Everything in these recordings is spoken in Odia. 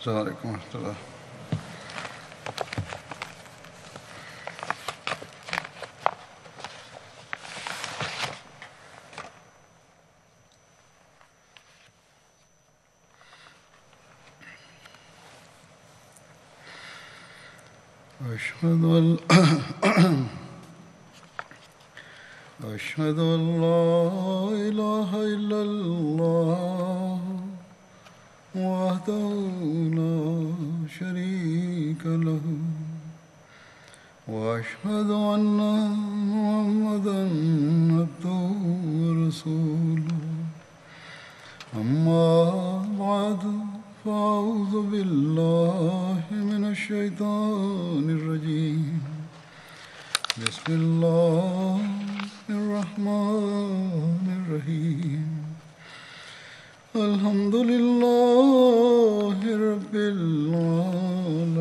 السلام عليكم ورحمة الله. أشهد أن لا إله إلا الله وحده لا شريك له وأشهد أن محمدا عبده ورسوله أما بعد فأعوذ بالله من الشيطان الرجيم بسم الله الرحمن الرحيم الحمد لله رب العالمين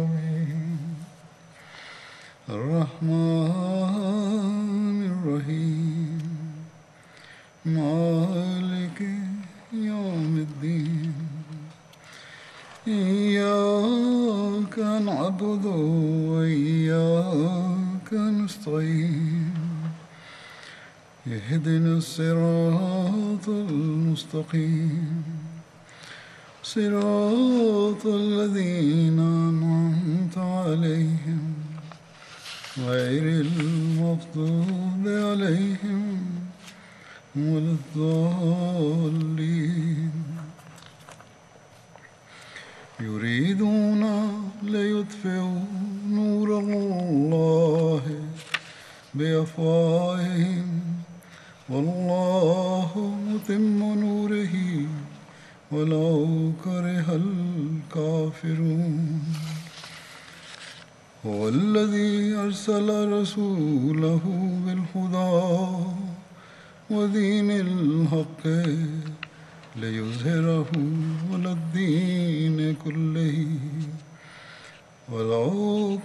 الرحمن الرحيم مالك يوم الدين إياك نعبد وإياك نستعين اهدنا الصراط المستقيم صراط الذين أنعمت عليهم غير المغضوب عليهم ولا الضالين يريدون ليطفئوا نور الله بأفواههم والله متم نوره ولو كره الكافرون هو الذي أرسل رسوله بالهدى ودين الحق ليظهره على الدين كله ولو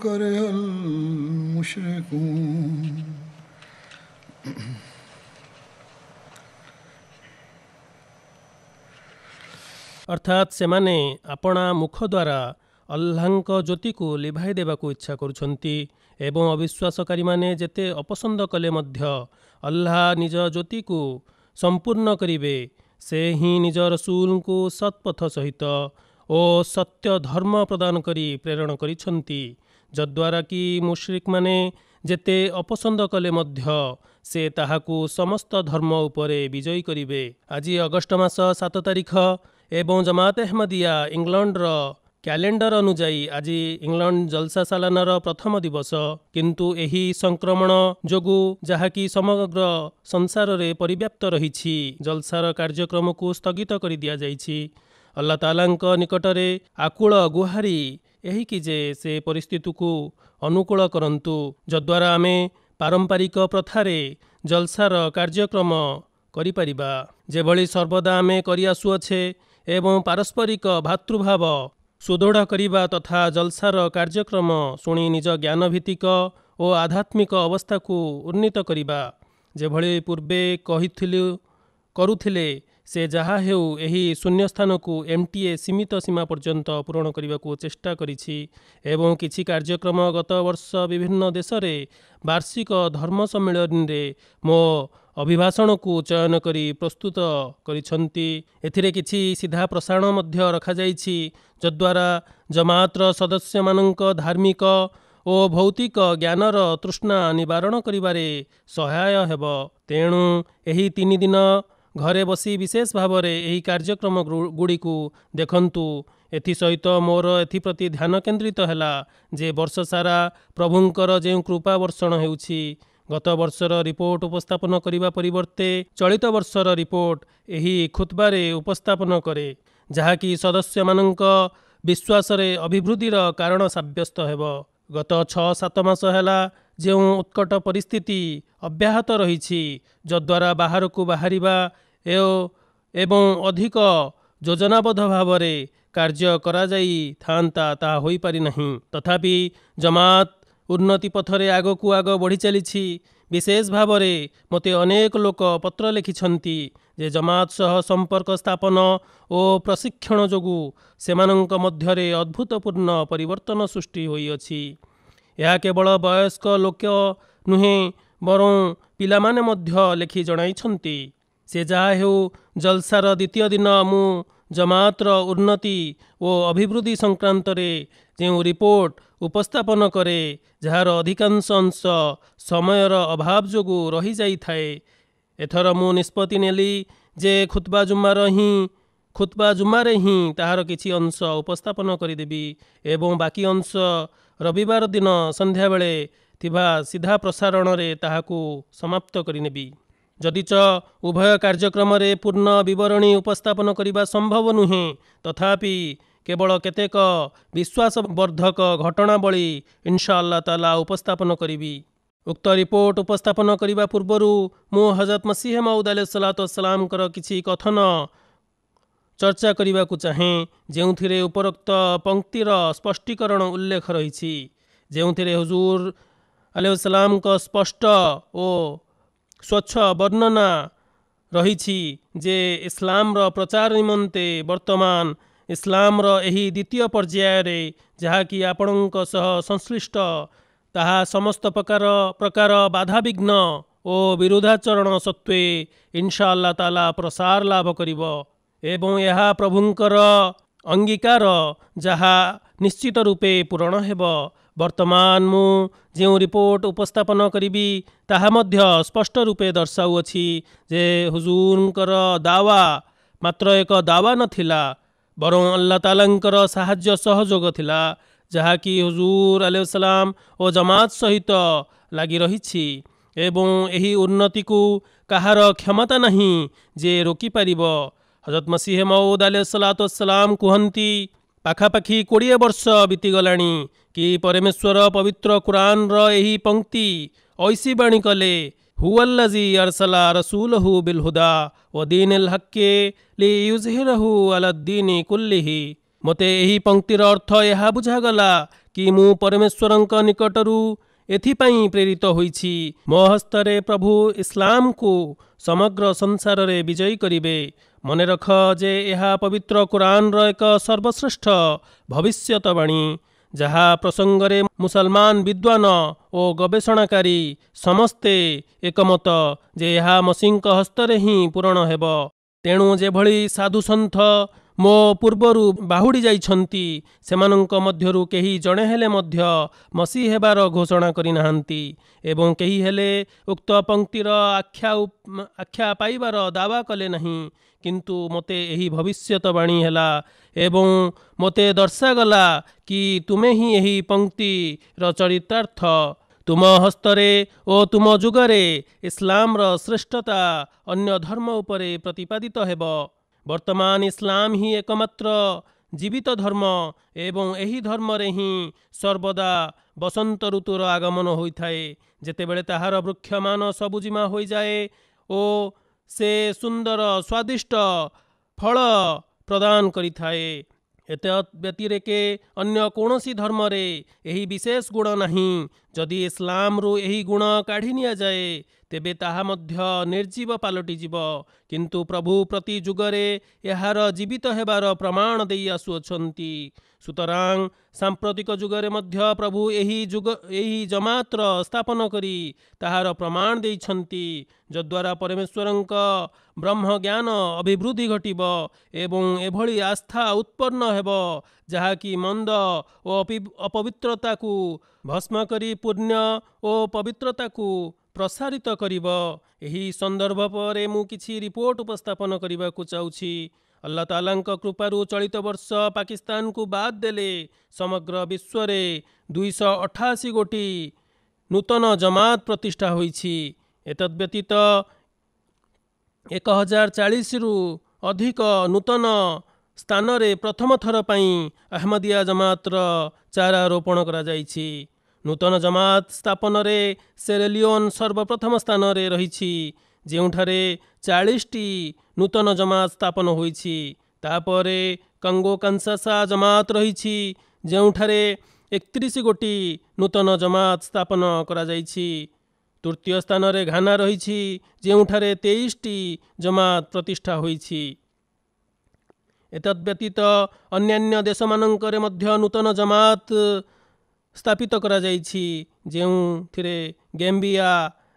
كره المشركون. अर्थात सेमाने अपना मुख द्वारा अल्लाहଙ୍କ ज्योतिକୁ ଲିଭାଇ ଦେବାକୁ ଇଚ୍ଛା କରୁଛନ୍ତି ଏବଂ ଅବିଶ୍ୱାସକାରୀ ମାନେ ଯେତେ ଅପସନ୍ଦ କଲେ ମଧ୍ୟ ଅଲ୍ଲାହ ନିଜ ଜ୍ୟୋତିକୁ ସମ୍ପୂର୍ଣ୍ଣ କରିବେ। ସେ ହିଁ ନିଜ ରସୂଲଙ୍କୁ ସତ୍ପଥ ସହିତ ଓ ସତ୍ୟ ଧର୍ମ ପ୍ରଦାନ କରି ପ୍ରେରଣ କରିଛନ୍ତି, ଯଦ୍ୱାରା କି ମୁଶ୍ରିକମାନେ ଯେତେ ଅପସନ୍ଦ କଲେ ମଧ୍ୟ ସେ ତାହାକୁ ସମସ୍ତ ଧର୍ମ ଉପରେ ବିଜୟୀ କରିବେ। ଆଜି ଅଗଷ୍ଟ ମାସ 7 ତାରିଖ ଏବଂ ଜମାତ ଅହମଦିୟା ଇଂଲଣ୍ଡର କ୍ୟାଲେଣ୍ଡର ଅନୁଯାୟୀ ଆଜି ଇଂଲଣ୍ଡ ଜଲସା ସାଲାନାର ପ୍ରଥମ ଦିବସ। କିନ୍ତୁ ଏହି ସଂକ୍ରମଣ ଯୋଗୁଁ ଯାହାକି ସମଗ୍ର ସଂସାରରେ ପରିବ୍ୟାପ୍ତ ରହିଛି, ଜଲସାର କାର୍ଯ୍ୟକ୍ରମକୁ ସ୍ଥଗିତ କରି ଦିଆଯାଇଛି। ଆଲ୍ଲାହ ତାଆଲାଙ୍କ ନିକଟରେ ଆକୁଳ ଗୁହାରି ଏହିକି ଯେ ସେ ପରିସ୍ଥିତିକୁ ଅନୁକୂଳ କରନ୍ତୁ, ଯଦ୍ୱାରା ଆମେ ପାରମ୍ପରିକ ପ୍ରଥାରେ ଜଲସାର କାର୍ଯ୍ୟକ୍ରମ କରିପାରିବା, ଯେଭଳି ସର୍ବଦା ଆମେ କରିଆସୁଅଛେ ଏବଂ ପାରସ୍ପରିକ ଭାତୃଭାବ ସୁଦୃଢ଼ କରିବା ତଥା ଜଲସାର କାର୍ଯ୍ୟକ୍ରମ ଶୁଣି ନିଜ ଜ୍ଞାନଭିତ୍ତିକ ଓ ଆଧ୍ୟାତ୍ମିକ ଅବସ୍ଥାକୁ ଉନ୍ନୀତ କରିବା ଯେଭଳି ପୂର୍ବେ କରୁଥିଲେ। ସେ ଯାହା ହେଉ ଏହି ଶୂନ୍ୟସ୍ଥାନକୁ MTA ସୀମିତ ସୀମା ପର୍ଯ୍ୟନ୍ତ ପୂରଣ କରିବାକୁ ଚେଷ୍ଟା କରିଛି ଏବଂ କିଛି କାର୍ଯ୍ୟକ୍ରମ ଗତ ବର୍ଷ ବିଭିନ୍ନ ଦେଶରେ ବାର୍ଷିକ ଧର୍ମ ସମ୍ମିଳନୀରେ ମୋ ଅଭିଭାଷଣକୁ ଚୟନ କରି ପ୍ରସ୍ତୁତ କରିଛନ୍ତି। ଏଥିରେ କିଛି ସିଧା ପ୍ରସାରଣ ମଧ୍ୟ ରଖାଯାଇଛି, ଯଦ୍ୱାରା ଜମାତର ସଦସ୍ୟମାନଙ୍କ ଧାର୍ମିକ ଓ ଭୌତିକ ଜ୍ଞାନର ତୃଷ୍ଣା ନିବାରଣ କରିବାରେ ସହାୟ ହେବ। ତେଣୁ ଏହି 3 ଦିନ ଘରେ ବସି ବିଶେଷ ଭାବରେ ଏହି କାର୍ଯ୍ୟକ୍ରମ ଗୁଡ଼ିକୁ ଦେଖନ୍ତୁ। ଏଥିସହିତ ମୋର ଏଥିପ୍ରତି ଧ୍ୟାନ କେନ୍ଦ୍ରିତ ହେଲା ଯେ ବର୍ଷ ସାରା ପ୍ରଭୁଙ୍କର ଯେଉଁ କୃପା ବର୍ଷଣ ହେଉଛି, ଗତ ବର୍ଷର ରିପୋର୍ଟ ଉପସ୍ଥାପନ କରିବା ପରିବର୍ତ୍ତେ ଚଳିତ ବର୍ଷର ରିପୋର୍ଟ ଏହି ଖୁତବାରେ ଉପସ୍ଥାପନ କରେ, ଯାହାକି ସଦସ୍ୟମାନଙ୍କ ବିଶ୍ୱାସରେ ଅଭିବୃଦ୍ଧିର କାରଣ ସାବ୍ୟସ୍ତ ହେବ। ଗତ 6-7 ମାସ ହେଲା ଯେଉଁ ଉତ୍କଟ ପରିସ୍ଥିତି ଅବ୍ୟାହତ ରହିଛି, ଯଦ୍ୱାରା ବାହାରକୁ ବାହାରିବା ଏବଂ ଅଧିକ ଯୋଜନାବଦ୍ଧ ଭାବରେ କାର୍ଯ୍ୟ କରାଯାଇଥାନ୍ତା, ତାହା ହୋଇପାରିନାହିଁ। ତଥାପି ଜମାତ ଉନ୍ନତି ପଥରେ ଆଗକୁ ବଢ଼ି ଚାଲିଛି। विशेष भावरे मते अनेक लोक पत्र लिखिछन्ति जे जमात सह संपर्क स्थापन और प्रशिक्षण जोगु सेमानंक मध्यरे अद्भुतपूर्ण परिवर्तन सृष्टि होइअछि। यह केवल वयस्क लोक नुहे बरं पिलामाने मध्य लिखि जणाइछन्ति। से जहा हेउ जलसार द्वितीय दिन मु जमातर उन्नति और अभिवृद्धि संक्रांत जो रिपोर्ट उपस्थापन करे जार अधिकांश अंश समयर अभाव जोगु रही जाई थाए। एथर मु निष्पत्ति नेली जे खुतबा जुम्मारे ही ताहार किछि अंश उपस्थापन करिदेबी एवं बाकी अंश रविवार दिन संध्या बेले थिबा सीधा प्रसारण रे ताहाकू समाप्त करिनेबी। जदिच उभय कार्यक्रम रे पूर्ण विवरणी उपस्थापन करिबा संभव नुहे तथापि केवल केतेक विश्वासवर्धक घटनावली इंशाअल्लाह ताला उपस्थापन करिबी। उक्त रिपोर्ट उपस्थापन करिबा पूर्वरु मु हजरत मसीह मौऊद अलैहिस्सलातु वस्सलाम कर किछि कथन चर्चा करिबा को चाहे जेउथिरे उपरोक्त पंक्तिर स्पष्टीकरण उल्लेख रहिछि जेउथिरे हुजूर अलैहिस्सलाम को स्पष्ट और स्वच्छ वर्णना रहिछि जे इस्लाम रो प्रचार निमंते वर्तमान इस्लाम रो एही द्वितीय पर्याय रे जहा कि आपणक सह संश्लिष्ट ताहा समस्त प्रकार बाधा विघ्न और विरोधाचरण सत्वे इंशाअल्लाह ताला प्रसार लाभ करिवो एवं यह प्रभुंकर अंगीकार जहा निश्चित रूपे पूरण हेबो। वर्तमान मु जो रिपोर्ट उपस्थापन करिबी ताहा मध्य स्पष्ट रूपे दर्शाउअछि जे हुजूरंकर दावा मात्र एक दावा नथिला बरं अल्लाह तालांकर साहाय्य सहयोग थिला जहा कि हुजूर अलैहिस्सलाम और जमात सहित लागि रहिछि एवं एही उन्नति को कहार क्षमता नहीं जे रोकी पारिबो। हजरत मसीह मौऊद अलैहिस्सलातु वस्सलाम कहन्ति पाखापाखि 20 वर्ष बीतीगलाणी कि परमेश्वर पवित्र कुरान रो एही पंक्ति ऐसी बाणी कले हुवल्लज़ी अरसला रसूलहु बिलहुदा व दीनिल हक्के लियुज़हिरहु अलद्दीनि कुल्लिहि। मते एही पंक्तिर अर्थ यह बुझागला कि मु परमेश्वरंक निकटरू एथिपाई प्रेरित होइछि मो हस्तरे प्रभु इस्लाम को समग्र संसार रे विजयी करिबे। मने रख जे यह पवित्र कुरान रो एक सर्वश्रेष्ठ भविष्यतवाणी जहा प्रसंगरे मुसलमान विद्वान और गवेषणाकारी समस्ते एकमत जे यह मसीहक हस्तरे ही पूरण हेबो। तेणु जेभଳି साधु सन्थ मो पूर्वरु बाहुड़ी जाइछन्ति सेमानंक मध्यरु केही जणे हेले मध्य मसीह हेबार घोषणा करि नाहांती एवं केही हेले उक्त पंक्तिर आख्या पाइबार दावा कले नहीं किंतु मते एही भविष्यतवाणी हेला एवं मते दर्शागला कि तुमे ही एही पंक्ति र चरितार्थ तुम हस्तरे ओ तुम जुगरे इस्लाम र श्रेष्ठता अन्य धर्म उपरे प्रतिपादित हेबो। वर्तमान इस्लाम ही एकमात्र जीवित धर्म एवं एही धर्म रे ही सर्वदा बसंत ऋतुर आगमन होइथाए जेतेबेले ताहार वृक्षमान सबुजिमा होई जाए ओ से सुंदर स्वादिष्ट फल प्रदान करिथाए। एते व्यतिरेके अन्य कोनोसी धर्म रे एही विशेष गुण नहीं। जदि इस्लाम रु एही गुण काढ़ी निया जाए तेबे ताहा मध्य निर्जीव पालटी जीव किंतु प्रभु प्रति जुगरे एहार जीवित हेबार प्रमाण देई आसुअछन्ति। सुतरां सांप्रतिक जुगरे मध्य प्रभु एही जमात्र स्थापन करी ताहार प्रमाण देइछन्ति जद्वारा परमेश्वरंक ब्रह्म ज्ञान अभिवृद्धि घटिब एवं एभଳି आस्था उत्पन्न हेब जहा कि मंद ओ अपवित्रता को भस्म करी पुण्य ओ पवित्रता को प्रसारित करिब। एही संदर्भ पर मु किछि रिपोर्ट उपस्थापन करिबा को चाहूछि। अल्लाह तालांक कृपारु चलित वर्ष पाकिस्तान को बाद देले समग्र विश्व रे 288 गोटी नूतन जमात प्रतिष्ठा होइछि। एतद् व्यतीत 1040 रु अधिक नूतन स्थान रे प्रथम थर पई अहमदिया जमात चारा रोपण करा जाइछि। नूतन जमात स्थापन रे सेरेलियोन सर्वप्रथम स्थान रे रहिछि जेउठारे 40 टी नूतन जमात स्थापन होइछि। तापरे कंगो कांसासा जमात रहिछि जेउठारे 31 गोटी नूतन जमात स्थापन करा जाइछि। ତୃତୀୟ ସ୍ଥାନରେ ଘାନା ରହିଛି, ଯେଉଁଠାରେ 23ଟି ଜମାତ ପ୍ରତିଷ୍ଠା ହୋଇଛି। ଏତଦ୍‌ବ୍ୟତୀତ ଅନ୍ୟାନ୍ୟ ଦେଶମାନଙ୍କରେ ମଧ୍ୟ ନୂତନ ଜମାତ ସ୍ଥାପିତ କରାଯାଇଛି, ଯେଉଁଥିରେ Gambia,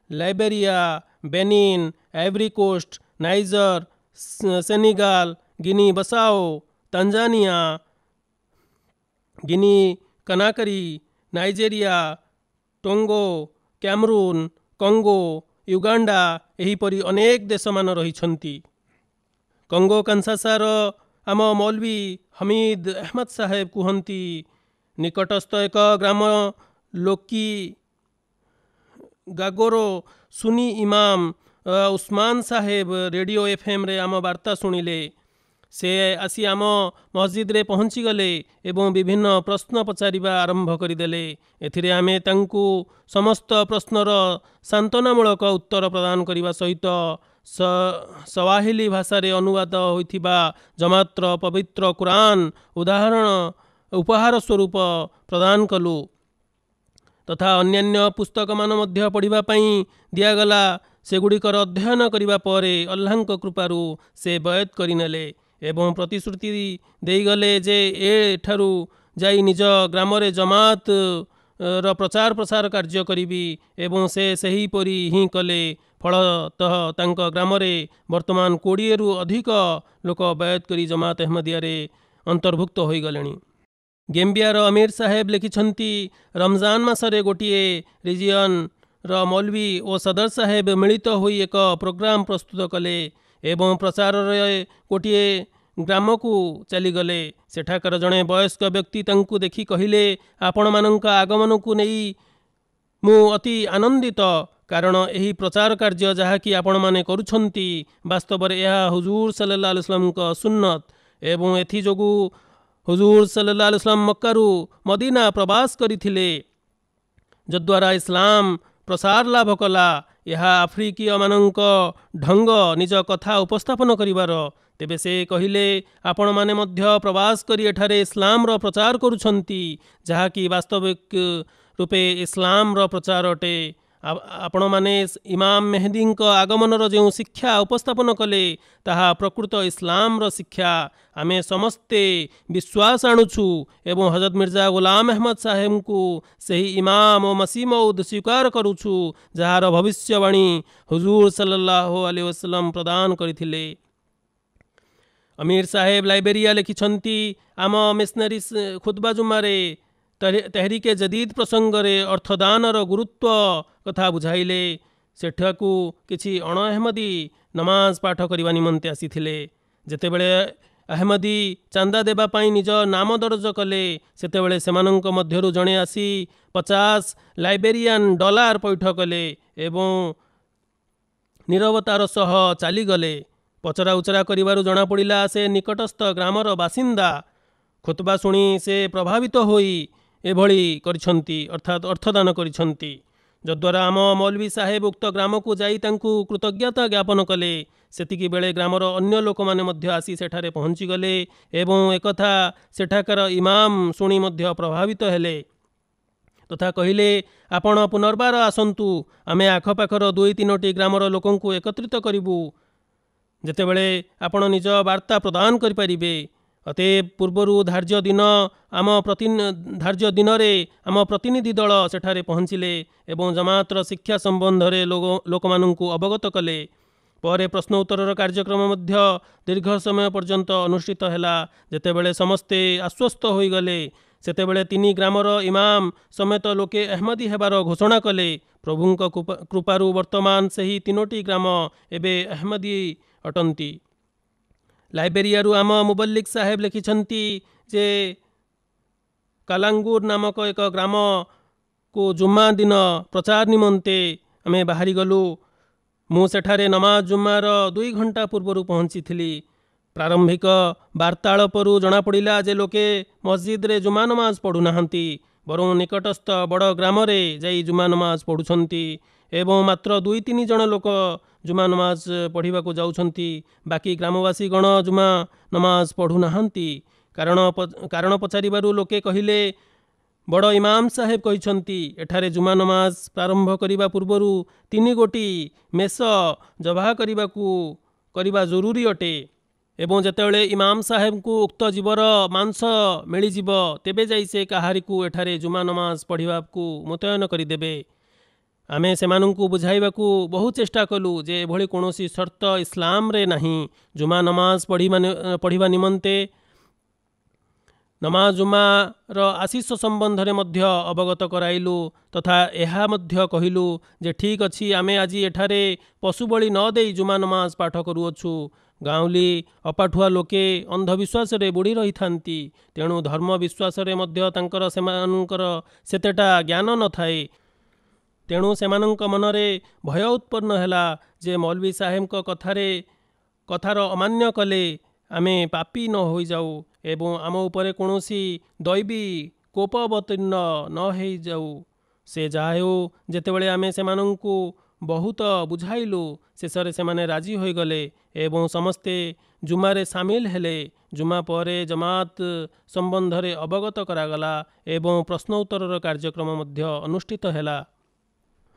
Liberia, Benin, Ivory Coast, Niger, Senegal, Guinea Bissau, Tanzania, Guinea Conakry, Nigeria, Togo, Cameroon, Congo, Uganda ଏହିପରି ଅନେକ ଦେଶମାନ ରହିଛନ୍ତି। କଙ୍ଗୋ କାନ୍ସାସାର ଆମ ମୌଲବୀ ହମିଦ ଅହମଦ ସାହେବ କୁହନ୍ତି, ନିକଟସ୍ଥ ଏକ ଗ୍ରାମ ଲୋକି ଗାଗୋର ସୁନି ଇମାମ ଉସ୍ମାନ ସାହେବ ରେଡ଼ିଓ FM-ରେ ଆମ ବାର୍ତ୍ତା ଶୁଣିଲେ। ସେ ଆସି ଆମ ମସଜିଦରେ ପହଞ୍ଚିଗଲେ ଏବଂ ବିଭିନ୍ନ ପ୍ରଶ୍ନ ପଚାରିବା ଆରମ୍ଭ କରିଦେଲେ। ଏଥିରେ ଆମେ ତାଙ୍କୁ ସମସ୍ତ ପ୍ରଶ୍ନର ସାନ୍ତ୍ୱନାମୂଳକ ଉତ୍ତର ପ୍ରଦାନ କରିବା ସହିତ ସୱାହିଲି ଭାଷାରେ ଅନୁବାଦ ହୋଇଥିବା ଜମାତ୍ର ପବିତ୍ର କୁରାନ ଉପହାର ସ୍ୱରୂପ ପ୍ରଦାନ କଲୁ ତଥା ଅନ୍ୟାନ୍ୟ ପୁସ୍ତକମାନ ମଧ୍ୟ ପଢ଼ିବା ପାଇଁ ଦିଆଗଲା। ସେଗୁଡ଼ିକର ଅଧ୍ୟୟନ କରିବା ପରେ ଆଲ୍ଲାହଙ୍କ କୃପାରୁ ସେ ବୟତ କରିନେଲେ ଏବଂ ପ୍ରତିଶ୍ରୁତି ଦେଇଗଲେ ଯେ ଏଠାରୁ ଯାଇ ନିଜ ଗ୍ରାମରେ ଜମାତର ପ୍ରଚାର ପ୍ରସାର କାର୍ଯ୍ୟ କରିବି ଏବଂ ସେ ସେହିପରି ହିଁ କଲେ। ଫଳତଃ ତାଙ୍କ ଗ୍ରାମରେ ବର୍ତ୍ତମାନ 20ରୁ ଅଧିକ ଲୋକ ବୟତ କରି ଜମାତ ଅହମଦିୟାରେ ଅନ୍ତର୍ଭୁକ୍ତ ହୋଇଗଲେଣି। ଗାମ୍ବିଆର ଅମୀର ସାହେବ ଲେଖିଛନ୍ତି, ରମଜାନ ମାସରେ ଗୋଟିଏ ରିଜିୟନର ମୌଲବୀ ଓ ସଦର ସାହେବ ମିଳିତ ହୋଇ ଏକ ପ୍ରୋଗ୍ରାମ ପ୍ରସ୍ତୁତ କଲେ ଏବଂ ପ୍ରଚାରରେ ଗୋଟିଏ ଗ୍ରାମକୁ ଚାଲିଗଲେ। ସେଠାକାର ଜଣେ ବୟସ୍କ ବ୍ୟକ୍ତି ତାଙ୍କୁ ଦେଖି କହିଲେ, ଆପଣମାନଙ୍କ ଆଗମନକୁ ନେଇ ମୁଁ ଅତି ଆନନ୍ଦିତ, କାରଣ ଏହି ପ୍ରଚାର କାର୍ଯ୍ୟ ଯାହାକି ଆପଣମାନେ କରୁଛନ୍ତି ବାସ୍ତବରେ ଏହା ହୁଜୁର ସଲ୍ଲଲ୍ଲାହୁ ଆଲୈହି ವಸಲ್ಲମଙ୍କ ସୁନ୍ନତ ଏବଂ ଏଥିଯୋଗୁଁ ହୁଜୁର ସଲ୍ଲଲ୍ଲାହୁ ଆଲୈହି ವಸಲ್ಲମ ମକ୍କାରୁ ମଦିନା ପ୍ରବାସ କରିଥିଲେ, ଯଦ୍ୱାରା ଇସଲାମ ପ୍ରସାର ଲାଭ କଲା। ଏହା ଆଫ୍ରିକୀୟମାନଙ୍କ ଢଙ୍ଗ ନିଜ କଥା ଉପସ୍ଥାପନ କରିବାର। ତେବେ ସେ କହିଲେ, ଆପଣମାନେ ମଧ୍ୟ ପ୍ରବାସ କରି ଏଠାରେ ଇସଲାମର ପ୍ରଚାର କରୁଛନ୍ତି, ଯାହାକି ବାସ୍ତବିକ ରୂପେ ଇସଲାମର ପ୍ରଚାର ଅଟେ। ଆପଣମାନେ ଇମାମ ମେହେଦୀଙ୍କ ଆଗମନର ଯେଉଁ ଶିକ୍ଷା ଉପସ୍ଥାପନ କଲେ ତାହା ପ୍ରକୃତ ଇସଲାମର ଶିକ୍ଷା। ଆମେ ସମସ୍ତେ ବିଶ୍ୱାସ ଆଣୁଛୁ ଏବଂ ହଜରତ ମିର୍ଜା ଗୁଲାମ ଅହମଦ ସାହେବଙ୍କୁ ସେହି ଇମାମ ଓ ମସିହ ମଉଦ ସ୍ୱୀକାର କରୁଛୁ, ଯାହାର ଭବିଷ୍ୟବାଣୀ ହୁଜୁର ସଲ୍ଲଲ୍ଲାହୁ ଆଲୈହି ವಸಲ್ಲମ ପ୍ରଦାନ କରିଥିଲେ। ଅମୀର ସାହେବ ଲାଇବେରିଆ ଲେଖିଛନ୍ତି, ଆମ ମିଶନାରୀ ଖୁତବା ଜୁମାରେ ତେହରିକେ ଜଦିଦ ପ୍ରସଙ୍ଗରେ ଅର୍ଥଦାନର ଗୁରୁତ୍ୱ କଥା ବୁଝାଇଲେ। ସେଠାକୁ କିଛି ଅଣ ଅହମଦୀ ନମାଜ ପାଠ କରିବା ନିମନ୍ତେ ଆସିଥିଲେ। ଯେତେବେଳେ ଅହମଦୀ ଚାନ୍ଦା ଦେବା ପାଇଁ ନିଜ ନାମ ଦର୍ଜ କଲେ, ସେତେବେଳେ ସେମାନଙ୍କ ମଧ୍ୟରୁ ଜଣେ ଆସି $50 ପୈଠ କଲେ ଏବଂ ନିରବତାର ସହ ଚାଲିଗଲେ। ପଚରା ଉଚରା କରିବାରୁ ଜଣାପଡ଼ିଲା ସେ ନିକଟସ୍ଥ ଗ୍ରାମର ବାସିନ୍ଦା। ଖୁତବା ଶୁଣି ସେ ପ୍ରଭାବିତ ହୋଇ ଏଭଳି କରିଛନ୍ତି, ଅର୍ଥାତ୍ ଅର୍ଥଦାନ କରିଛନ୍ତି, ଯଦ୍ୱାରା ଆମ ମୌଲବୀ ସାହେବ ଉକ୍ତ ଗ୍ରାମକୁ ଯାଇ ତାଙ୍କୁ କୃତଜ୍ଞତା ଜ୍ଞାପନ କଲେ। ସେତିକି ବେଳେ ଗ୍ରାମର ଅନ୍ୟ ଲୋକମାନେ ମଧ୍ୟ ଆସି ସେଠାରେ ପହଞ୍ଚିଗଲେ ଏବଂ ଏକଥା ସେଠାକାର ଇମାମ ଶୁଣି ମଧ୍ୟ ପ୍ରଭାବିତ ହେଲେ ତଥା କହିଲେ, ଆପଣ ପୁନର୍ବାର ଆସନ୍ତୁ, ଆମେ ଆଖପାଖର 2-3ଟି ଗ୍ରାମର ଲୋକଙ୍କୁ ଏକତ୍ରିତ କରିବୁ, ଯେତେବେଳେ ଆପଣ ନିଜ ବାର୍ତ୍ତା ପ୍ରଦାନ କରିପାରିବେ। ଅତଏବ ପୂର୍ବରୁ ଧାର୍ଯ୍ୟ ଦିନରେ ଆମ ପ୍ରତିନିଧି ଦଳ ସେଠାରେ ପହଞ୍ଚିଲେ ଏବଂ ଜମାତର ଶିକ୍ଷା ସମ୍ବନ୍ଧରେ ଲୋକମାନଙ୍କୁ ଅବଗତ କଲେ। ପରେ ପ୍ରଶ୍ନ ଉତ୍ତରର କାର୍ଯ୍ୟକ୍ରମ ମଧ୍ୟ ଦୀର୍ଘ ସମୟ ପର୍ଯ୍ୟନ୍ତ ଅନୁଷ୍ଠିତ ହେଲା। ଯେତେବେଳେ ସମସ୍ତେ ଆଶ୍ୱସ୍ତ ହୋଇଗଲେ, ସେତେବେଳେ 3 ଗ୍ରାମର ଇମାମ ସମେତ ଲୋକେ ଅହମଦୀ ହେବାର ଘୋଷଣା କଲେ। ପ୍ରଭୁଙ୍କ କୃପାରୁ ବର୍ତ୍ତମାନ ସେହି 3ଟି ଗ୍ରାମ ଏବେ ଅହମଦୀ ଅଟନ୍ତି। ଲାଇବେରିଆରୁ ଆମ ମୁବଲ୍ଲିଗ ସାହେବ ଲେଖିଛନ୍ତି ଯେ କାଲାଙ୍ଗୁର ନାମକ ଏକ ଗ୍ରାମକୁ ଜୁମ୍ମା ଦିନ ପ୍ରଚାର ନିମନ୍ତେ ଆମେ ବାହାରିଗଲୁ। ମୁଁ ସେଠାରେ ନମାଜ ଜୁମ୍ମାର 2 ଘଣ୍ଟା ପୂର୍ବରୁ ପହଞ୍ଚିଥିଲି। ପ୍ରାରମ୍ଭିକ ବାର୍ତ୍ତାଳପରୁ ଜଣାପଡ଼ିଲା ଯେ ଲୋକେ ମସଜିଦରେ ଜୁମା ନମାଜ ପଢ଼ୁନାହାନ୍ତି, ବରଂ ନିକଟସ୍ଥ ବଡ଼ ଗ୍ରାମରେ ଯାଇ ଜୁମା ନମାଜ ପଢ଼ୁଛନ୍ତି ଏବଂ ମାତ୍ର 2-3 ଜଣ ଲୋକ ଜୁମା ନମାଜ ପଢ଼ିବାକୁ ଯାଉଛନ୍ତି। ବାକି ଗ୍ରାମବାସୀଗଣ ଜୁମା ନମାଜ ପଢ଼ୁନାହାନ୍ତି। କାରଣ ପଚାରିବାରୁ ଲୋକେ କହିଲେ, ବଡ଼ ଇମାମ ସାହେବ କହିଛନ୍ତି, ଏଠାରେ ଜୁମା ନମାଜ ପ୍ରାରମ୍ଭ କରିବା ପୂର୍ବରୁ 3 ଗୋଟି ମେଷ ଜବାହ କରିବା ଜରୁରୀ ଅଟେ ଏବଂ ଯେତେବେଳେ ଇମାମ ସାହେବଙ୍କୁ ଉକ୍ତ ଜୀବର ମାଂସ ମିଳିଯିବ ତେବେ ଯାଇ ସେ କାହାରିକୁ ଏଠାରେ ଜୁମା ନମାଜ ପଢ଼ିବାକୁ ମୁତୟନ କରିଦେବେ। ଆମେ ସେମାନଙ୍କୁ ବୁଝାଇବାକୁ ବହୁ ଚେଷ୍ଟା କଲୁ ଯେ ଏଭଳି କୌଣସି ସର୍ତ୍ତ ଇସଲାମରେ ନାହିଁ। ଜୁମା ନମାଜ ପଢ଼ିବା ନିମନ୍ତେ ନମାଜ ଜୁମାର ଆଶିଷ ସମ୍ବନ୍ଧରେ ମଧ୍ୟ ଅବଗତ କରାଇଲୁ ତଥା ଏହା ମଧ୍ୟ କହିଲୁ ଯେ ଠିକ୍ ଅଛି, ଆମେ ଆଜି ଏଠାରେ ପଶୁବଳି ନ ଦେଇ ଜୁମା ନମାଜ ପାଠ କରୁଅଛୁ। ଗାଉଁଲି ଅପାଠୁଆ ଲୋକେ ଅନ୍ଧବିଶ୍ୱାସରେ ବୁଡ଼ି ରହିଥାନ୍ତି, ତେଣୁ ଧର୍ମ ବିଶ୍ୱାସରେ ମଧ୍ୟ ସେମାନଙ୍କର ସେତେଟା ଜ୍ଞାନ ନଥାଏ। ତେଣୁ ସେମାନଙ୍କ ମନରେ ଭୟ ଉତ୍ପନ୍ନ ହେଲା ଯେ ମୌଲବୀ ସାହେବଙ୍କ କଥାର ଅମାନ୍ୟ କଲେ ଆମେ ପାପୀ ନ ହୋଇଯାଉ ଏବଂ ଆମ ଉପରେ କୌଣସି ଦୈବୀ କୋପ ଅବତୀର୍ଣ୍ଣ ନ ହୋଇଯାଉ। ସେ ଯାହା ହେଉ, ଯେତେବେଳେ ଆମେ ସେମାନଙ୍କୁ ବହୁତ ବୁଝାଇଲୁ, ଶେଷରେ ସେମାନେ ରାଜି ହୋଇଗଲେ ଏବଂ ସମସ୍ତେ ଜୁମାରେ ସାମିଲ ହେଲେ। ଜୁମା ପରେ ଜମାତ ସମ୍ବନ୍ଧରେ ଅବଗତ କରାଗଲା ଏବଂ ପ୍ରଶ୍ନ ଉତ୍ତରର କାର୍ଯ୍ୟକ୍ରମ ମଧ୍ୟ ଅନୁଷ୍ଠିତ ହେଲା।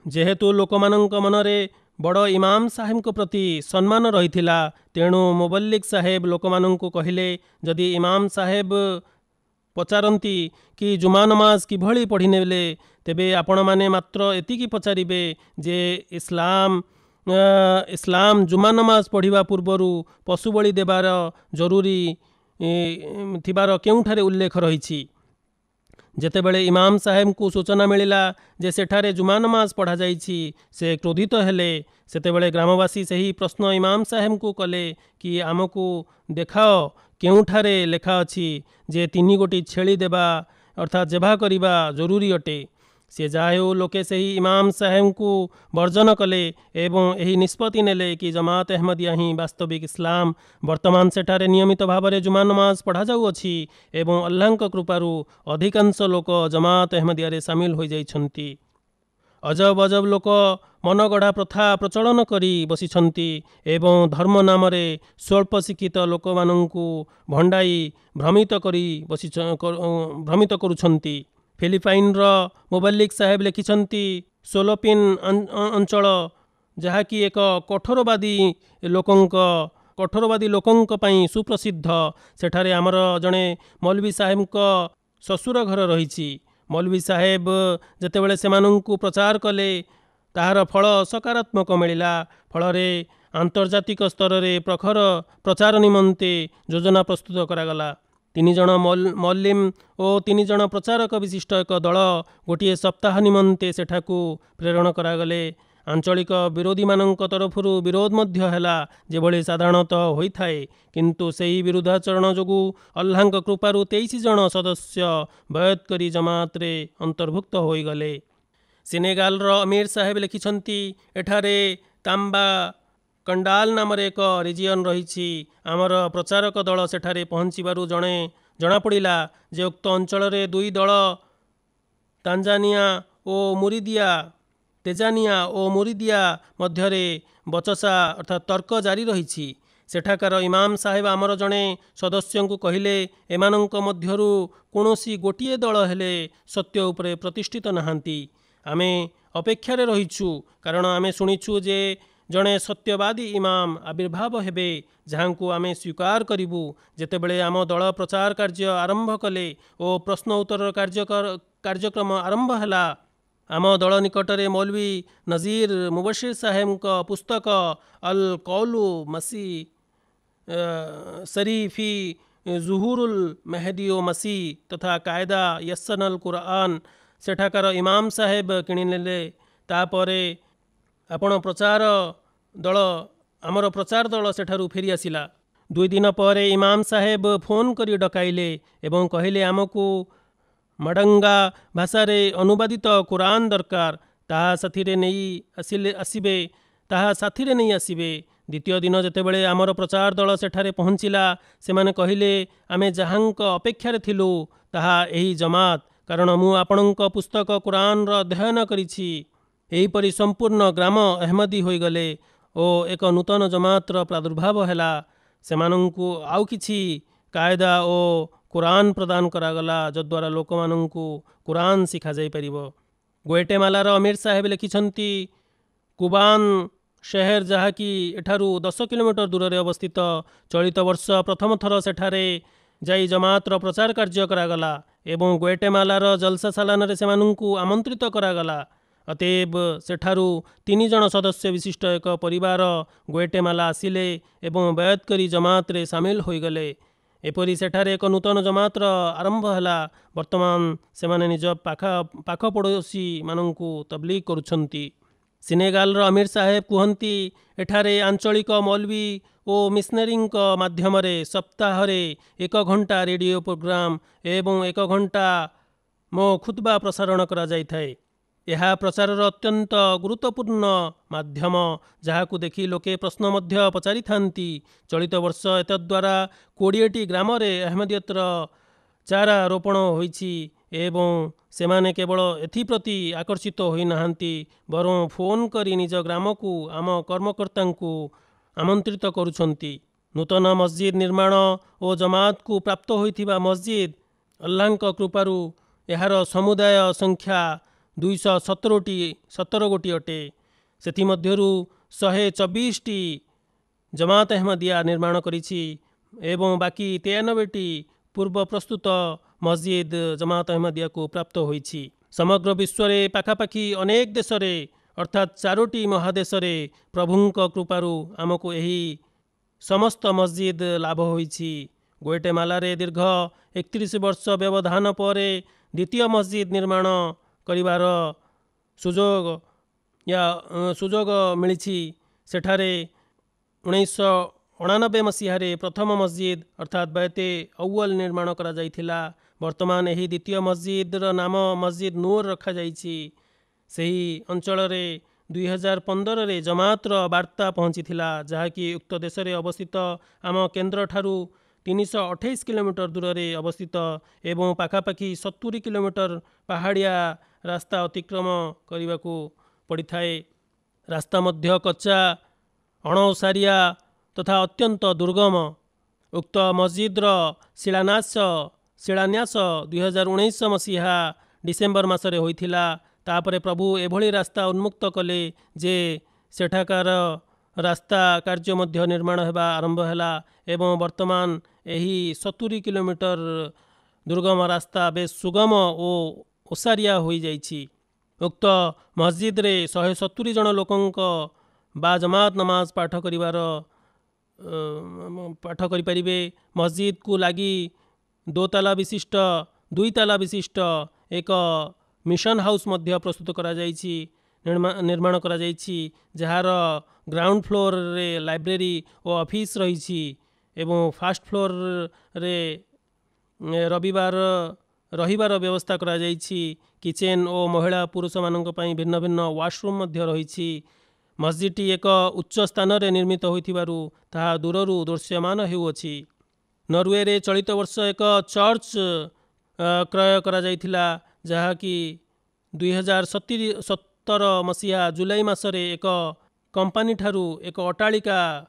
ଯେହେତୁ ଲୋକମାନଙ୍କ ମନରେ ବଡ଼ ଇମାମ ସାହେବଙ୍କ ପ୍ରତି ସମ୍ମାନ ରହିଥିଲା, ତେଣୁ ମୁବଲ୍ଲିଗ ସାହେବ ଲୋକମାନଙ୍କୁ କହିଲେ, ଯଦି ଇମାମ ସାହେବ ପଚାରନ୍ତି କି ଜୁମା ନମାଜ କିଭଳି ପଢ଼ିନେଲେ, ତେବେ ଆପଣମାନେ ମାତ୍ର ଏତିକି ପଚାରିବେ ଯେ ଇସଲାମ ଜୁମା ନମାଜ ପଢ଼ିବା ପୂର୍ବରୁ ପଶୁବଳି ଦେବାର ଜରୁରୀ ଥିବାର କେଉଁଠାରେ ଉଲ୍ଲେଖ ରହିଛି। ଯେତେବେଳେ ଇମାମ ସାହେବଙ୍କୁ ସୂଚନା ମିଳିଲା ଯେ ସେଠାରେ ଜୁମା ନମାଜ ପଢ଼ାଯାଇଛି, ସେ କ୍ରୋଧିତ ହେଲେ। ସେତେବେଳେ ଗ୍ରାମବାସୀ ସେହି ପ୍ରଶ୍ନ ଇମାମ ସାହେବଙ୍କୁ କଲେ କି ଆମକୁ ଦେଖାଅ କେଉଁଠାରେ ଲେଖା ଅଛି ଯେ 3 ଗୋଟି ଛେଳି ଦେବା ଅର୍ଥାତ୍ ଜେଭା କରିବା ଜରୁରୀ ଅଟେ। ସେ ଯାହା ହେଉ, ଲୋକେ ସେହି ଇମାମ ସାହେବଙ୍କୁ ବର୍ଜନ କଲେ ଏବଂ ଏହି ନିଷ୍ପତ୍ତି ନେଲେ କି ଜମାତ ଅହମଦିୟା ହିଁ ବାସ୍ତବିକ ଇସଲାମ। ବର୍ତ୍ତମାନ ସେଠାରେ ନିୟମିତ ଭାବରେ ଜୁମା ନମାଜ ପଢ଼ାଯାଉଅଛି ଏବଂ ଆଲ୍ଲାହଙ୍କ କୃପାରୁ ଅଧିକାଂଶ ଲୋକ ଜମାତ ଅହମଦିୟାରେ ସାମିଲ ହୋଇଯାଇଛନ୍ତି। ଅଜବ ଅଜବ ଲୋକ ମନଗଢ଼ା ପ୍ରଥା ପ୍ରଚଳନ କରି ବସିଛନ୍ତି ଏବଂ ଧର୍ମ ନାମରେ ସ୍ୱଳ୍ପ ଶିକ୍ଷିତ ଲୋକମାନଙ୍କୁ ଭଣ୍ଡାଇ ଭ୍ରମିତ କରୁଛନ୍ତି। ଫିଲିପାଇନ୍ର ମୁବଲ୍ଲିଗ ସାହେବ ଲେଖିଛନ୍ତି, ସୋଲୋପିନ୍ ଅଞ୍ଚଳ ଯାହାକି ଏକ କଠୋରବାଦୀ ଲୋକଙ୍କ ପାଇଁ ସୁପ୍ରସିଦ୍ଧ, ସେଠାରେ ଆମର ଜଣେ ମୌଲବୀ ସାହେବଙ୍କ ଶ୍ୱଶୁର ଘର ରହିଛି। ମୌଲବୀ ସାହେବ ଯେତେବେଳେ ସେମାନଙ୍କୁ ପ୍ରଚାର କଲେ, ତାହାର ଫଳ ସକାରାତ୍ମକ ମିଳିଲା। ଫଳରେ ଆନ୍ତର୍ଜାତିକ ସ୍ତରରେ ପ୍ରଖର ପ୍ରଚାର ନିମନ୍ତେ ଯୋଜନା ପ୍ରସ୍ତୁତ କରାଗଲା। 3 ଜଣ ମୌଲିମ ଓ 3 ଜଣ ପ୍ରଚାରକ ବିଶିଷ୍ଟ ଏକ ଦଳ ଗୋଟିଏ ସପ୍ତାହ ନିମନ୍ତେ ସେଠାକୁ ପ୍ରେରଣ କରାଗଲେ। ଆଞ୍ଚଳିକ ବିରୋଧୀମାନଙ୍କ ତରଫରୁ ବିରୋଧ ମଧ୍ୟ ହେଲା, ଯେଭଳି ସାଧାରଣତଃ ହୋଇଥାଏ, କିନ୍ତୁ ସେହି ବିରୁଦ୍ଧାଚରଣ ଯୋଗୁଁ ଆଲ୍ଲାହଙ୍କ କୃପାରୁ 23 ଜଣ ସଦସ୍ୟ ବୟତ କରି ଜମାତରେ ଅନ୍ତର୍ଭୁକ୍ତ ହୋଇଗଲେ। ସେନେଗାଲର ଅମୀର ସାହେବ ଲେଖିଛନ୍ତି, ଏଠାରେ ତାମ୍ବା କଣ୍ଡାଲ ନାମରେ ଏକ ରିଜିଅନ୍ ରହିଛି। ଆମର ପ୍ରଚାରକ ଦଳ ସେଠାରେ ପହଞ୍ଚିବାରୁ ଜଣାପଡ଼ିଲା ଯେ ଉକ୍ତ ଅଞ୍ଚଳରେ 2 ଦଳ ତେଜାନିଆ ଓ ମୁରିଦିଆ ମଧ୍ୟରେ ବଚସା ଅର୍ଥାତ୍ ତର୍କ ଜାରି ରହିଛି। ସେଠାକାର ଇମାମ ସାହେବ ଆମର ଜଣେ ସଦସ୍ୟଙ୍କୁ କହିଲେ, ଏମାନଙ୍କ ମଧ୍ୟରୁ କୌଣସି ଗୋଟିଏ ଦଳ ହେଲେ ସତ୍ୟ ଉପରେ ପ୍ରତିଷ୍ଠିତ ନାହାନ୍ତି। ଆମେ ଅପେକ୍ଷାରେ ରହିଛୁ, କାରଣ ଆମେ ଶୁଣିଛୁ ଯେ ଜଣେ ସତ୍ୟବାଦୀ ଇମାମ ଆବିର୍ଭାବ ହେବେ, ଯାହାଙ୍କୁ ଆମେ ସ୍ୱୀକାର କରିବୁ। ଯେତେବେଳେ ଆମ ଦଳ ପ୍ରଚାର କାର୍ଯ୍ୟ ଆରମ୍ଭ କଲେ ଓ ପ୍ରଶ୍ନ ଉତ୍ତରର କାର୍ଯ୍ୟକ୍ରମ ଆରମ୍ଭ ହେଲା, ଆମ ଦଳ ନିକଟରେ ମୌଲବୀ ନଜିର ମୁବଶିର ସାହେବଙ୍କ ପୁସ୍ତକ ଅଲ୍ କୌଲୁ ମସି ଶରୀଫି ଜୁହୁରୁଲ ମେହଦୀ ଓ ମସି ତଥା କାଏଦା ୟସନଲ କୁରଆନ ସେଠାକାର ଇମାମ ସାହେବ କିଣିନେଲେ। ତାପରେ ଆମର ପ୍ରଚାର ଦଳ ସେଠାରୁ ଫେରିଆସିଲା। 2 ଦିନ ପରେ ଇମାମ ସାହେବ ଫୋନ୍ କରି ଡକାଇଲେ ଏବଂ କହିଲେ, ଆମକୁ ମଡଙ୍ଗା ଭାଷାରେ ଅନୁବାଦିତ କୁରାନ ଦରକାର, ତାହା ସାଥିରେ ନେଇ ଆସିବେ। ଦ୍ୱିତୀୟ ଦିନ ଯେତେବେଳେ ଆମର ପ୍ରଚାର ଦଳ ସେଠାରେ ପହଞ୍ଚିଲା, ସେମାନେ କହିଲେ, ଆମେ ଯାହାଙ୍କ ଅପେକ୍ଷାରେ ଥିଲୁ ତାହା ଏହି ଜମାତ, କାରଣ ମୁଁ ଆପଣଙ୍କ ପୁସ୍ତକ କୁରାନର ଅଧ୍ୟୟନ କରିଛି। ଏହିପରି ସମ୍ପୂର୍ଣ୍ଣ ଗ୍ରାମ ଅହମଦୀ ହୋଇଗଲେ ଓ ଏକ ନୂତନ ଜମାତର ପ୍ରାଦୁର୍ଭାବ ହେଲା। ସେମାନଙ୍କୁ ଆଉ କିଛି କାଏଦା ଓ कुरान प्रदान करागला जद्वारा लोक माननकु कुरान शिखा जाई परिबो। ग्वाटेमालार अमीर साहेब लिखिछन्ति कुबान शहर जहाँकि एठारू 10 किलोमीटर दूर रे अवस्थित चलित वर्ष प्रथम थर सेठारे जाई जमातर प्रचार कार्य करागला एवं ग्वाटेमालार जलसा सालान से आमंत्रित करागला। अतएव सेठारू 3 जन सदस्य विशिष्ट एक परिवार ग्वाटेमाला आसिले एवं बयात करी जमात रे सामिल होईगले। एपरी सेठारे एक नूतन जमातर आरंभ हला। वर्तमान सेमाने निज पाख पड़ोसी मानंकु तबलीग करुछन्ति। सिनेगाल अमीर साहेब कहती एठारे आंचलिक मौलवी और मिशनरी माध्यम सप्ताह 1 घंटा रेडियो प्रोग्राम एवं 1 घंटा मो खुतबा प्रसारण करा जाइथाए। यह प्रचारर अत्यंत गुरुत्वपूर्ण माध्यम जहाकु देखि लोके प्रश्न मध्य पचारि थांती। चलित वर्ष एतद्वारा 20टी ग्राम रे अहमदियतर चारा रोपण होइछि एवं सेमाने केवल एथिप्रति आकर्षित होई नाहंती बरं फोन करी निज ग्राम को आम कर्मकर्ता को आमंत्रित करुछन्ति। नूतन मस्जिद निर्माण और जमात को प्राप्त होइथिबा मस्जिद अल्लाह कृपारू यार समुदाय संख्या 217 गोटी अटे। सेथिमध्यरु 124टी जमात अहमदिया निर्माण करिछि एवं बाकी 93टी पूर्व प्रस्तुत मस्जिद जमात अहमदिया को प्राप्त होइछि। समग्र विश्व रे पाखापाखि अनेक देश रे अर्थात 4टी महादेश रे प्रभुंक कृपारू आमको एही समस्त मस्जिद लाभ होइछि। ग्वाटेमाला रे दीर्घ 31 वर्ष व्यवधान पर द्वितीय मस्जिद निर्माण करिवार सुजोग मिलिछि। सेठारे 1999 मसीहारे प्रथम मस्जिद अर्थात बैते अव्वल निर्माण करा जाइथिला। वर्तमान एही द्वितीय मस्जिद नाम मस्जिद नूर रखा जाइछि। सही अंचल रे 2015 रे जमातर वार्ता पहुंचीथिला जहाँकि उक्त देश रे अवस्थित आम केन्द्र ठारू 328 किलोमीटर दूर रे अवस्थित एवं पाखापाखि 70 किलोमीटर पहाड़िया रास्ता अतिक्रम करने पड़िथाए। रास्ता मध्य कच्चा अणओसारिया तथा अत्यंत दुर्गम। उक्त मस्जिद्र शिलान्यास 2019 मसीहा डिसेम्बर मासरे होइथिला। तापरे प्रभु एभली रास्ता उन्मुक्त कले जे सेठाकार रास्ता कार्य मध्य निर्माण हेबा आरंभ हैला एवं वर्तमान एही 70 किलोमीटर दुर्गम रास्ता बेस सुगम और ओसारिया होई जाइछि। उक्त मस्जिद रे 170 जन लोकंक बा जमात नमाज पाठ करि परिबे। मस्जिद को लगी 2 ताला विशिष्ट एक मिशन हाउस मध्य प्रस्तुत करा जाइछि निर्माण करा जाइछि जहार ग्राउंड फ्लोर रे लाइब्रेरी और ऑफिस रहिछि एवं फास्ट फ्लोर रे रविवार रहिबार व्यवस्था करा जाइछि। किचेन और महिला पुरुष मानक पई भिन्न भिन्न वाशरूम मध्य रहिछि। मस्जिदटी एक उच्च स्थान रे निर्मित होइथिबारु ताहा दूररु दृश्यमान हेउअछि। नॉर्वे रे चलित वर्ष एक चर्च क्रय करा जाइथिला जहाँकि 2017 मसीहा जुलाई मासरे एक कंपनी ठारू एक अट्टालिका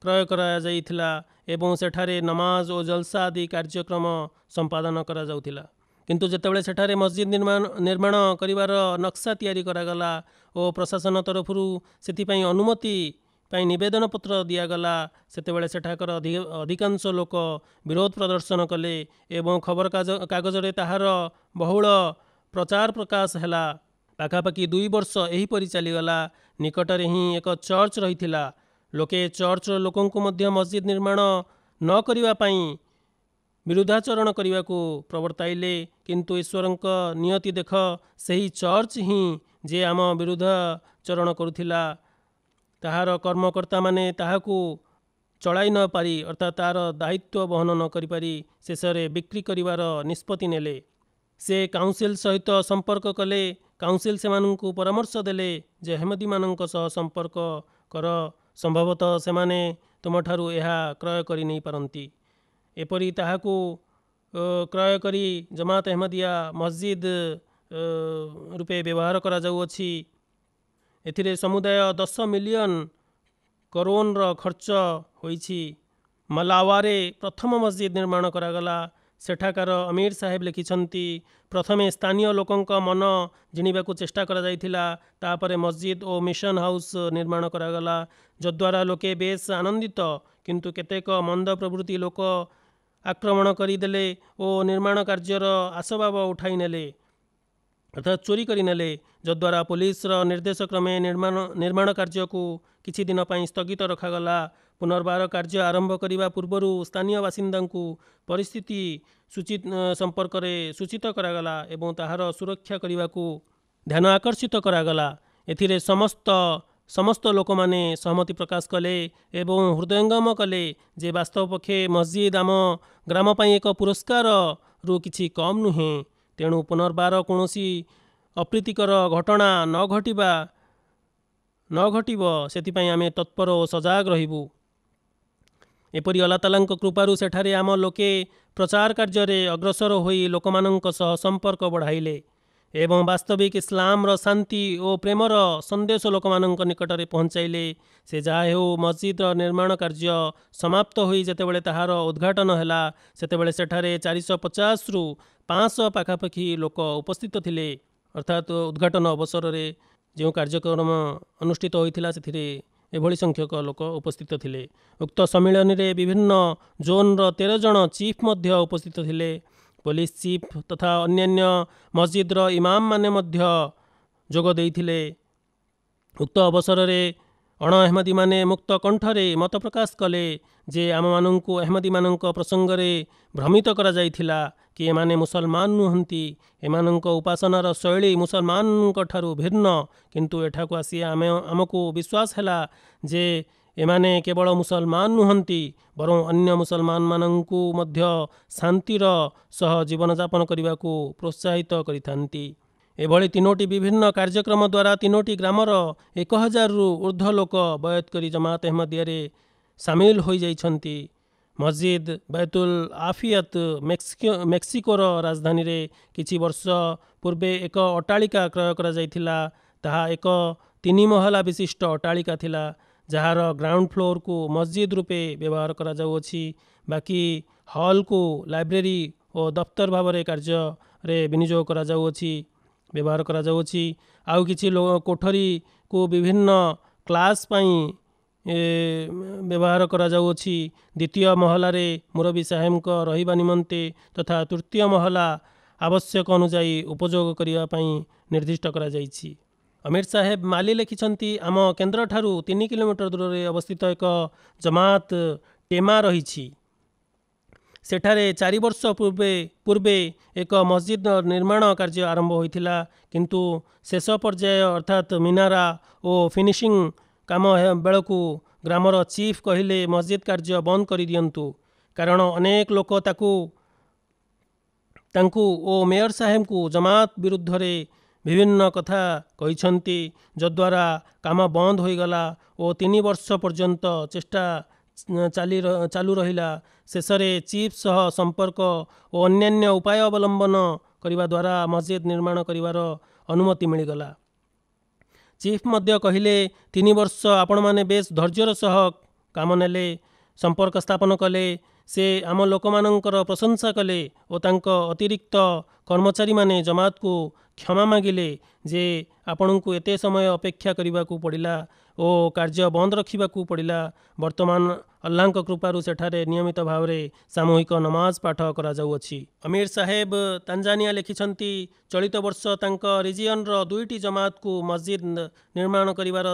क्रय करा जाइथिला एवं सेठारे नमाज और जलसा आदि कार्यक्रम संपादन करा जाउथिला। किंतु जेतेबेले सेठारे मस्जिद निर्माण करिवार नक्शा तैयारी करागला और प्रशासन तरफरु सेथिपई अनुमति पई निवेदन पत्र दियागला सेतेबेले सेठाकर अधिकांश लोक विरोध प्रदर्शन कले एवं खबर कागज रे ताहार बहुल प्रचार प्रकाश हैला। पाखापाखि 2 वर्ष एहीपरि चलीगला। निकटरे ही एक चर्च रहिथिला। लोके चर्च लोकंकु मध्य मस्जिद निर्माण न करिवा पई विरुद्धाचरण करने को प्रवर्ताइले किंतु ईश्वरंक नियति देख सही चर्च ही जे आम विरुद्धाचरण करुथिला ताहार कर्मकर्ता माने ताहाकू चलाई न पारी अर्थात तार दायित्व बहन न करि पारी शेष में बिक्री करिवार निष्पत्ति नेले। से काउंसिल सहित संपर्क कले। काउंसिल सेमानंकु परामर्श देले जे अहमदी मानंक सह संपर्क कर संभवतः सेमाने तुमठारु एहा क्रय करि नै पारंती। एपरी ताहाकू क्रय करी जमात अहमदिया मस्जिद रूपे व्यवहार करा जाउअछि। एथिरे समुदाय 10 मिलियन करोन खर्च होइछि। मलावारे प्रथम मस्जिद निर्माण करागला ସେଠାକାର ଅମୀର ସାହେବ ଲେଖିଛନ୍ତି, ପ୍ରଥମେ ସ୍ଥାନୀୟ ଲୋକଙ୍କ ମନ ଜିଣିବାକୁ ଚେଷ୍ଟା କରାଯାଇଥିଲା। ତାପରେ ମସଜିଦ ଓ ମିଶନ ହାଉସ୍ ନିର୍ମାଣ କରାଗଲା, ଯଦ୍ୱାରା ଲୋକେ ବେଶ ଆନନ୍ଦିତ। କିନ୍ତୁ କେତେକ ମନ୍ଦ ପ୍ରବୃତ୍ତି ଲୋକ ଆକ୍ରମଣ କରିଦେଲେ ଓ ନିର୍ମାଣ କାର୍ଯ୍ୟର ଆସବାବ ଉଠାଇ ନେଲେ ଅର୍ଥାତ୍ ଚୋରି କରିନେଲେ, ଯଦ୍ୱାରା ପୋଲିସର ନିର୍ଦ୍ଦେଶ କ୍ରମେ ନିର୍ମାଣ କାର୍ଯ୍ୟକୁ କିଛି ଦିନ ପାଇଁ ସ୍ଥଗିତ ରଖାଗଲା। ପୁନର୍ବାର କାର୍ଯ୍ୟ ଆରମ୍ଭ କରିବା ପୂର୍ବରୁ ସ୍ଥାନୀୟ ବାସିନ୍ଦାଙ୍କୁ ପରିସ୍ଥିତି ସମ୍ପର୍କରେ ସୂଚିତ କରାଗଲା ଏବଂ ତାହାର ସୁରକ୍ଷା କରିବାକୁ ଧ୍ୟାନ ଆକର୍ଷିତ କରାଗଲା। ଏଥିରେ ସମସ୍ତ ଲୋକମାନେ ସହମତି ପ୍ରକାଶ କଲେ ଏବଂ ହୃଦୟଙ୍ଗମ କଲେ ଯେ ବାସ୍ତବ ପକ୍ଷେ ମସଜିଦ ଆମ ଗ୍ରାମ ପାଇଁ ଏକ ପୁରସ୍କାରରୁ କିଛି କମ୍ ନୁହେଁ। ତେଣୁ ପୁନର୍ବାର କୌଣସି ଅପ୍ରୀତିକର ଘଟଣା ନ ଘଟିବ ସେଥିପାଇଁ ଆମେ ତତ୍ପର ଓ ସଜାଗ ରହିବୁ। ଏପରି ଆଲ୍ଲାହ ତାଆଲାଙ୍କ କୃପାରୁ ସେଠାରେ ଆମ ଲୋକେ ପ୍ରଚାର କାର୍ଯ୍ୟରେ ଅଗ୍ରସର ହୋଇ ଲୋକମାନଙ୍କ ସହ ସମ୍ପର୍କ ବଢ଼ାଇଲେ ଏବଂ ବାସ୍ତବିକ ଇସଲାମର ଶାନ୍ତି ଓ ପ୍ରେମର ସନ୍ଦେଶ ଲୋକମାନଙ୍କ ନିକଟରେ ପହଞ୍ଚାଇଲେ। ସେ ଯାହା ହେଉ, ମସଜିଦର ନିର୍ମାଣ କାର୍ଯ୍ୟ ସମାପ୍ତ ହୋଇ ଯେତେବେଳେ ତାହାର ଉଦ୍ଘାଟନ ହେଲା, ସେତେବେଳେ ସେଠାରେ 450ରୁ 500 ପାଖାପାଖି ଲୋକ ଉପସ୍ଥିତ ଥିଲେ। ଅର୍ଥାତ୍ ଉଦ୍ଘାଟନ ଅବସରରେ ଯେଉଁ କାର୍ଯ୍ୟକ୍ରମ ଅନୁଷ୍ଠିତ ହୋଇଥିଲା ସେଥିରେ ଏଭଳି ସଂଖ୍ୟକ ଲୋକ ଉପସ୍ଥିତ ଥିଲେ। ଉକ୍ତ ସମ୍ମିଳନୀରେ ବିଭିନ୍ନ ଜୋନ୍ର 13 ଜଣ ଚିଫ୍ ମଧ୍ୟ ଉପସ୍ଥିତ ଥିଲେ। ପୋଲିସ ଚିଫ୍ ତଥା ଅନ୍ୟାନ୍ୟ ମସଜିଦର ଇମାମ ମାନେ ମଧ୍ୟ ଯୋଗ ଦେଇଥିଲେ। ଉକ୍ତ ଅବସରରେ ଅଣ ଅହମଦୀମାନେ ମୁକ୍ତ କଣ୍ଠରେ ମତ ପ୍ରକାଶ କଲେ ଯେ ଆମମାନଙ୍କୁ ଅହମଦୀମାନଙ୍କ ପ୍ରସଙ୍ଗରେ ଭ୍ରମିତ କରାଯାଇଥିଲା କି ଏମାନେ ମୁସଲମାନ ନୁହନ୍ତି। ଏମାନଙ୍କ ଉପାସନାର ଶୈଳୀ ମୁସଲମାନଙ୍କ ଠାରୁ ଭିନ୍ନ, କିନ୍ତୁ ଏଠାକୁ ଆସି ଆମକୁ ବିଶ୍ୱାସ ହେଲା ଯେ ଏମାନେ କେବଳ ମୁସଲମାନ ନୁହନ୍ତି ବରଂ ଅନ୍ୟ ମୁସଲମାନମାନଙ୍କୁ ମଧ୍ୟ ଶାନ୍ତିର ସହ ଜୀବନଯାପନ କରିବାକୁ ପ୍ରୋତ୍ସାହିତ କରିଥାନ୍ତି। ଏଭଳି 3ଟି ବିଭିନ୍ନ କାର୍ଯ୍ୟକ୍ରମ ଦ୍ୱାରା 3ଟି ଗ୍ରାମର 1000ରୁ ଉର୍ଦ୍ଧ୍ୱ ଲୋକ ବୟତ କରି ଜମାତ ଅହମଦିୟାରେ ସାମିଲ ହୋଇଯାଇଛନ୍ତି। ମସଜିଦ ବୈତୁଲ ଆଫିୟତ ମେକ୍ସିକୋର ରାଜଧାନୀରେ କିଛି ବର୍ଷ ପୂର୍ବେ ଏକ ଅଟ୍ଟାଳିକା କ୍ରୟ କରାଯାଇଥିଲା। ତାହା ଏକ 3 ମହଲା ବିଶିଷ୍ଟ ଅଟ୍ଟାଳିକା ଥିଲା, ଯାହାର ଗ୍ରାଉଣ୍ଡ ଫ୍ଲୋରକୁ ମସଜିଦ ରୂପେ ବ୍ୟବହାର କରାଯାଉଅଛି। ବାକି ହଲ୍କୁ ଲାଇବ୍ରେରୀ ଓ ଦପ୍ତର ଭାବରେ କାର୍ଯ୍ୟରେ ବିନିଯୋଗ ବ୍ୟବହାର କରାଯାଉଅଛି। ଆଉ କିଛି କୋଠରୀକୁ ବିଭିନ୍ନ କ୍ଲାସ୍ ପାଇଁ ବ୍ୟବହାର କରାଯାଉଅଛି। ଦ୍ୱିତୀୟ ମହଲାରେ ମୁରବୀ ସାହେବଙ୍କ ରହିବା ନିମନ୍ତେ ତଥା ତୃତୀୟ ମହଲା ଆବଶ୍ୟକ ଅନୁଯାୟୀ ଉପଯୋଗ କରିବା ପାଇଁ ନିର୍ଦ୍ଦିଷ୍ଟ କରାଯାଇଛି। ଅମୀର ସାହେବ ମାଲି ଲେଖିଛନ୍ତି, ଆମ କେନ୍ଦ୍ରଠାରୁ 3 କିଲୋମିଟର ଦୂରରେ ଅବସ୍ଥିତ ଏକ ଜମାତ ଟେମା ରହିଛି। ସେଠାରେ 4 ବର୍ଷ ପୂର୍ବେ ଏକ ମସଜିଦ ନିର୍ମାଣ କାର୍ଯ୍ୟ ଆରମ୍ଭ ହୋଇଥିଲା, କିନ୍ତୁ ଶେଷ ପର୍ଯ୍ୟାୟ ଅର୍ଥାତ୍ ମିନାରା ଓ ଫିନିସିଂ କାମ ବେଳକୁ ଗ୍ରାମର ଚିଫ୍ କହିଲେ ମସଜିଦ କାର୍ଯ୍ୟ ବନ୍ଦ କରିଦିଅନ୍ତୁ, କାରଣ ଅନେକ ଲୋକ ତାଙ୍କୁ ଓ ମେୟର ସାହେବଙ୍କୁ ଜମାତ ବିରୁଦ୍ଧରେ ବିଭିନ୍ନ କଥା କହିଛନ୍ତି, ଯଦ୍ୱାରା କାମ ବନ୍ଦ ହୋଇଗଲା ଓ 3 ବର୍ଷ ପର୍ଯ୍ୟନ୍ତ ଚେଷ୍ଟା ଚାଲୁ ରହିଲା। ଶେଷରେ ଚିଫ୍ ସହ ସମ୍ପର୍କ ଓ ଅନ୍ୟାନ୍ୟ ଉପାୟ ଅବଲମ୍ବନ କରିବା ଦ୍ୱାରା ମସଜିଦ ନିର୍ମାଣ କରିବାର ଅନୁମତି ମିଳିଗଲା। ଚିଫ୍ ମଧ୍ୟ କହିଲେ, 3 ବର୍ଷ ଆପଣମାନେ ବେଶ ଧୈର୍ଯ୍ୟର ସହ କାମ ନେଲେ, ସମ୍ପର୍କ ସ୍ଥାପନ କଲେ। ସେ ଆମ ଲୋକମାନଙ୍କର ପ୍ରଶଂସା କଲେ ଓ ତାଙ୍କ ଅତିରିକ୍ତ କର୍ମଚାରୀମାନେ ଜମାତକୁ କ୍ଷମା ମାଗିଲେ ଯେ ଆପଣଙ୍କୁ ଏତେ ସମୟ ଅପେକ୍ଷା କରିବାକୁ ପଡ଼ିଲା ଓ କାର୍ଯ୍ୟ ବନ୍ଦ ରଖିବାକୁ ପଡ଼ିଲା। ବର୍ତ୍ତମାନ ଆଲ୍ଲାହଙ୍କ କୃପାରୁ ସେଠାରେ ନିୟମିତ ଭାବରେ ସାମୂହିକ ନମାଜ ପାଠ କରାଯାଉଅଛି। ଅମୀର ସାହେବ ତାଞ୍ଜାନିଆ ଲେଖିଛନ୍ତି, ଚଳିତ ବର୍ଷ ତାଙ୍କ ରିଜିୟନର 2ଟି ଜମାତକୁ ମସଜିଦ ନିର୍ମାଣ କରିବାର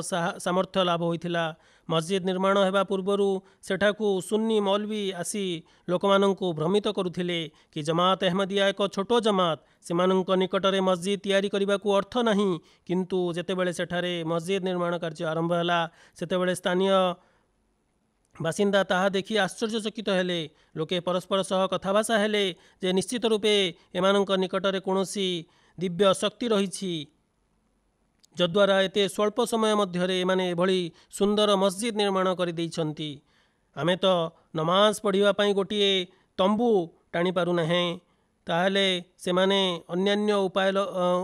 ସାମର୍ଥ୍ୟ ଲାଭ ହୋଇଥିଲା। ମସଜିଦ ନିର୍ମାଣ ହେବା ପୂର୍ବରୁ ସେଠାକୁ ସୁନ୍ନି ମୌଲବୀ ଆସି ଲୋକମାନଙ୍କୁ ଭ୍ରମିତ କରୁଥିଲେ କି ଜମାତ ଅହମଦିୟା ଏକ ଛୋଟ ଜମାତ, ସେମାନଙ୍କ ନିକଟରେ ମସଜିଦ ତିଆରି କରିବାକୁ ଅର୍ଥ ନାହିଁ। କିନ୍ତୁ ଯେତେବେଳେ ସେଠାରେ ମସଜିଦ ନିର୍ମାଣ କାର୍ଯ୍ୟ ଆରମ୍ଭ ହେଲା, ସେତେବେଳେ ସ୍ଥାନୀୟ ବାସିନ୍ଦା ତାହା ଦେଖି ଆଶ୍ଚର୍ଯ୍ୟଚକିତ ହେଲେ। ଲୋକେ ପରସ୍ପର ସହ କଥାଭାଷା ହେଲେ ଯେ ନିଶ୍ଚିତ ରୂପେ ଏମାନଙ୍କ ନିକଟରେ କୌଣସି ଦିବ୍ୟ ଶକ୍ତି ରହିଛି, ଯଦ୍ୱାରା ଏତେ ସ୍ୱଳ୍ପ ସମୟ ମଧ୍ୟରେ ଏମାନେ ଏଭଳି ସୁନ୍ଦର ମସଜିଦ ନିର୍ମାଣ କରିଦେଇଛନ୍ତି। ଆମେ ତ ନମାଜ ପଢ଼ିବା ପାଇଁ ଗୋଟିଏ ତମ୍ବୁ ଟାଣିପାରୁନାହେଁ, ତାହେଲେ ସେମାନେ ଅନ୍ୟାନ୍ୟ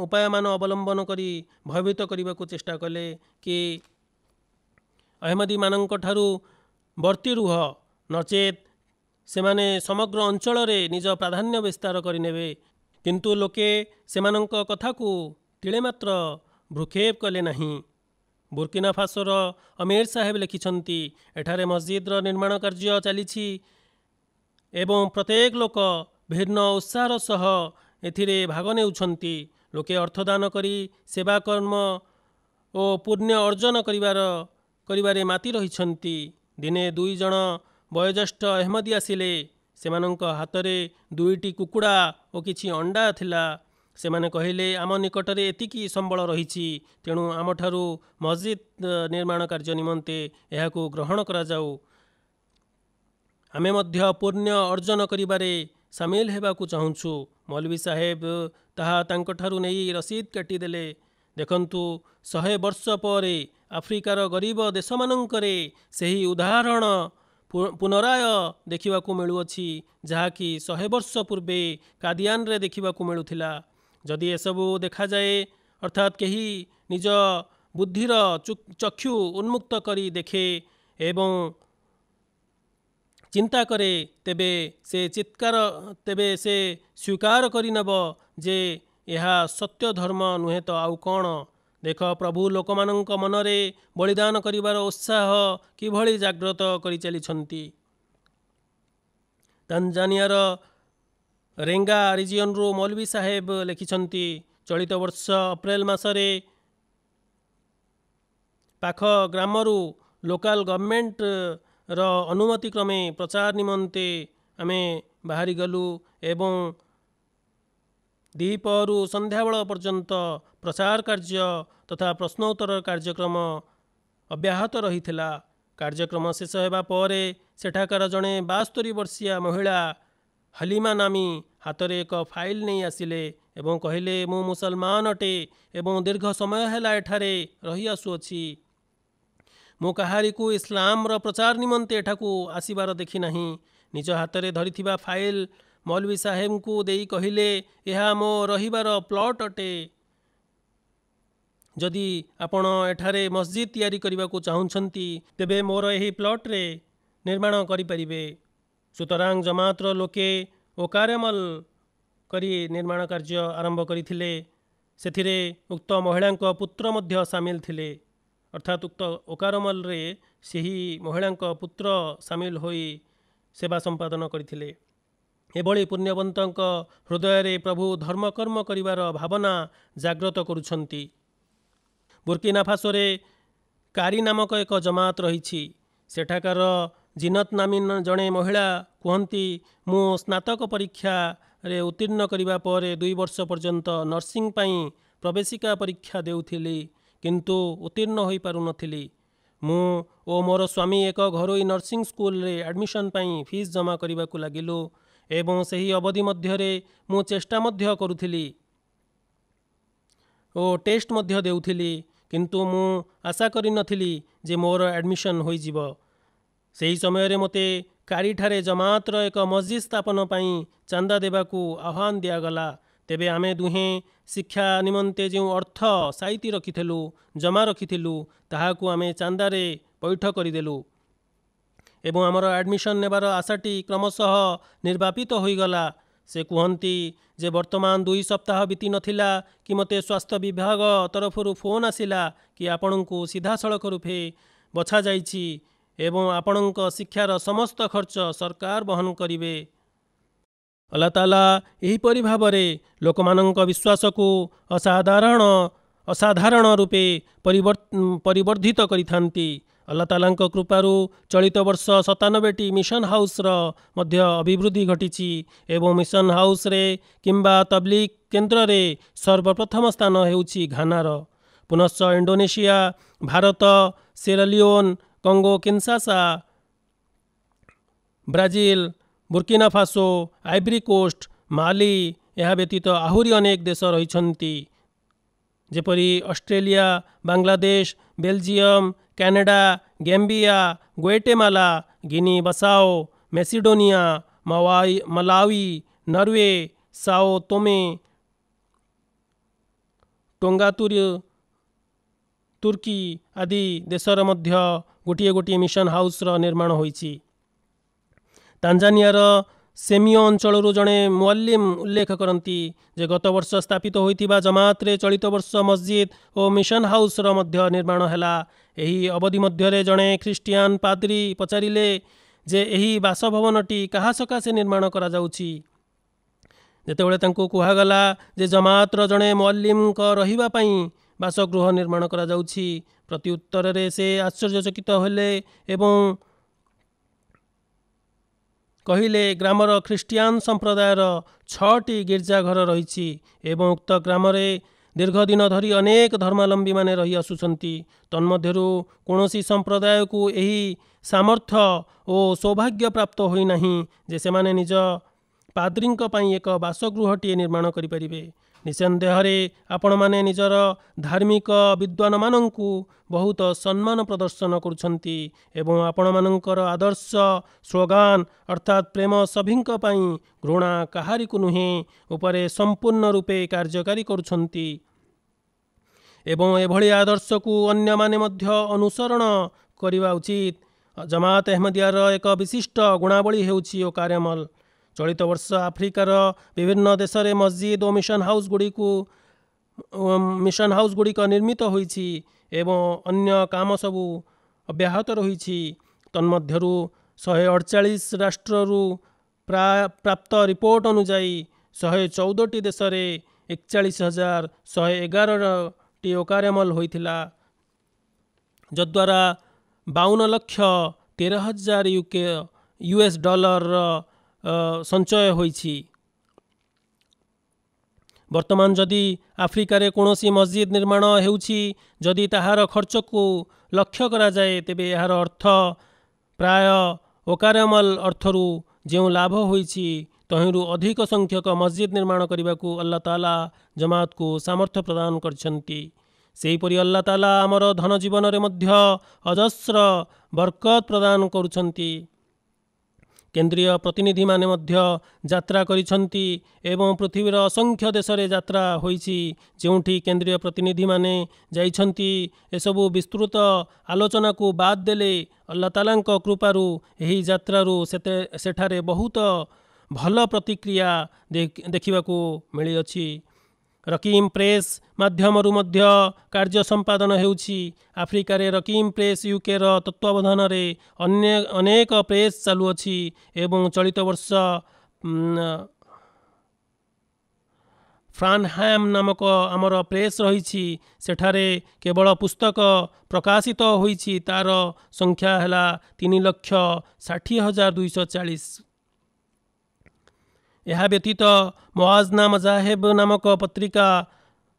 ଉପାୟମାନ ଅବଲମ୍ବନ କରି ଭୟଭୀତ କରିବାକୁ ଚେଷ୍ଟା କଲେ କି ଅହମଦୀମାନଙ୍କଠାରୁ ବର୍ତ୍ତି ରୁହ, ନଚେତ୍ सेमाने समग्र अंचल निज प्राधान्य विस्तार करिनेबे किंतु लोके सेमानंक कथाकू तिले मात्र भ्रुक्षेप कले नहीं। बुर्किना फासोर अमीर साहेब लिखिछंती एठारे मस्जिद्र निर्माण कार्य चलीछि एवं प्रत्येक लोक भिन्न उत्साहर सह एथिरे भाग नेउछंती। लोके अर्थदान करी सेवा कर्म और पुण्य अर्जन करिबारे माति रहिछंती। दिने 2 जन वयोज्येष्ठ अहमदी आसिले। सेमानंक हातरे 2टी कुकुड़ा और किछि अंडा थिला। सेमाने कहिले आम निकटरे एतिकी संबल रहिछि, तेणु आमठारु मस्जिद निर्माण कार्य निमंते एहाकू ग्रहण करा जाऊ। आमे मध्य पुण्य अर्जन करिबारे सामिल हेबाकू चाहुछु। मौलवी साहेब ताहा तांकठारु नेई रसीद काटिदेले। देखंतु 100 वर्ष परे आफ्रिकार गरीब देशमानंकरे सेही उदाहरण पुनराय देखिबाकू मिलुअछि, जहाँकि 100 वर्ष पूर्वे कादियान रे देखिबाकू मिलुथिला। जदि एसबू देखा जाए अर्थात केही निज बुद्धिर चक्षु उन्मुक्त करी देखे एवं चिंता करे, तेबे से स्वीकार करिनब जे यहा सत्य धर्म नुहे तो आउ कौन। देख प्रभु लोकमानंक मनरे बलिदान करिबार उत्साह किभଳି जाग्रत करि चलिछंती। तांजानियार रेंगा रिजियन रो मौलवी साहेब लिखिछंती चलित वर्ष अप्रैल मासरे पाख ग्रामरू लोकल गवर्नमेंट र अनुमति क्रमे प्रचार निमंते आमे बाहरी गलु एवं दीपरू संध्याबेल पर्यंत प्रचार कार्य तथा प्रश्नोत्तर कार्यक्रम अब्याहत रहिथिला। कार्यक्रम शेष हेबा परे सेठाकार जणे 72 वर्षीय महिला हलीमा नामी हातरे एक फाइल नहीं आसिले एवं कहिले मु मुसलमान अटे एवं दीर्घ समय हेला एठारे रही आसुअछि। मु कहारी को इस्लाम र प्रचार निमंते एठाकू आसीबार देखि नहीं। निज हातरे धरिथिबा फाइल मौलवी साहेब को देई कहिले यह मो रहिबार प्लॉट अटे। जदि आपण एठारे मस्जिद तैयारी करने को चाहूँगी तेबे मोर यही प्लॉट रे निर्माण करिपारिबे। सुतरां जमातर लोके ओकारमल करी निर्माण कार्य आरंभ करथिले। सेथिरे उक्त महिला पुत्र मध्य सामिल थिले, अर्थात उक्त ओकारमल रे सेही महिला पुत्र सामिल होई सेवा संपादन करथिले। एभली पुण्यवंतक हृदय रे प्रभु धर्मकर्म करिवार भावना जाग्रत करुछंती। बुर्किना फासोरे कारी नामक एक जमात रही। सेठाकार जिनत नामी जड़े महिला कहती मु स्नातक परीक्षा रे उत्तीर्ण करिबा परे 2 वर्ष पर्यंत नर्सिंग पाई प्रवेशिका परीक्षा देउथिली, किंतु उत्तीर्ण होई पारु नथिली। मु ओ मोर स्वामी एक घरोई नर्सिंग स्कूल रे एडमिशन पाई फीस जमा करने को लगिलु एवं सही अवधि मध्यरे मु चेष्टा मध्य करुथिली ओ टेस्ट मध्य देउथिली, किंतु मु आशा करि नथिली जे मोर एडमिशन होई जिवो। सेही समय रे मते कारीठारे जमातर एक मस्जिद स्थापन पाई चांदा देबाकू आह्वान दियागला। तेबे आमे दुहे शिक्षा निमंते जो अर्थ साइती रखिथिलु जमा रखिथिलु ताहाकू आमे चांदारे पैठ करिदेलु एवं आमर एडमिशन नेबार आशाटी क्रमशः निर्वापित होईगला। से कहती जे वर्तमान 2 सप्ताह बीती नथिला कि मते स्वास्थ्य विभाग तरफरु फोन आसिला कि आपणको सीधा सड़क रूपे बछा जाइछि एवं आपणक शिक्षार समस्त खर्च सरकार वहन करिवे। अल्लाह ताला एहीपरि भावरे लोकमानंक विश्वास को असाधारण रूपे परिवर्धित करिथांती। अल्लाह तालांक कृपारू चलित वर्ष 97टी मिशन हाउस र मध्य अभिवृद्धि घटिछि एवं मिशन हाउस रे किंबा तबलीग केन्द्र रे सर्वप्रथम स्थान हेउछि घानार, पुनश्च Indonesia, Bharat, Sierra Leone, Congo Kinshasa, Brazil, Burkina Faso, Ivory Coast, Mali यह व्यतीत आहुरी अनेक देश रहिछन्ति, जेपरी Australia, Bangladesh, Belgium, Canada, Gambia, Guatemala, Guinea Bissau, Macedonia, Malawi, Norway, Sao Tome, Tonga, Turkey आदि देशर मध्य गोटे गोटे मिशन हाउस र निर्माण होइछि। ତାଞ୍ଜାନିଆର ସେମିଓ ଅଞ୍ଚଳରୁ ଜଣେ ମୁଆଲ୍ଲିମ ଉଲ୍ଲେଖ କରନ୍ତି ଯେ ଗତ ବର୍ଷ ସ୍ଥାପିତ ହୋଇଥିବା ଜମାତରେ ଚଳିତ ବର୍ଷ ମସଜିଦ ଓ ମିଶନ ହାଉସର ମଧ୍ୟ ନିର୍ମାଣ ହେଲା। ଏହି ଅବଧି ମଧ୍ୟରେ ଜଣେ ଖ୍ରୀଷ୍ଟିଆନ ପାଦ୍ରୀ ପଚାରିଲେ ଯେ ଏହି ବାସଭବନଟି କାହା ସକାଶେ ନିର୍ମାଣ କରାଯାଉଛି। ଯେତେବେଳେ ତାଙ୍କୁ କୁହାଗଲା ଯେ ଜମାତର ଜଣେ ମୁଆଲ୍ଲିମଙ୍କ ରହିବା ପାଇଁ ବାସଗୃହ ନିର୍ମାଣ କରାଯାଉଛି, ପ୍ରତି ଉତ୍ତରରେ ସେ ଆଶ୍ଚର୍ଯ୍ୟଚକିତ ହେଲେ ଏବଂ କହିଲେ ଗ୍ରାମର ଖ୍ରୀଷ୍ଟିଆନ ସମ୍ପ୍ରଦାୟର 6ଟି ଗିର୍ଜାଘର ରହିଛି ଏବଂ ଉକ୍ତ ଗ୍ରାମରେ ଦୀର୍ଘ ଦିନ ଧରି ଅନେକ ଧର୍ମାବଲମ୍ବୀମାନେ ରହି ଆସୁଛନ୍ତି। ତନ୍ମଧ୍ୟରୁ କୌଣସି ସମ୍ପ୍ରଦାୟକୁ ଏହି ସାମର୍ଥ୍ୟ ଓ ସୌଭାଗ୍ୟ ପ୍ରାପ୍ତ ହୋଇନାହିଁ ଯେ ସେମାନେ ନିଜ ପାଦ୍ରୀଙ୍କ ପାଇଁ ଏକ ବାସଗୃହଟିଏ ନିର୍ମାଣ କରିପାରିବେ। ନିଃସନ୍ଦେହରେ ଆପଣମାନେ ନିଜର ଧାର୍ମିକ ବିଦ୍ୱାନମାନଙ୍କୁ ବହୁତ ସମ୍ମାନ ପ୍ରଦର୍ଶନ କରୁଛନ୍ତି ଏବଂ ଆପଣମାନଙ୍କର ଆଦର୍ଶ ସ୍ଲୋଗାନ ଅର୍ଥାତ୍ ପ୍ରେମ ସଭିଙ୍କ ପାଇଁ ଘୃଣା କାହାରିକୁ ନୁହେଁ ଉପରେ ସମ୍ପୂର୍ଣ୍ଣ ରୂପେ କାର୍ଯ୍ୟକାରୀ କରୁଛନ୍ତି ଏବଂ ଏଭଳି ଆଦର୍ଶକୁ ଅନ୍ୟମାନେ ମଧ୍ୟ ଅନୁସରଣ କରିବା ଉଚିତ। ଜମାତ ଅହମଦିୟାର ଏକ ବିଶିଷ୍ଟ ଗୁଣାବଳୀ ହେଉଛି ଓକାରମଲ। ଚଳିତ ବର୍ଷ ଆଫ୍ରିକାର ବିଭିନ୍ନ ଦେଶରେ ମସଜିଦ ଓ ମିଶନ ହାଉସଗୁଡ଼ିକ ନିର୍ମିତ ହୋଇଛି ଏବଂ ଅନ୍ୟ କାମ ସବୁ ଅବ୍ୟାହତ ରହିଛି। ତନ୍ମଧ୍ୟରୁ 148 ରାଷ୍ଟ୍ରରୁ ପ୍ରାପ୍ତ ରିପୋର୍ଟ ଅନୁଯାୟୀ 114ଟି ଦେଶରେ 41,111ଟି ଓକାରମଲ ହୋଇଥିଲା, ଯଦ୍ୱାରା 52,13,000 US ଡଲାରର ସଞ୍ଚୟ ହୋଇଛି। ବର୍ତ୍ତମାନ ଯଦି ଆଫ୍ରିକାରେ କୌଣସି ମସଜିଦ ନିର୍ମାଣ ହେଉଛି, ଯଦି ତାହାର ଖର୍ଚ୍ଚକୁ ଲକ୍ଷ୍ୟ କରାଯାଏ, ତେବେ ଏହାର ଅର୍ଥ ପ୍ରାୟ ଓକାରମଲ ଅର୍ଥରୁ ଯେଉଁ ଲାଭ ହୋଇଛି ତହିଁରୁ ଅଧିକ ସଂଖ୍ୟକ ମସଜିଦ ନିର୍ମାଣ କରିବାକୁ ଆଲ୍ଲାହ ତାଆଲା ଜମାତକୁ ସାମର୍ଥ୍ୟ ପ୍ରଦାନ କରିଛନ୍ତି। ସେହିପରି ଆଲ୍ଲାହ ତାଆଲା ଆମର ଧନ ଜୀବନରେ ମଧ୍ୟ ଅଜସ୍ର ବରକତ ପ୍ରଦାନ କରୁଛନ୍ତି। କେନ୍ଦ୍ରୀୟ ପ୍ରତିନିଧିମାନେ ମଧ୍ୟ ଯାତ୍ରା କରିଛନ୍ତି ଏବଂ ପୃଥିବୀର ଅସଂଖ୍ୟ ଦେଶରେ ଯାତ୍ରା ହୋଇଛି ଯେଉଁଠି କେନ୍ଦ୍ରୀୟ ପ୍ରତିନିଧିମାନେ ଯାଇଛନ୍ତି। ଏସବୁ ବିସ୍ତୃତ ଆଲୋଚନାକୁ ବାଦ ଦେଲେ ଆଲ୍ଲାହ ତାଆଲାଙ୍କ କୃପାରୁ ଏହି ଯାତ୍ରାରୁ ସେଠାରେ ବହୁତ ଭଲ ପ୍ରତିକ୍ରିୟା ଦେଖିବାକୁ ମିଳିଅଛି। ରକିମ୍ ପ୍ରେସ୍ ମାଧ୍ୟମରୁ ମଧ୍ୟ କାର୍ଯ୍ୟ ସମ୍ପାଦନ ହେଉଛି। ଆଫ୍ରିକାରେ ରକିମ୍ ପ୍ରେସ୍ ୟୁକେର ତତ୍ତ୍ୱାବଧାନରେ ଅନେକ ପ୍ରେସ୍ ଚାଲୁଅଛି ଏବଂ ଚଳିତ ବର୍ଷ ଫ୍ରାନହାମ୍ ନାମକ ଆମର ପ୍ରେସ୍ ରହିଛି। ସେଠାରେ କେବଳ ପୁସ୍ତକ ପ୍ରକାଶିତ ହୋଇଛି, ତାର ସଂଖ୍ୟା ହେଲା 3,60,240। ଏହା ବ୍ୟତୀତ ମୁଆଜନା ମଜାହେବ ନାମକ ପତ୍ରିକା,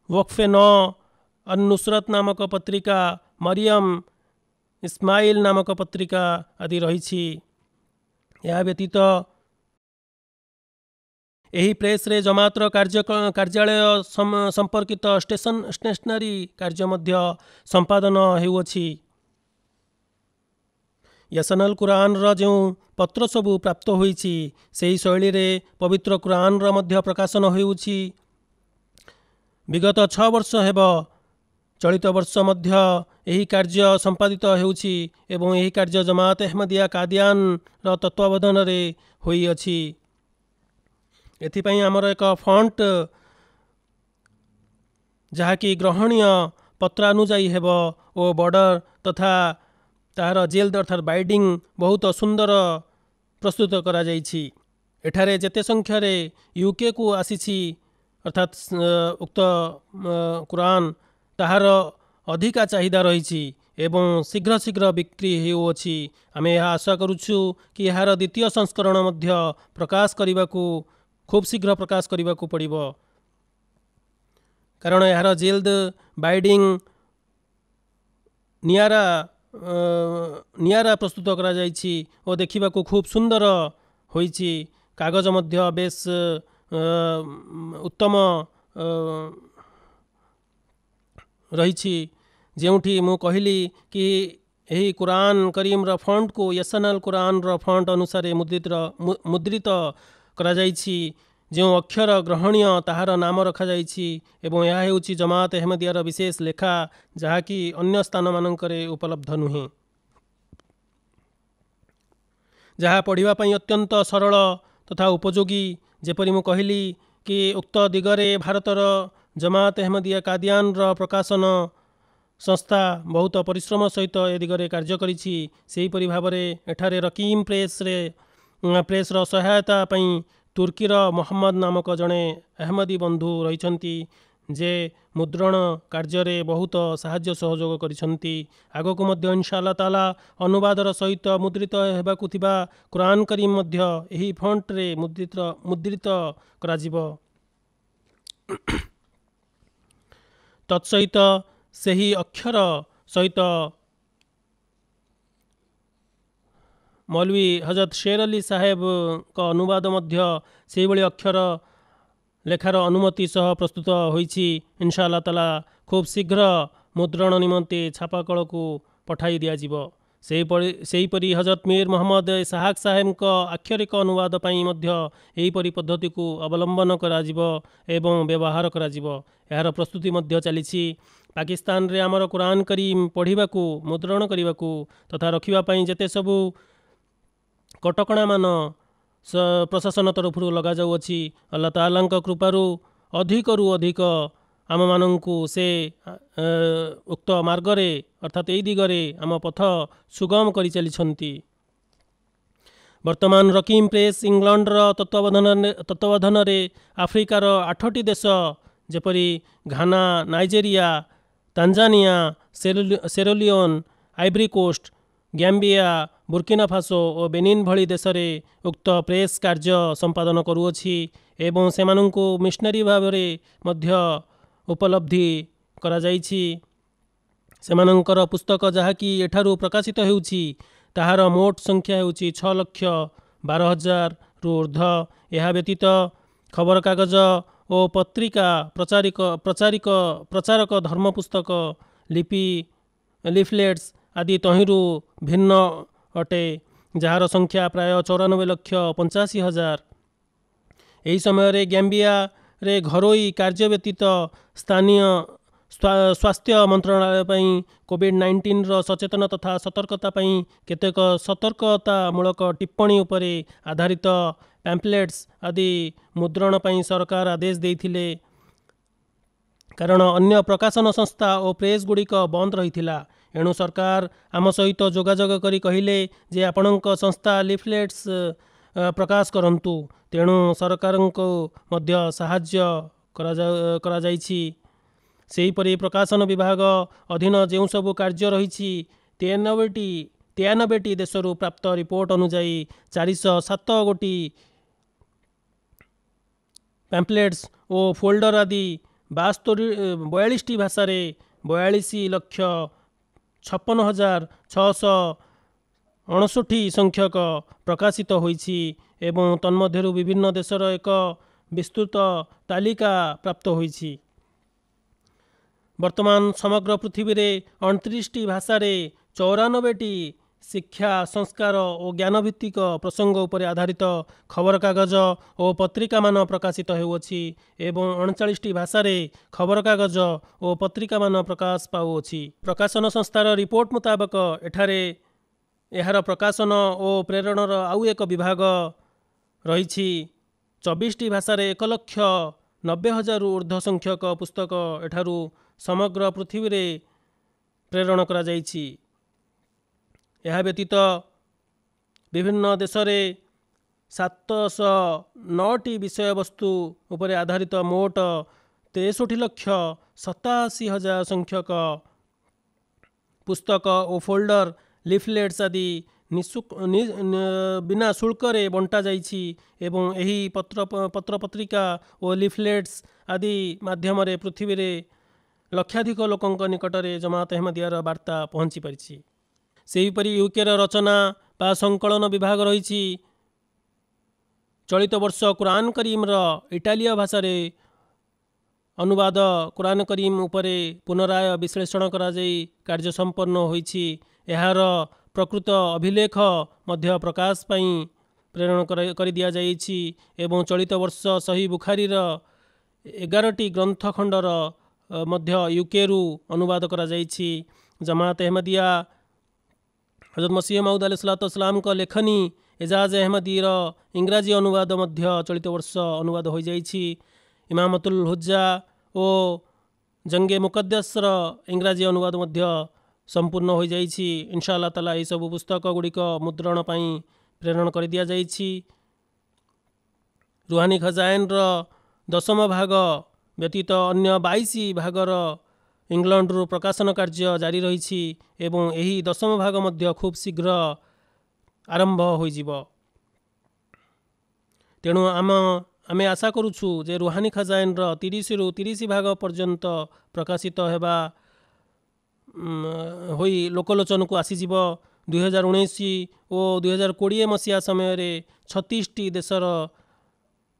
ୱକ୍ଫେ ନौ, ଅନ୍-ନୁସରତ ନାମକ ପତ୍ରିକା, ମରିୟମ ଇସ୍ମାଇଲ ନାମକ ପତ୍ରିକା ଆଦି ରହିଛି। ଏହା ବ୍ୟତୀତ ଏହି ପ୍ରେସ୍ରେ ଜମାତର କାର୍ଯ୍ୟାଳୟ ସମ୍ପର୍କିତ ଷ୍ଟେସନାରୀ କାର୍ଯ୍ୟ ମଧ୍ୟ ସମ୍ପାଦନ ହେଉଅଛି। ୟସନଲ କୁରାନର ଯେଉଁ ପତ୍ର ସବୁ ପ୍ରାପ୍ତ ହୋଇଛି, ସେହି ଶୈଳୀରେ ପବିତ୍ର କୁରାନର ମଧ୍ୟ ପ୍ରକାଶନ ହେଉଛି। ବିଗତ 6 ବର୍ଷ ହେବ ଚଳିତ ବର୍ଷ ମଧ୍ୟ ଏହି କାର୍ଯ୍ୟ ସମ୍ପାଦିତ ହେଉଛି ଏବଂ ଏହି କାର୍ଯ୍ୟ ଜମାତ ଅହମଦିୟା କାଦିଆନର ତତ୍ତ୍ୱାବଧାନରେ ହୋଇଅଛି। ଏଥିପାଇଁ ଆମର ଏକ ଫଣ୍ଟ ଯାହାକି ଗ୍ରହଣୀୟ ପତ୍ରାନୁଯାୟୀ ହେବ ଓ ବର୍ଡର ତଥା ତାହାର ଜିଲ୍ଦ ଅର୍ଥାତ୍ ବାଇଡିଂ ବହୁତ ସୁନ୍ଦର ପ୍ରସ୍ତୁତ କରାଯାଇଛି। ଏଠାରେ ଯେତେ ସଂଖ୍ୟାରେ ୟୁକେକୁ ଆସିଛି ଅର୍ଥାତ୍ ଉକ୍ତ କୁରାନ, ତାହାର ଅଧିକା ଚାହିଦା ରହିଛି ଏବଂ ଶୀଘ୍ର ଶୀଘ୍ର ବିକ୍ରି ହେଉଅଛି। ଆମେ ଏହା ଆଶା କରୁଛୁ କି ଏହାର ଦ୍ୱିତୀୟ ସଂସ୍କରଣ ମଧ୍ୟ ଖୁବ୍ ଶୀଘ୍ର ପ୍ରକାଶ କରିବାକୁ ପଡ଼ିବ, କାରଣ ଏହାର ଜିଲ୍ଦ ବାଇଡିଂ ନିଆରା ପ୍ରସ୍ତୁତ କରାଯାଇଛି ଓ ଦେଖିବାକୁ ଖୁବ୍ ସୁନ୍ଦର ହୋଇଛି। କାଗଜ ମଧ୍ୟ ବେଶ ଉତ୍ତମ ରହିଛି। ଯେଉଁଠି ମୁଁ କହିଲି କି ଏହି କୁରାନ କରିମ୍ର ଫଣ୍ଟକୁ ୟସନଲ କୁରାନର ଫଣ୍ଟ ଅନୁସାରେ ମୁଦ୍ରିତ କରାଯାଇଛି। ଯେଉଁ ଅକ୍ଷର ଗ୍ରହଣୀୟ ତାହାର ନାମ ରଖାଯାଇଛି ଏବଂ ଏହା ହେଉଛି ଜମାତ ଅହମଦିୟାର ବିଶେଷ ଲେଖା, ଯାହାକି ଅନ୍ୟ ସ୍ଥାନମାନଙ୍କରେ ଉପଲବ୍ଧ ନୁହେଁ। जहाँ पढ़िबा पई अत्यंत सरल तथा उपयोगी। जेपरि मु कहली कि उक्त दिगरे भारतर जमात अहमदिया कादियानर प्रकाशन संस्था बहुत परिश्रम सहित ए दिगरे कार्य करिछि। सेहीपरि भावरे एठारे रकीम प्रेसर सहायता पई तुर्कीर मोहम्मद नामक जड़े अहमदी बंधु रहिछन्ति जे मुद्रण कार्य बहुत साहाय्य सहयोग करिछन्ति। आगकु मध्य इंशाअल्लाह ताला अनुवादर सहित मुद्रित हेबाकु थिबा कुरान करीम मध्य एही फॉन्ट रे मुद्रित कराजिबो। तत्सहित सेही अक्षर सहित मौलवी हजरत शेर अली साहेब का अनुवाद मध्य सेही भली अक्षर लेखार अनुमति सह प्रस्तुत होइछि। इंशाअल्लाह ताला खूब शीघ्र मुद्रण निमंते छापाकल को पठाई दिया जिवो। सेहीपरि हजरत मीर मोहम्मद इसहाक साहेब का आक्षरिक अनुवाद पई मध्य एहीपरि पद्धति को अवलंबन कराजिवो एवं व्यवहार कराजिवो। यार प्रस्तुति मध्य चलिछि। पाकिस्तान रे आमर कुरान करीम पढ़िबाकू मुद्रण करिबाकू तथा रखिबा पई जेते सबु कटकणा मान प्रशासन तरफ लगा जाउअछि। अल्लाह ताआलाଙ୍କ कृपारु अधिकरु अधिक आम मानंकु से उक्त मार्गरे अर्थात एई दिगरे आम पथ सुगम करि चलिछन्ति। वर्तमान रकीम प्रेस इंग्लैंडर तत्वावधान रे आफ्रिकार 8टी देश जेपरि Ghana, Nigeria, Tanzania, Sierra Leone, Ivory Coast, Gambia, Burkina Faso और बेनिन भली देश रे उक्त प्रेस कार्य संपादन करुअछि एवं सेमानंकु मिशनरी भावरे मध्य उपलब्धि करा जाइछि। सेमानंकर पुस्तक जहाँकि एठारु प्रकाशित हेउछि ताहार मोट संख्या हेउछि 6,12,000 रु ऊर्ध्व। यह व्यतीत खबर कागज और पत्रिका प्रचारक धर्म पुस्तक लिपि लिफलेट्स आदि तहिरु भिन्न अटे जार संख्या प्राय 94,85,000। एही समय रे गैम्बिया रे घरोई कार्य व्यतीत स्थानीय स्वास्थ्य मंत्रालय पई कोविड-19 रो सचेतन तथा सतर्कता पई केतेक सतर्कतामूलक टिप्पणी उपरे आधारित पैम्पलेट्स आदि मुद्रण पई सरकार आदेश देइथिले कारण अन्य प्रकाशन संस्था और प्रेस गुड़िक बंद रहिथिला। एणु सरकार आम सहित जोगाजोग करी कहिले जे आपणक संस्था लिफलेट्स प्रकाश करंतु। तेणु सरकार को मध्य साहाय्य करा जाइछि। सेहीपरि प्रकाशन विभाग अधीन जो सबु कार्य रहिछि 93टी देशरू प्राप्त रिपोर्ट अनुजाई 407 गोटी पैम्पलेट्स और फोल्डर आदि 42टी भाषा 42,56,659 संख्यक प्रकाशित होइछि एवं तन्मध्यरु विभिन्न देशर एक विस्तृत तालिका प्राप्त होइछि। वर्तमान समग्र पृथ्वी रे 29टी भाषा 94टी शिक्षा संस्कार और ज्ञानभित्तिक प्रसंग उपर आधारित खबर कागज और पत्रिका मान प्रकाशित हेउअछि एवं 39टी भाषा खबर कागज और पत्रिका मान प्रकाश पाउअछि। प्रकाशन संस्थार रिपोर्ट मुताबक एठारे एहार प्रकाशन और प्रेरणर आउ एक विभाग रहिछि। 24टी भाषा 1,90,000 ऊर्ध्व संख्यक पुस्तक एठारू समग्र पृथ्वी रे प्रेरण करा जाइछि। यह व्यतीत विभिन्न देश में 709टी विषय वस्तु उपर आधारित मोट 63,87,000 संख्यक पुस्तक और फोल्डर लिफलेट्स आदि बिना शुल्क रे बंटा जाइछि एवं एही पत्र पत्रिका और लिफलेट्स आदि माध्यम रे पृथ्वी रे लक्षाधिक लोकंक निकट रे जमात अहमदियार वार्ता पहुँची पारिछि। सेहीपरि यूके रचना बा संकलन विभाग रहिछि। चलित वर्ष कुरान करीम इटालिया भाषा रे अनुवाद कुरान करीम उपरे पुनराय विश्लेषण करा जाई कार्य संपन्न होइछि। एहार प्रकृत अभिलेख मध्य प्रकाश पई प्रेरण करि दिया जाइछि एवं चलित वर्ष सही बुखारी 11टी ग्रंथ खंडर मध्य यूके रु अनुवाद करा जाइछि। जमात अहमदिया हजरत मसीह मऊद अलैहिस्सलाम का लेखनी ଏଜାଜ ଅହମଦୀର ଇଂରାଜୀ ଅନୁବାଦ ମଧ୍ୟ ଚଳିତ ବର୍ଷ ଅନୁବାଦ ହୋଇଯାଇଛି। ଇମାମତୁଲ ହୁଜ୍ଜା ଓ ଜଙ୍ଗେ ମୁକଦ୍ଦସର ଇଂରାଜୀ ଅନୁବାଦ ମଧ୍ୟ ସମ୍ପୂର୍ଣ୍ଣ ହୋଇଯାଇଛି। ଇନଶାଆଲ୍ଲାହ ତାଲା ଏହିସବୁ ପୁସ୍ତକ ଗୁଡ଼ିକ ମୁଦ୍ରଣ ପାଇଁ ପ୍ରେରଣ କରିଦିଆଯାଇଛି। ରୁହାନୀ ଖଜାଇନର 10ମ ଭାଗ ବ୍ୟତୀତ ଅନ୍ୟ 22 ଭାଗର ଇଂଲଣ୍ଡରୁ ପ୍ରକାଶନ କାର୍ଯ୍ୟ ଜାରି ରହିଛି ଏବଂ ଏହି 10ମ ଭାଗ ମଧ୍ୟ ଖୁବ୍ ଶୀଘ୍ର ଆରମ୍ଭ ହୋଇଯିବ। ତେଣୁ ଆମେ ଆଶା କରୁଛୁ ଯେ ରୁହାନୀ ଖଜାଇନର 30ରୁ 30 ଭାଗ ପର୍ଯ୍ୟନ୍ତ ପ୍ରକାଶିତ ହେବା ହୋଇ ଲୋକଲୋଚନକୁ ଆସିଯିବ। 2019 ଓ 2020 ମସିହା ସମୟରେ 36ଟି ଦେଶର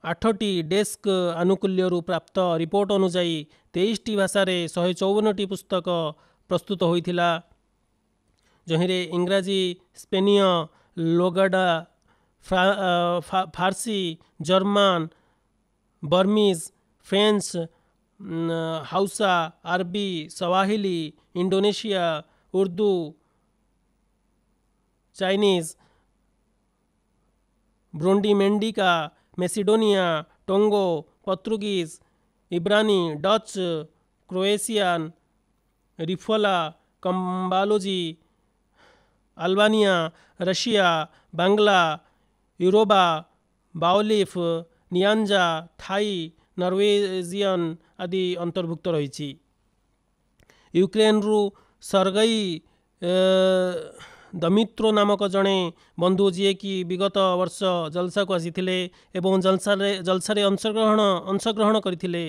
8ଟି ଡେସ୍କ ଆନୁକୂଲ୍ୟରୁ ପ୍ରାପ୍ତ ରିପୋର୍ଟ ଅନୁଯାୟୀ 23ଟି ଭାଷାରେ 154ଟି ପୁସ୍ତକ ପ୍ରସ୍ତୁତ ହୋଇଥିଲା, ଯହିଁରେ ଇଂରାଜୀ, ସ୍ପେନୀୟ, ଲୋଗାଡା, ଫାର୍ସି, ଜର୍ମାନ, ବର୍ମିଜ, ଫ୍ରେଞ୍ଚ, ହାଉସା, ଆରବୀ, ସୱାହିଲି, ଇଣ୍ଡୋନେସିଆ, ଉର୍ଦୁ, ଚାଇନିଜ, ବ୍ରୋଣ୍ଡି ମେଣ୍ଡିକା, ମେସିଡୋନିଆ, ଟୋଙ୍ଗୋ, ପର୍ତ୍ତୁଗୀଜ, ଇବ୍ରାନି, ଡଚ୍, କ୍ରୋଏସିଆନ, ରିଫଲା, କମ୍ବାଲୋଜି, ଆଲବାନିଆ, ରଷିଆ, ବାଂଲା, ୟୁରୋବା, ବାଓଲିଫ, ନିଆଞ୍ଜା, ଥାଇ, ନରୱେଜିଆନ ଆଦି ଅନ୍ତର୍ଭୁକ୍ତ ରହିଛି। ୟୁକ୍ରେନରୁ ସର୍ଗେଇ ଦମିତ୍ରୋ ନାମକ ଜଣେ ବନ୍ଧୁ ଯିଏକି ବିଗତ ବର୍ଷ ଜଲସାକୁ ଆସିଥିଲେ ଏବଂ ଜଲସାରେ ଅଂଶଗ୍ରହଣ କରିଥିଲେ।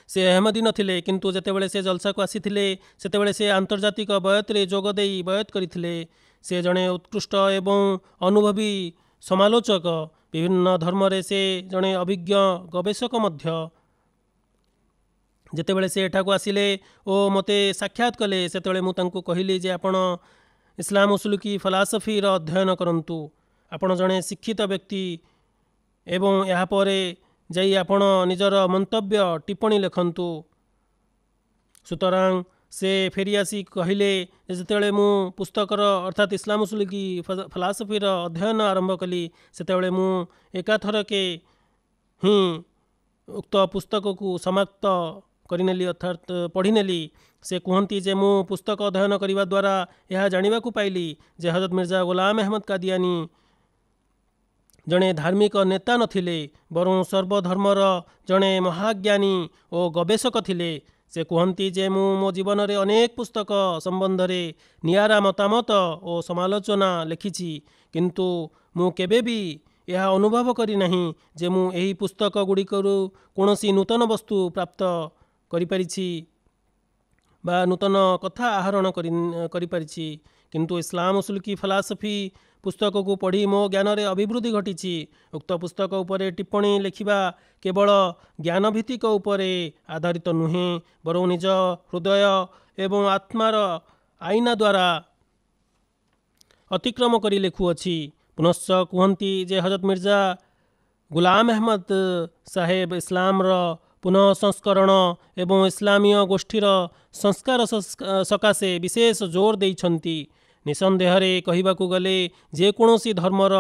ସେ ଅହମଦୀ ନଥିଲେ, କିନ୍ତୁ ଯେତେବେଳେ ସେ ଜଲସାକୁ ଆସିଥିଲେ ସେତେବେଳେ ସେ ଆନ୍ତର୍ଜାତିକ ବୟତରେ ଯୋଗ ଦେଇ ବୟତ କରିଥିଲେ। ସେ ଜଣେ ଉତ୍କୃଷ୍ଟ ଏବଂ ଅନୁଭବୀ ସମାଲୋଚକ। ବିଭିନ୍ନ ଧର୍ମରେ ସେ ଜଣେ ଅଭିଜ୍ଞ ଗବେଷକ ମଧ୍ୟ। ଯେତେବେଳେ ସେ ଏଠାକୁ ଆସିଲେ ଓ ମୋତେ ସାକ୍ଷାତ କଲେ ସେତେବେଳେ ମୁଁ ତାଙ୍କୁ କହିଲି ଯେ ଆପଣ ଇସଲାମ ଉସୁଲୁକି ଫିଲସଫିର ଅଧ୍ୟୟନ କରନ୍ତୁ। ଆପଣ ଜଣେ ଶିକ୍ଷିତ ବ୍ୟକ୍ତି ଏବଂ ଏହାପରେ ଯାଇ ଆପଣ ନିଜର ମନ୍ତବ୍ୟ ଟିପ୍ପଣୀ ଲେଖନ୍ତୁ। ସୁତରାଂ ସେ ଫେରିଆସି କହିଲେ ଯେ ଯେତେବେଳେ ମୁଁ ପୁସ୍ତକର ଅର୍ଥାତ୍ ଇସଲାମ ଉସୁଲୁକି ଫିଲସଫିର ଅଧ୍ୟୟନ ଆରମ୍ଭ କଲି ସେତେବେଳେ ମୁଁ ଏକାଥରକେ ହିଁ ଉକ୍ତ ପୁସ୍ତକକୁ ସମାପ୍ତ କରିନେଲି ଅର୍ଥାତ୍ ପଢ଼ିନେଲି। ସେ କୁହନ୍ତି ଯେ ମୁଁ ପୁସ୍ତକ ଅଧ୍ୟୟନ କରିବା ଦ୍ୱାରା ଏହା ଜାଣିବାକୁ ପାଇଲି ଯେ ହଜରତ ମିର୍ଜା ଗୁଲାମ ଅହମଦ କାଦିଆନୀ ଜଣେ ଧାର୍ମିକ ନେତା ନଥିଲେ ବରଂ ସର୍ବଧର୍ମର ଜଣେ ମହାଜ୍ଞାନୀ ଓ ଗବେଷକ ଥିଲେ। ସେ କୁହନ୍ତି ଯେ ମୁଁ ମୋ ଜୀବନରେ ଅନେକ ପୁସ୍ତକ ସମ୍ବନ୍ଧରେ ନିଆରା ମତାମତ ଓ ସମାଲୋଚନା ଲେଖିଛି, କିନ୍ତୁ ମୁଁ କେବେ ବି ଏହା ଅନୁଭବ କରିନାହିଁ ଯେ ମୁଁ ଏହି ପୁସ୍ତକ ଗୁଡ଼ିକରୁ କୌଣସି ନୂତନ ବସ୍ତୁ ପ୍ରାପ୍ତ କରିପାରିଛି ବା ନୂତନ କଥା ଆହରଣ କରିପାରିଛି। କିନ୍ତୁ ଇସଲାମ ଉସୁଲୁକି ଫିଲସଫି ପୁସ୍ତକକୁ ପଢ଼ି ମୋ ଜ୍ଞାନରେ ଅଭିବୃଦ୍ଧି ଘଟିଛି। ଉକ୍ତ ପୁସ୍ତକ ଉପରେ ଟିପ୍ପଣୀ ଲେଖିବା କେବଳ ଜ୍ଞାନଭିତ୍ତିକ ଉପରେ ଆଧାରିତ ନୁହେଁ ବରଂ ନିଜ ହୃଦୟ ଏବଂ ଆତ୍ମାର ଆଇନା ଦ୍ୱାରା ଅତିକ୍ରମ କରି ଲେଖୁଅଛି। ପୁନଶ୍ଚ କୁହନ୍ତି ଯେ ହଜରତ ମିର୍ଜା ଗୁଲାମ ଅହମଦ ସାହେବ ଇସଲାମର ପୁନଃ ସଂସ୍କରଣ ଏବଂ ଇସଲାମୀୟ ଗୋଷ୍ଠୀର ସଂସ୍କାର ସକାଶେ ବିଶେଷ ଜୋର ଦେଇଛନ୍ତି। ନିଃସନ୍ଦେହରେ କହିବାକୁ ଗଲେ ଯେକୌଣସି ଧର୍ମର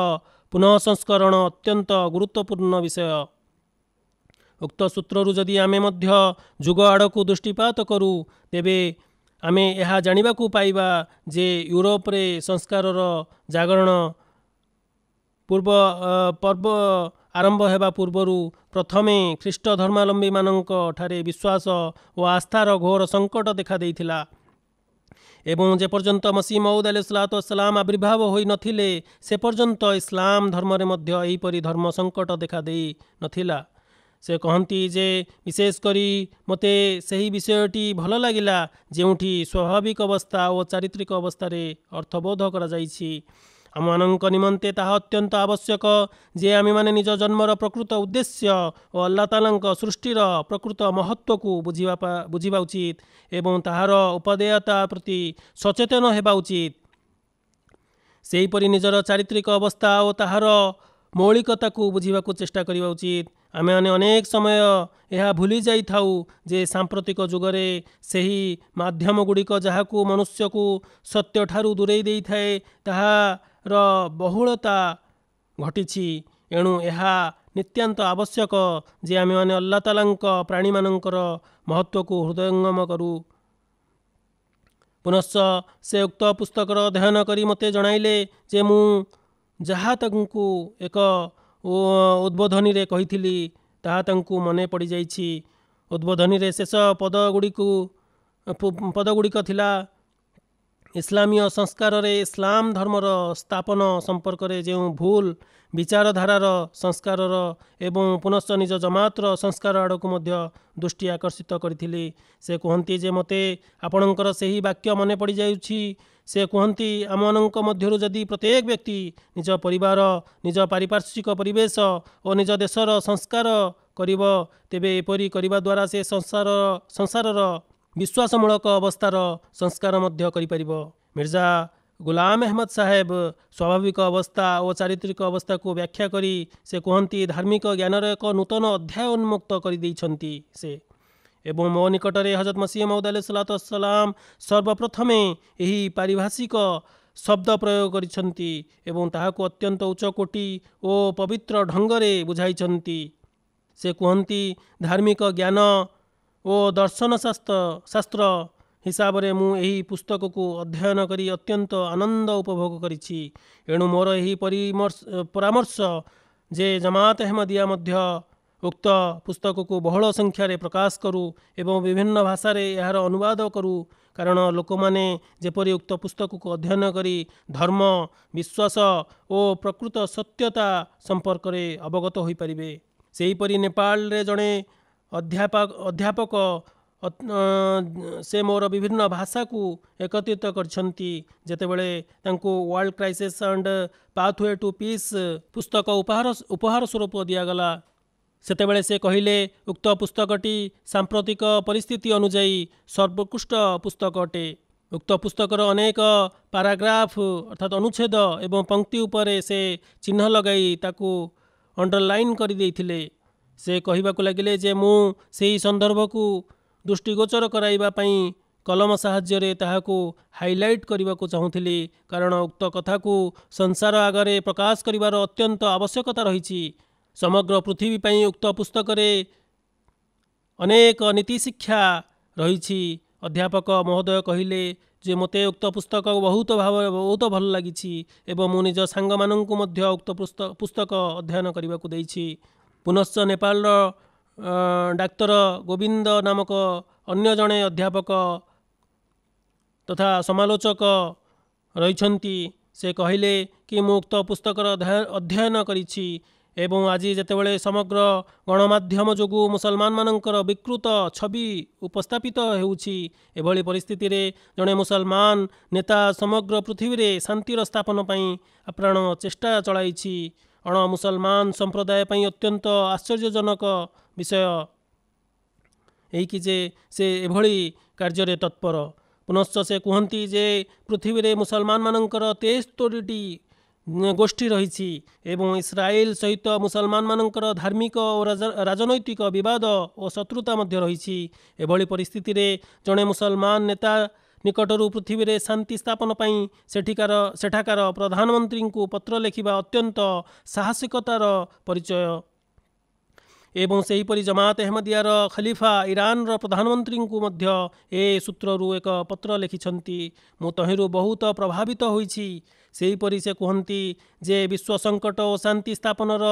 ପୁନଃ ସଂସ୍କରଣ ଅତ୍ୟନ୍ତ ଗୁରୁତ୍ୱପୂର୍ଣ୍ଣ ବିଷୟ। ଉକ୍ତ ସୂତ୍ରରୁ ଯଦି ଆମେ ମଧ୍ୟ ଯୁଗ ଆଡ଼କୁ ଦୃଷ୍ଟିପାତ କରୁ ତେବେ ଆମେ ଏହା ଜାଣିବାକୁ ପାଇବା ଯେ ୟୁରୋପରେ ସଂସ୍କାରର ଜାଗରଣ ପର୍ବ ଆରମ୍ଭ ହେବା ପୂର୍ବରୁ ପ୍ରଥମେ ଖ୍ରୀଷ୍ଟ ଧର୍ମାବଲମ୍ବୀମାନଙ୍କ ଠାରେ ବିଶ୍ୱାସ ଓ ଆସ୍ଥାର ଘୋର ସଙ୍କଟ ଦେଖାଦେଇଥିଲା ଏବଂ ଯେପର୍ଯ୍ୟନ୍ତ ମସିହ ମଉଦ ଆଲୈହିସ୍ସଲାମ ଆବିର୍ଭାବ ହୋଇନଥିଲେ ସେ ପର୍ଯ୍ୟନ୍ତ ଇସଲାମ ଧର୍ମରେ ମଧ୍ୟ ଏହିପରି ଧର୍ମ ସଙ୍କଟ ଦେଖାଦେଇ ନଥିଲା। ସେ କହନ୍ତି ଯେ ବିଶେଷ କରି ମୋତେ ସେହି ବିଷୟଟି ଭଲ ଲାଗିଲା ଯେଉଁଠି ସ୍ୱାଭାବିକ ଅବସ୍ଥା ଓ ଚାରିତ୍ରିକ ଅବସ୍ଥାରେ ଅର୍ଥବୋଧ କରାଯାଇଛି। ଆମମାନଙ୍କ ନିମନ୍ତେ ତାହା ଅତ୍ୟନ୍ତ ଆବଶ୍ୟକ ଯେ ଆମେମାନେ ନିଜ ଜନ୍ମର ପ୍ରକୃତ ଉଦ୍ଦେଶ୍ୟ ଓ ଆଲ୍ଲାହ ତାଆଲାଙ୍କ ସୃଷ୍ଟିର ପ୍ରକୃତ ମହତ୍ତ୍ୱକୁ ବୁଝିବା ଉଚିତ ଏବଂ ତାହାର ଉପାଦେୟତା ପ୍ରତି ସଚେତନ ହେବା ଉଚିତ। ସେହିପରି ନିଜର ଚାରିତ୍ରିକ ଅବସ୍ଥା ଓ ତାହାର ମୌଳିକତାକୁ ବୁଝିବାକୁ ଚେଷ୍ଟା କରିବା ଉଚିତ। ଆମେମାନେ ଅନେକ ସମୟ ଏହା ଭୁଲି ଯାଇଥାଉ ଯେ ସାମ୍ପ୍ରତିକ ଯୁଗରେ ସେହି ମାଧ୍ୟମ ଗୁଡ଼ିକ ଯାହାକୁ ମନୁଷ୍ୟକୁ ସତ୍ୟଠାରୁ ଦୂରେଇ ଦେଇଥାଏ ତାହା ବହୁଳତା ଘଟିଛି। ଏଣୁ ଏହା ନିତ୍ୟାନ୍ତ ଆବଶ୍ୟକ ଯେ ଆମେମାନେ ଆଲ୍ଲାହ ତାଆଲାଙ୍କ ପ୍ରାଣୀମାନଙ୍କର ମହତ୍ତ୍ୱକୁ ହୃଦୟଙ୍ଗମ କରୁ। ପୁନଶ୍ଚ ସେ ଉକ୍ତ ପୁସ୍ତକର ଅଧ୍ୟୟନ କରି ମୋତେ ଜଣାଇଲେ ଯେ ମୁଁ ଯାହା ତାଙ୍କୁ ଏକ ଉଦ୍ବୋଧନୀରେ କହିଥିଲି ତାହା ତାଙ୍କୁ ମନେ ପଡ଼ିଯାଇଛି। ଉଦ୍ବୋଧନୀରେ ଶେଷ ପଦଗୁଡ଼ିକ ଥିଲା, ଇସଲାମୀୟ ସଂସ୍କାରରେ ଇସଲାମ ଧର୍ମର ସ୍ଥାପନ ସମ୍ପର୍କରେ ଯେଉଁ ଭୁଲ ବିଚାରଧାରାର ସଂସ୍କାରର ଏବଂ ପୁନଶ୍ଚ ନିଜ ଜମାତର ସଂସ୍କାର ଆଡ଼କୁ ମଧ୍ୟ ଦୃଷ୍ଟି ଆକର୍ଷିତ କରିଥିଲି। ସେ କୁହନ୍ତି ଯେ ମୋତେ ଆପଣଙ୍କର ସେହି ବାକ୍ୟ ମନେ ପଡ଼ିଯାଉଛି। ସେ କୁହନ୍ତି, ଆମମାନଙ୍କ ମଧ୍ୟରୁ ଯଦି ପ୍ରତ୍ୟେକ ବ୍ୟକ୍ତି ନିଜ ପରିବାର, ନିଜ ପାରିପାର୍ଶ୍ୱିକ ପରିବେଶ ଓ ନିଜ ଦେଶର ସଂସ୍କାର କରିବ, ତେବେ ଏପରି କରିବା ଦ୍ୱାରା ସେ ସଂସାରର ବିଶ୍ୱାସମୂଳକ ଅବସ୍ଥାର ସଂସ୍କାର ମଧ୍ୟ କରିପାରିବ। ମିର୍ଜା ଗୁଲାମ ଅହମଦ ସାହେବ ସ୍ୱାଭାବିକ ଅବସ୍ଥା ଓ ଚାରିତ୍ରିକ ଅବସ୍ଥାକୁ ବ୍ୟାଖ୍ୟା କରି ସେ କୁହନ୍ତି, ଧାର୍ମିକ ଜ୍ଞାନର ଏକ ନୂତନ ଅଧ୍ୟାୟ ଉନ୍ମୁକ୍ତ କରିଦେଇଛନ୍ତି ସେ, ଏବଂ ମୋ ନିକଟରେ ହଜରତ ମସିହ ମଉଦ ଆଲୈହିସ୍ସଲାମ ସର୍ବପ୍ରଥମେ ଏହି ପାରିଭାଷିକ ଶବ୍ଦ ପ୍ରୟୋଗ କରିଛନ୍ତି ଏବଂ ତାହାକୁ ଅତ୍ୟନ୍ତ ଉଚ୍ଚ କୋଟି ଓ ପବିତ୍ର ଢଙ୍ଗରେ ବୁଝାଇଛନ୍ତି। ସେ କୁହନ୍ତି, ଧାର୍ମିକ ଜ୍ଞାନ ଓ ଦର୍ଶନ ଶାସ୍ତ୍ର ହିସାବରେ ମୁଁ ଏହି ପୁସ୍ତକକୁ ଅଧ୍ୟୟନ କରି ଅତ୍ୟନ୍ତ ଆନନ୍ଦ ଉପଭୋଗ କରିଛି। ଏଣୁ ମୋର ଏହି ପରାମର୍ଶ ଯେ ଜମାତ ଅହମଦିୟା ମଧ୍ୟ ଉକ୍ତ ପୁସ୍ତକକୁ ବହୁଳ ସଂଖ୍ୟାରେ ପ୍ରକାଶ କରୁ ଏବଂ ବିଭିନ୍ନ ଭାଷାରେ ଏହାର ଅନୁବାଦ କରୁ, କାରଣ ଲୋକମାନେ ଯେପରି ଉକ୍ତ ପୁସ୍ତକକୁ ଅଧ୍ୟୟନ କରି ଧର୍ମ, ବିଶ୍ୱାସ ଓ ପ୍ରକୃତ ସତ୍ୟତା ସମ୍ପର୍କରେ ଅବଗତ ହୋଇପାରିବେ। ସେହିପରି ନେପାଳରେ ଜଣେ ଅଧ୍ୟାପକ ସେ ମୋର ବିଭିନ୍ନ ଭାଷାକୁ ଏକତ୍ରିତ କରିଛନ୍ତି। ଯେତେବେଳେ ତାଙ୍କୁ world crisis and pathway to peace ପୁସ୍ତକ ଉପହାର ସ୍ୱରୂପ ଦିଆଗଲା, ସେତେବେଳେ ସେ କହିଲେ, ଉକ୍ତ ପୁସ୍ତକଟି ସାମ୍ପ୍ରତିକ ପରିସ୍ଥିତି ଅନୁଯାୟୀ ସର୍ବୋତ୍କୃଷ୍ଟ ପୁସ୍ତକ ଅଟେ। ଉକ୍ତ ପୁସ୍ତକର ଅନେକ ପାରାଗ୍ରାଫ ଅର୍ଥାତ୍ ଅନୁଚ୍ଛେଦ ଏବଂ ପଂକ୍ତି ଉପରେ ସେ ଚିହ୍ନ ଲଗାଇ ତାକୁ ଅଣ୍ଡରଲାଇନ୍ କରିଦେଇଥିଲେ। ସେ କହିବାକୁ ଲାଗିଲେ ଯେ ମୁଁ ସେହି ସନ୍ଦର୍ଭକୁ ଦୃଷ୍ଟିଗୋଚର କରାଇବା ପାଇଁ କଲମ ସାହାଯ୍ୟରେ ତାହାକୁ ହାଇଲାଇଟ୍ କରିବାକୁ ଚାହୁଁଥିଲି, କାରଣ ଉକ୍ତ କଥାକୁ ସଂସାର ଆଗରେ ପ୍ରକାଶ କରିବାର ଅତ୍ୟନ୍ତ ଆବଶ୍ୟକତା ରହିଛି। ସମଗ୍ର ପୃଥିବୀ ପାଇଁ ଉକ୍ତ ପୁସ୍ତକରେ ଅନେକ ନୀତିଶିକ୍ଷା ରହିଛି। ଅଧ୍ୟାପକ ମହୋଦୟ କହିଲେ ଯେ ମୋତେ ଉକ୍ତ ପୁସ୍ତକ ବହୁତ ଭଲ ଲାଗିଛି ଏବଂ ମୁଁ ନିଜ ସାଙ୍ଗମାନଙ୍କୁ ମଧ୍ୟ ଉକ୍ତ ପୁସ୍ତକ ଅଧ୍ୟୟନ କରିବାକୁ ଦେଇଛି। ପୁନଶ୍ଚ ନେପାଳର ଡାକ୍ତର ଗୋବିନ୍ଦ ନାମକ ଅନ୍ୟ ଜଣେ ଅଧ୍ୟାପକ ତଥା ସମାଲୋଚକ ରହିଛନ୍ତି। ସେ କହିଲେ କି ମୁଁ ଉକ୍ତ ପୁସ୍ତକର ଅଧ୍ୟୟନ କରିଛି ଏବଂ ଆଜି ଯେତେବେଳେ ସମଗ୍ର ଗଣମାଧ୍ୟମ ଯୋଗୁଁ ମୁସଲମାନମାନଙ୍କର ବିକୃତ ଛବି ଉପସ୍ଥାପିତ ହେଉଛି, ଏଭଳି ପରିସ୍ଥିତିରେ ଜଣେ ମୁସଲମାନ ନେତା ସମଗ୍ର ପୃଥିବୀରେ ଶାନ୍ତିର ସ୍ଥାପନ ପାଇଁ ଆପ୍ରାଣ ଚେଷ୍ଟା ଚଳାଇଛି। ଅଣ ମୁସଲମାନ ସମ୍ପ୍ରଦାୟ ପାଇଁ ଅତ୍ୟନ୍ତ ଆଶ୍ଚର୍ଯ୍ୟଜନକ ବିଷୟ ଏହିକି ଯେ ସେ ଏଭଳି କାର୍ଯ୍ୟରେ ତତ୍ପର। ପୁନଶ୍ଚ ସେ କୁହନ୍ତି ଯେ ପୃଥିବୀରେ ମୁସଲମାନମାନଙ୍କର 73ଟି ଗୋଷ୍ଠୀ ରହିଛି ଏବଂ ଇସ୍ରାଏଲ ସହିତ ମୁସଲମାନମାନଙ୍କର ଧାର୍ମିକ ଓ ରାଜନୈତିକ ବିବାଦ ଓ ଶତ୍ରୁତା ମଧ୍ୟ ରହିଛି। ଏଭଳି ପରିସ୍ଥିତିରେ ଜଣେ ମୁସଲମାନ ନେତା ନିକଟରୁ ପୃଥିବୀରେ ଶାନ୍ତି ସ୍ଥାପନ ପାଇଁ ସେଠାକାର ପ୍ରଧାନମନ୍ତ୍ରୀଙ୍କୁ ପତ୍ର ଲେଖିବା ଅତ୍ୟନ୍ତ ସାହସିକତାର ପରିଚୟ। ଏବଂ ସେହିପରି ଜମାତ ଅହମଦିୟାର ଖଲିଫା ଇରାନର ପ୍ରଧାନମନ୍ତ୍ରୀଙ୍କୁ ମଧ୍ୟ ଏ ସୂତ୍ରରୁ ଏକ ପତ୍ର ଲେଖିଛନ୍ତି। ମୁଁ ତହିଁରୁ ବହୁତ ପ୍ରଭାବିତ ହୋଇଛି। ସେହିପରି ସେ କୁହନ୍ତି ଯେ ବିଶ୍ୱ ସଙ୍କଟ ଓ ଶାନ୍ତି ସ୍ଥାପନର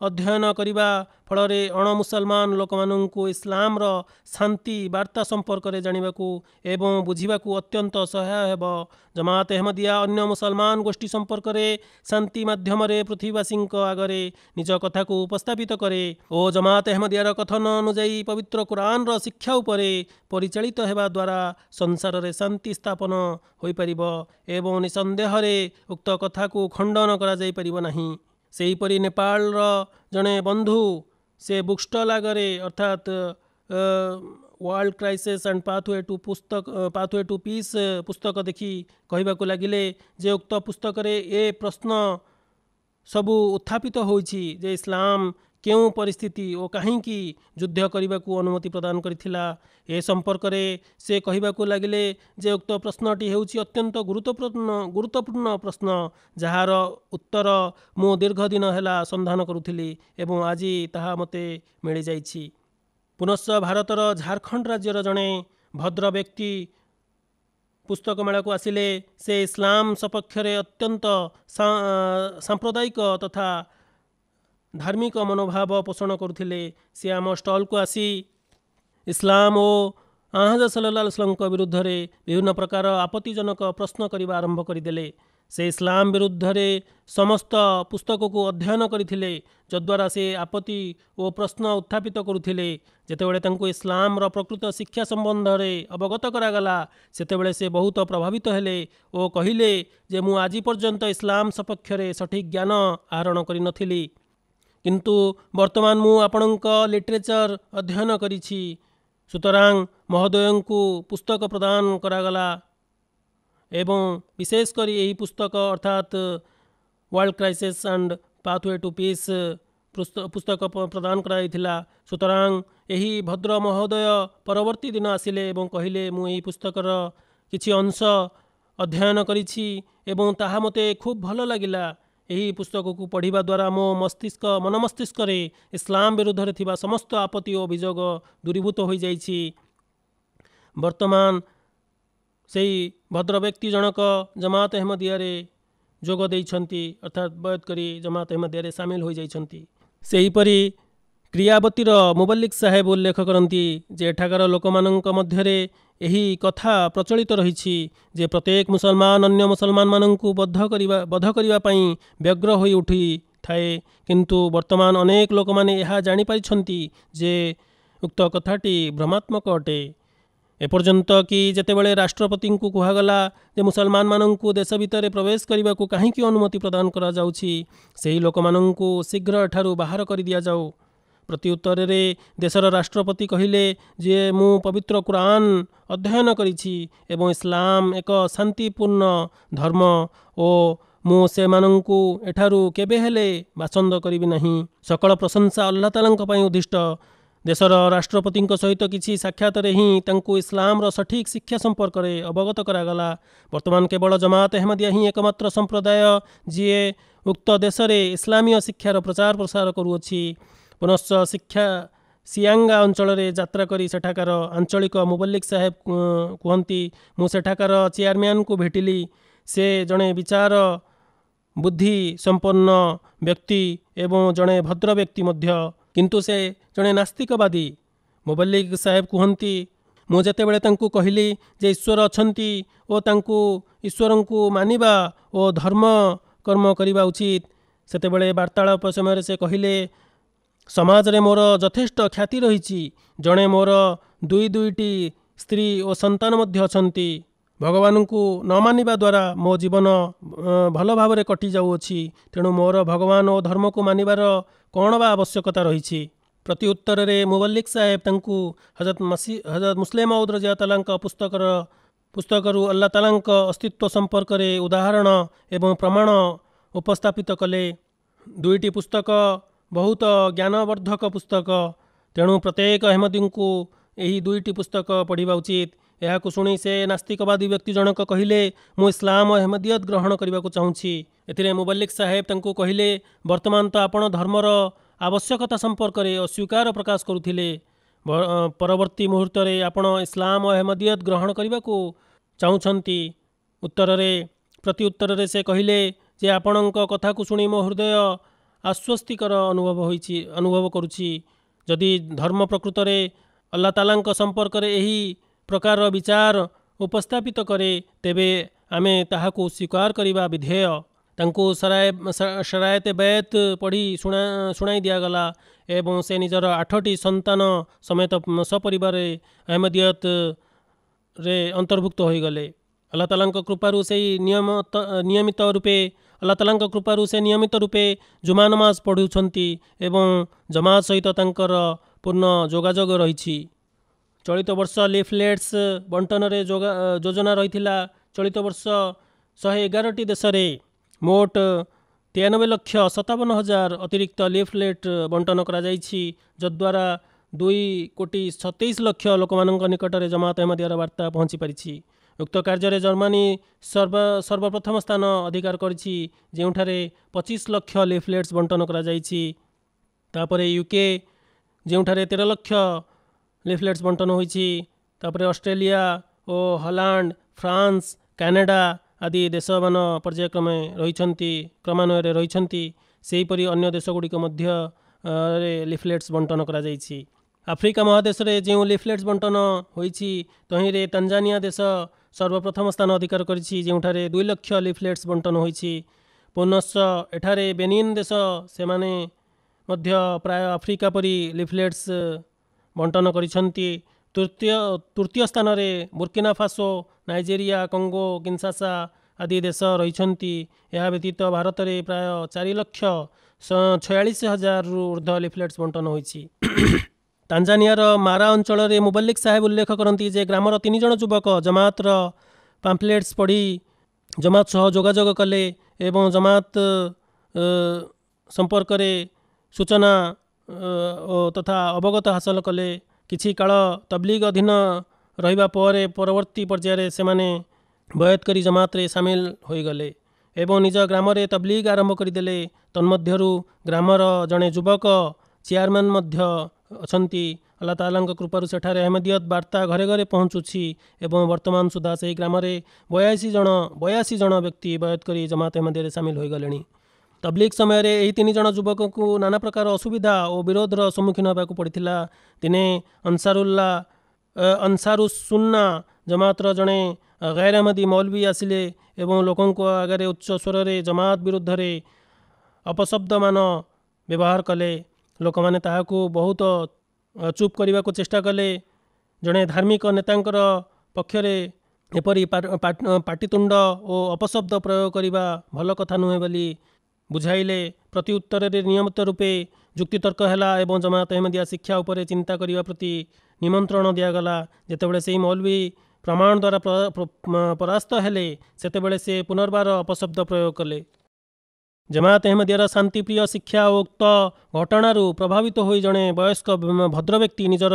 ଅଧ୍ୟୟନ କରିବା ଫଳରେ ଅଣ ମୁସଲମାନ ଲୋକମାନଙ୍କୁ ଇସଲାମର ଶାନ୍ତି ବାର୍ତ୍ତା ସମ୍ପର୍କରେ ଜାଣିବାକୁ ଏବଂ ବୁଝିବାକୁ ଅତ୍ୟନ୍ତ ସହାୟ ହେବ। ଜମାତ ଅହମଦିୟା ଅନ୍ୟ ମୁସଲମାନ ଗୋଷ୍ଠୀ ସମ୍ପର୍କରେ ଶାନ୍ତି ମାଧ୍ୟମରେ ପୃଥିବୀବାସୀଙ୍କ ଆଗରେ ନିଜ କଥାକୁ ଉପସ୍ଥାପିତ କରେ ଓ ଜମାତ ଅହମଦିୟାର କଥନ ଅନୁଯାୟୀ ପବିତ୍ର କୁରାନର ଶିକ୍ଷା ଉପରେ ପରିଚାଳିତ ହେବା ଦ୍ୱାରା ସଂସାରରେ ଶାନ୍ତି ସ୍ଥାପନ ହୋଇପାରିବ ଏବଂ ନିଃସନ୍ଦେହରେ ଉକ୍ତ କଥାକୁ ଖଣ୍ଡନ କରାଯାଇପାରିବ ନାହିଁ। ସେହିପରି ନେପାଳର ଜଣେ ବନ୍ଧୁ ସେ ବୁକ୍ ଷ୍ଟଲ୍ ଆଗରେ ଅର୍ଥାତ୍ world crisis and pathway to peace ପୁସ୍ତକ ଦେଖି କହିବାକୁ ଲାଗିଲେ ଯେ ଉକ୍ତ ପୁସ୍ତକରେ ଏ ପ୍ରଶ୍ନ ସବୁ ଉତ୍ଥାପିତ ହୋଇଛି ଯେ ଇସଲାମ କେଉଁ ପରିସ୍ଥିତି ଓ କାହିଁକି ଯୁଦ୍ଧ କରିବାକୁ ଅନୁମତି ପ୍ରଦାନ କରିଥିଲା। ଏ ସମ୍ପର୍କରେ ସେ କହିବାକୁ ଲାଗିଲେ ଯେ ଉକ୍ତ ପ୍ରଶ୍ନଟି ହେଉଛି ଅତ୍ୟନ୍ତ ଗୁରୁତ୍ୱପୂର୍ଣ୍ଣ ପ୍ରଶ୍ନ, ଯାହାର ଉତ୍ତର ମୁଁ ଦୀର୍ଘ ଦିନ ହେଲା ସନ୍ଧାନ କରୁଥିଲି ଏବଂ ଆଜି ତାହା ମୋତେ ମିଳିଯାଇଛି। ପୁନଶ୍ଚ ଭାରତର ଝାଡ଼ଖଣ୍ଡ ରାଜ୍ୟର ଜଣେ ଭଦ୍ର ବ୍ୟକ୍ତି ପୁସ୍ତକ ମେଳାକୁ ଆସିଲେ। ସେ ଇସଲାମ ସପକ୍ଷରେ ଅତ୍ୟନ୍ତ ସାମ୍ପ୍ରଦାୟିକ ତଥା ଧାର୍ମିକ ମନୋଭାବ ପୋଷଣ କରୁଥିଲେ। ସେ ଆମ ଷ୍ଟଲକୁ ଆସି ଇସଲାମ ଓ ହଜରତ ସଲ୍ଲଲ୍ଲାହୁ ଆଲୈହି वसल्लमଙ୍କ ବିରୁଦ୍ଧରେ ବିଭିନ୍ନ ପ୍ରକାର ଆପତ୍ତିଜନକ ପ୍ରଶ୍ନ କରିବା ଆରମ୍ଭ କରିଦେଲେ। ସେ ଇସଲାମ ବିରୁଦ୍ଧରେ ସମସ୍ତ ପୁସ୍ତକକୁ ଅଧ୍ୟୟନ କରିଥିଲେ, ଯଦ୍ୱାରା ସେ ଆପତ୍ତି ଓ ପ୍ରଶ୍ନ ଉତ୍ଥାପିତ କରୁଥିଲେ। ଯେତେବେଳେ ତାଙ୍କୁ ଇସଲାମର ପ୍ରକୃତ ଶିକ୍ଷା ସମ୍ବନ୍ଧରେ ଅବଗତ କରାଗଲା, ସେତେବେଳେ ସେ ବହୁତ ପ୍ରଭାବିତ ହେଲେ ଓ କହିଲେ ଯେ ମୁଁ ଆଜି ପର୍ଯ୍ୟନ୍ତ ଇସଲାମ ସପକ୍ଷରେ ସଠିକ୍ ଜ୍ଞାନ ଆହରଣ କରିନଥିଲି, କିନ୍ତୁ ବର୍ତ୍ତମାନ ମୁଁ ଆପଣଙ୍କ ଲିଟରେଚର ଅଧ୍ୟୟନ କରିଛି। ସୁତରାଂ ମହୋଦୟଙ୍କୁ ପୁସ୍ତକ ପ୍ରଦାନ କରାଗଲା ଏବଂ ବିଶେଷ କରି ଏହି ପୁସ୍ତକ ଅର୍ଥାତ୍ world crisis and pathway to peace ପୁସ୍ତକ ପ୍ରଦାନ କରାଯାଇଥିଲା। ସୁତରାଂ ଏହି ଭଦ୍ର ମହୋଦୟ ପରବର୍ତ୍ତୀ ଦିନ ଆସିଲେ ଏବଂ କହିଲେ ମୁଁ ଏହି ପୁସ୍ତକର କିଛି ଅଂଶ ଅଧ୍ୟୟନ କରିଛି ଏବଂ ତାହା ମୋତେ ଖୁବ୍ ଭଲ ଲାଗିଲା। ଏହି ପୁସ୍ତକକୁ ପଢ଼ିବା ଦ୍ୱାରା ମୋ ମନ ମସ୍ତିଷ୍କରେ ଇସଲାମ ବିରୁଦ୍ଧରେ ଥିବା ସମସ୍ତ ଆପତ୍ତି ଓ ଅଭିଯୋଗ ଦୂରୀଭୂତ ହୋଇଯାଇଛି। ବର୍ତ୍ତମାନ ସେହି ଭଦ୍ର ବ୍ୟକ୍ତି ଜଣକ ଜମାତ ଅହମଦିୟାରେ ଯୋଗ ଦେଇଛନ୍ତି, ଅର୍ଥାତ୍ ବୟତ କରି ଜମାତ ଅହମଦିୟାରେ ସାମିଲ ହୋଇଯାଇଛନ୍ତି। ସେହିପରି କ୍ରିୟାବତୀର ମୁବଲ୍ଲିକ ସାହେବ ଉଲ୍ଲେଖ କରନ୍ତି ଯେ ଏଠାକାର ଲୋକମାନଙ୍କ ମଧ୍ୟରେ ଏହି କଥା ପ୍ରଚଳିତ ରହିଛି ଯେ ପ୍ରତ୍ୟେକ ମୁସଲମାନ ଅନ୍ୟ ମୁସଲମାନମାନଙ୍କୁ ବଧ କରିବା ପାଇଁ ବ୍ୟଗ୍ର ହୋଇ ଉଠିଥାଏ, କିନ୍ତୁ ବର୍ତ୍ତମାନ ଅନେକ ଲୋକମାନେ ଏହା ଜାଣିପାରିଛନ୍ତି ଯେ ଉକ୍ତ କଥାଟି ଭ୍ରମାତ୍ମକ ଅଟେ। ଏପର୍ଯ୍ୟନ୍ତ କି ଯେତେବେଳେ ରାଷ୍ଟ୍ରପତିଙ୍କୁ କୁହାଗଲା ଯେ ମୁସଲମାନମାନଙ୍କୁ ଦେଶ ଭିତରେ ପ୍ରବେଶ କରିବାକୁ କାହିଁକି ଅନୁମତି ପ୍ରଦାନ କରାଯାଉଛି, ସେହି ଲୋକମାନଙ୍କୁ ଶୀଘ୍ର ଏଠାରୁ ବାହାର କରିଦିଆଯାଉ। ପ୍ରତି ଉତ୍ତରରେ ଦେଶର ରାଷ୍ଟ୍ରପତି କହିଲେ ଯେ ମୁଁ ପବିତ୍ର କୁରାନ ଅଧ୍ୟୟନ କରିଛି ଏବଂ ଇସଲାମ ଏକ ଶାନ୍ତିପୂର୍ଣ୍ଣ ଧର୍ମ ଓ ମୁଁ ସେମାନଙ୍କୁ ଏଠାରୁ କେବେ ହେଲେ ବାସନ୍ଦ କରିବି ନାହିଁ। ସକଳ ପ୍ରଶଂସା ଆଲ୍ଲାହ ତାଆଲାଙ୍କ ପାଇଁ ଉଦ୍ଦିଷ୍ଟ। ଦେଶର ରାଷ୍ଟ୍ରପତିଙ୍କ ସହିତ କିଛି ସାକ୍ଷାତରେ ହିଁ ତାଙ୍କୁ ଇସଲାମର ସଠିକ୍ ଶିକ୍ଷା ସମ୍ପର୍କରେ ଅବଗତ କରାଗଲା। ବର୍ତ୍ତମାନ କେବଳ ଜମାତ ଅହମଦିୟା ହିଁ ଏକମାତ୍ର ସମ୍ପ୍ରଦାୟ ଯିଏ ଉକ୍ତ ଦେଶରେ ଇସଲାମୀୟ ଶିକ୍ଷାର ପ୍ରଚାର ପ୍ରସାର କରୁଅଛି। ପୁନଶ୍ଚ ସିଆଙ୍ଗା ଅଞ୍ଚଳରେ ଯାତ୍ରା କରି ସେଠାକାର ଆଞ୍ଚଳିକ ମୁବଲ୍ଲିକ ସାହେବ କୁହନ୍ତି ମୁଁ ସେଠାକାର ଚେୟାରମ୍ୟାନଙ୍କୁ ଭେଟିଲି। ସେ ଜଣେ ବିଚାର ବୁଦ୍ଧି ସମ୍ପନ୍ନ ବ୍ୟକ୍ତି ଏବଂ ଜଣେ ଭଦ୍ର ବ୍ୟକ୍ତି ମଧ୍ୟ, କିନ୍ତୁ ସେ ଜଣେ ନାସ୍ତିକବାଦୀ। ମୁବଲ୍ଲିକ ସାହେବ କୁହନ୍ତି ମୁଁ ଯେତେବେଳେ ତାଙ୍କୁ କହିଲି ଯେ ଈଶ୍ୱର ଅଛନ୍ତି ଓ ତାଙ୍କୁ ଈଶ୍ୱରଙ୍କୁ ମାନିବା ଓ ଧର୍ମ କର୍ମ କରିବା ଉଚିତ, ସେତେବେଳେ ବାର୍ତ୍ତାଳାପ ସମୟରେ ସେ କହିଲେ ସମାଜରେ ମୋର ଯଥେଷ୍ଟ ଖ୍ୟାତି ରହିଛି। ଜଣେ ମୋର ଦୁଇଟି ସ୍ତ୍ରୀ ଓ ସନ୍ତାନ ମଧ୍ୟ ଅଛନ୍ତି। ଭଗବାନଙ୍କୁ ନ ମାନିବା ଦ୍ୱାରା ମୋ ଜୀବନ ଭଲ ଭାବରେ କଟିଯାଉଅଛି, ତେଣୁ ମୋର ଭଗବାନ ଓ ଧର୍ମକୁ ମାନିବାର କ'ଣ ବା ଆବଶ୍ୟକତା ରହିଛି। ପ୍ରତି ଉତ୍ତରରେ ମୁବଲ୍ଲିକ ସାହେବ ତାଙ୍କୁ ହଜରତ ମୁସଲିମ ମଉଦ ରଜିୟଲ୍ଲାହୁ ପୁସ୍ତକରୁ ଆଲ୍ଲାହ ତାଆଲାଙ୍କ ଅସ୍ତିତ୍ୱ ସମ୍ପର୍କରେ ଉଦାହରଣ ଏବଂ ପ୍ରମାଣ ଉପସ୍ଥାପିତ କଲେ। ଦୁଇଟି ପୁସ୍ତକ ବହୁତ ଜ୍ଞାନବର୍ଦ୍ଧକ ପୁସ୍ତକ, ତେଣୁ ପ୍ରତ୍ୟେକ ଅହମଦୀଙ୍କୁ ଏହି ଦୁଇଟି ପୁସ୍ତକ ପଢ଼ିବା ଉଚିତ। ଏହାକୁ ଶୁଣି ସେ ନାସ୍ତିକବାଦୀ ବ୍ୟକ୍ତି ଜଣକ କହିଲେ ମୁଁ ଇସଲାମ ଓ ଅହମଦିୟତ ଗ୍ରହଣ କରିବାକୁ ଚାହୁଁଛି। ଏଥିରେ ମୁବଲ୍ଲିକ ସାହେବ ତାଙ୍କୁ କହିଲେ ବର୍ତ୍ତମାନ ତ ଆପଣ ଧର୍ମର ଆବଶ୍ୟକତା ସମ୍ପର୍କରେ ଅସ୍ୱୀକାର ପ୍ରକାଶ କରୁଥିଲେ, ପରବର୍ତ୍ତୀ ମୁହୂର୍ତ୍ତରେ ଆପଣ ଇସଲାମ ଓ ଅହମଦିୟତ ଗ୍ରହଣ କରିବାକୁ ଚାହୁଁଛନ୍ତି। ପ୍ରତି ଉତ୍ତରରେ ସେ କହିଲେ ଯେ ଆପଣଙ୍କ କଥାକୁ ଶୁଣି ମୋ ହୃଦୟ ଆଶ୍ୱସ୍ତିକର ଅନୁଭବ କରୁଛି। ଯଦି ଧର୍ମ ପ୍ରକୃତରେ ଆଲ୍ଲାହ ତାଆଲାଙ୍କ ସମ୍ପର୍କରେ ଏହି ପ୍ରକାରର ବିଚାର ଉପସ୍ଥାପିତ କରେ, ତେବେ ଆମେ ତାହାକୁ ସ୍ୱୀକାର କରିବା ବିଧେୟ। ତାଙ୍କୁ ଶରାୟତ ବୈତ ପଢ଼ି ଶୁଣାଇ ଦିଆଗଲା ଏବଂ ସେ ନିଜର 8ଟି ସନ୍ତାନ ସମେତ ସପରିବାରରେ ଅହମଦିୟତରେ ଅନ୍ତର୍ଭୁକ୍ତ ହୋଇଗଲେ। ଆଲ୍ଲାହ ତାଆଲାଙ୍କ କୃପାରୁ ସେ ନିୟମିତ ରୂପେ ଜୁମା ନମାଜ ପଢ଼ୁଛନ୍ତି ଏବଂ ଜମାତ ସହିତ ତାଙ୍କର ପୂର୍ଣ୍ଣ ଯୋଗାଯୋଗ ରହିଛି। ଚଳିତ ବର୍ଷ ଲିଫଲେଟ୍ସ ବଣ୍ଟନରେ ଯୋଜନା ରହିଥିଲା। ଚଳିତ ବର୍ଷ 111ଟି ଦେଶରେ ମୋଟ 93,57,000 ଅତିରିକ୍ତ ଲିଫଲେଟ୍ ବଣ୍ଟନ କରାଯାଇଛି, ଯଦ୍ୱାରା 2,27,00,000 ଲୋକମାନଙ୍କ ନିକଟରେ ଜମାତ ଅହମଦିୟାର ବାର୍ତ୍ତା ପହଞ୍ଚି ପାରିଛି। ଉକ୍ତ କାର୍ଯ୍ୟରେ ଜର୍ମାନୀ ସର୍ବପ୍ରଥମ ସ୍ଥାନ ଅଧିକାର କରିଛି, ଯେଉଁଠାରେ 25 ଲକ୍ଷ ଲିଫଲେଟ୍ସ ବଣ୍ଟନ କରାଯାଇଛି। ତାପରେ ୟୁକେ, ଯେଉଁଠାରେ 13 ଲକ୍ଷ ଲିଫଲେଟ୍ସ ବଣ୍ଟନ ହୋଇଛି। ତାପରେ ଅଷ୍ଟ୍ରେଲିଆ ଓ ହଲାଣ୍ଡ, ଫ୍ରାନ୍ସ, କାନାଡା ଆଦି ଦେଶମାନ ପର୍ଯ୍ୟାୟକ୍ରମେ କ୍ରମାନ୍ୱୟରେ ରହିଛନ୍ତି। ସେହିପରି ଅନ୍ୟ ଦେଶଗୁଡ଼ିକ ମଧ୍ୟରେ ଲିଫଲେଟ୍ସ ବଣ୍ଟନ କରାଯାଇଛି। ଆଫ୍ରିକା ମହାଦେଶରେ ଯେଉଁ ଲିଫଲେଟ୍ସ ବଣ୍ଟନ ହୋଇଛି, ତହିଁରେ ତାଞ୍ଜାନିଆ ଦେଶ ସର୍ବପ୍ରଥମ ସ୍ଥାନ ଅଧିକାର କରିଛି, ଯେଉଁଠାରେ 2 ଲକ୍ଷ ଲିଫଲେଟ୍ସ ବଣ୍ଟନ ହୋଇଛି। ପୁନଶ୍ଚ ଏଠାରେ ବେନିନ୍ ଦେଶ, ସେମାନେ ମଧ୍ୟ ପ୍ରାୟ ଆଫ୍ରିକା ପରି ଲିଫଲେଟ୍ସ ବଣ୍ଟନ କରିଛନ୍ତି। ତୃତୀୟ ସ୍ଥାନରେ ବୁର୍କିନା ଫାସୋ, ନାଇଜେରିଆ, କଙ୍ଗୋ, କିନ୍ସାସା ଆଦି ଦେଶ ରହିଛନ୍ତି। ଏହା ବ୍ୟତୀତ ଭାରତରେ ପ୍ରାୟ 4,46,000ରୁ ଉର୍ଦ୍ଧ୍ୱ ଲିଫଲେଟ୍ସ ବଣ୍ଟନ ହୋଇଛି। ତାଞ୍ଜାନିଆର ମାରା ଅଞ୍ଚଳରେ ମୁବଲ୍ଲିକ ସାହେବ ଉଲ୍ଲେଖ କରନ୍ତି ଯେ ଗ୍ରାମର 3 ଜଣ ଯୁବକ ଜମାତର ପାମ୍ପଲେଟ୍ସ ପଢ଼ି ଜମାତ ସହ ଯୋଗାଯୋଗ କଲେ ଏବଂ ଜମାତ ସମ୍ପର୍କରେ ସୂଚନା ତଥା ଅବଗତ ହାସଲ କଲେ। କିଛି କାଳ ତବଲିଗ ଅଧୀନ ରହିବା ପରେ ପରବର୍ତ୍ତୀ ପର୍ଯ୍ୟାୟରେ ସେମାନେ ବୟତ କରି ଜମାତରେ ସାମିଲ ହୋଇଗଲେ ଏବଂ ନିଜ ଗ୍ରାମରେ ତବଲିଗ ଆରମ୍ଭ କରିଦେଲେ। ତନ୍ମଧ୍ୟରୁ ଗ୍ରାମର ଜଣେ ଯୁବକ ଚେୟାରମ୍ୟାନ୍ ମଧ୍ୟ ଅଛନ୍ତି। ଆଲ୍ଲାହ ତାଆଲାଙ୍କ କୃପାରୁ ସେଠାରେ ଅହମଦିୟତ ବାର୍ତ୍ତା ଘରେ ଘରେ ପହଞ୍ଚୁଛି ଏବଂ ବର୍ତ୍ତମାନ ସୁଦ୍ଧା ସେହି ଗ୍ରାମରେ 82 ଜଣ ବ୍ୟକ୍ତି ବୟତ କରି ଜମାତ ଅହମଦିୟାରେ ସାମିଲ ହୋଇଗଲେଣି। ତବଲିଗ ସମୟରେ ଏହି 3 ଜଣ ଯୁବକଙ୍କୁ ନାନା ପ୍ରକାର ଅସୁବିଧା ଓ ବିରୋଧର ସମ୍ମୁଖୀନ ହେବାକୁ ପଡ଼ିଥିଲା। ଦିନେ ଅନସାରୁସୁନ୍ନା ଜମାତର ଜଣେ ଗୈର ଅହମଦୀ ମୌଲବୀ ଆସିଲେ ଏବଂ ଲୋକଙ୍କ ଆଗରେ ଉଚ୍ଚ ସ୍ୱରରେ ଜମାତ ବିରୁଦ୍ଧରେ ଅପଶବ୍ଦମାନ ବ୍ୟବହାର କଲେ। ଲୋକମାନେ ତାହାକୁ ବହୁତ ଚୁପ୍ କରିବାକୁ ଚେଷ୍ଟା କଲେ। ଜଣେ ଧାର୍ମିକ ନେତାଙ୍କର ପକ୍ଷରେ ଏପରି ପାଟିତୁଣ୍ଡ ଓ ଅପଶବ୍ଦ ପ୍ରୟୋଗ କରିବା ଭଲ କଥା ନୁହେଁ ବୋଲି ବୁଝାଇଲେ। ପ୍ରତି ଉତ୍ତରରେ ନିୟମିତ ରୂପେ ଯୁକ୍ତିତର୍କ ହେଲା ଏବଂ ଜମାତ ଅହମଦିୟା ଶିକ୍ଷା ଉପରେ ଚିନ୍ତା କରିବା ପ୍ରତି ନିମନ୍ତ୍ରଣ ଦିଆଗଲା। ଯେତେବେଳେ ସେହି ମୌଲବୀ ପ୍ରମାଣ ଦ୍ୱାରା ପରାସ୍ତ ହେଲେ, ସେତେବେଳେ ସେ ପୁନର୍ବାର ଅପଶବ୍ଦ ପ୍ରୟୋଗ କଲେ। ଜମାତ ଅହମଦିୟାର ଶାନ୍ତିପ୍ରିୟ ଶିକ୍ଷା ଓ ଉକ୍ତ ଘଟଣାରୁ ପ୍ରଭାବିତ ହୋଇ ଜଣେ ବୟସ୍କ ଭଦ୍ରବ୍ୟକ୍ତି ନିଜର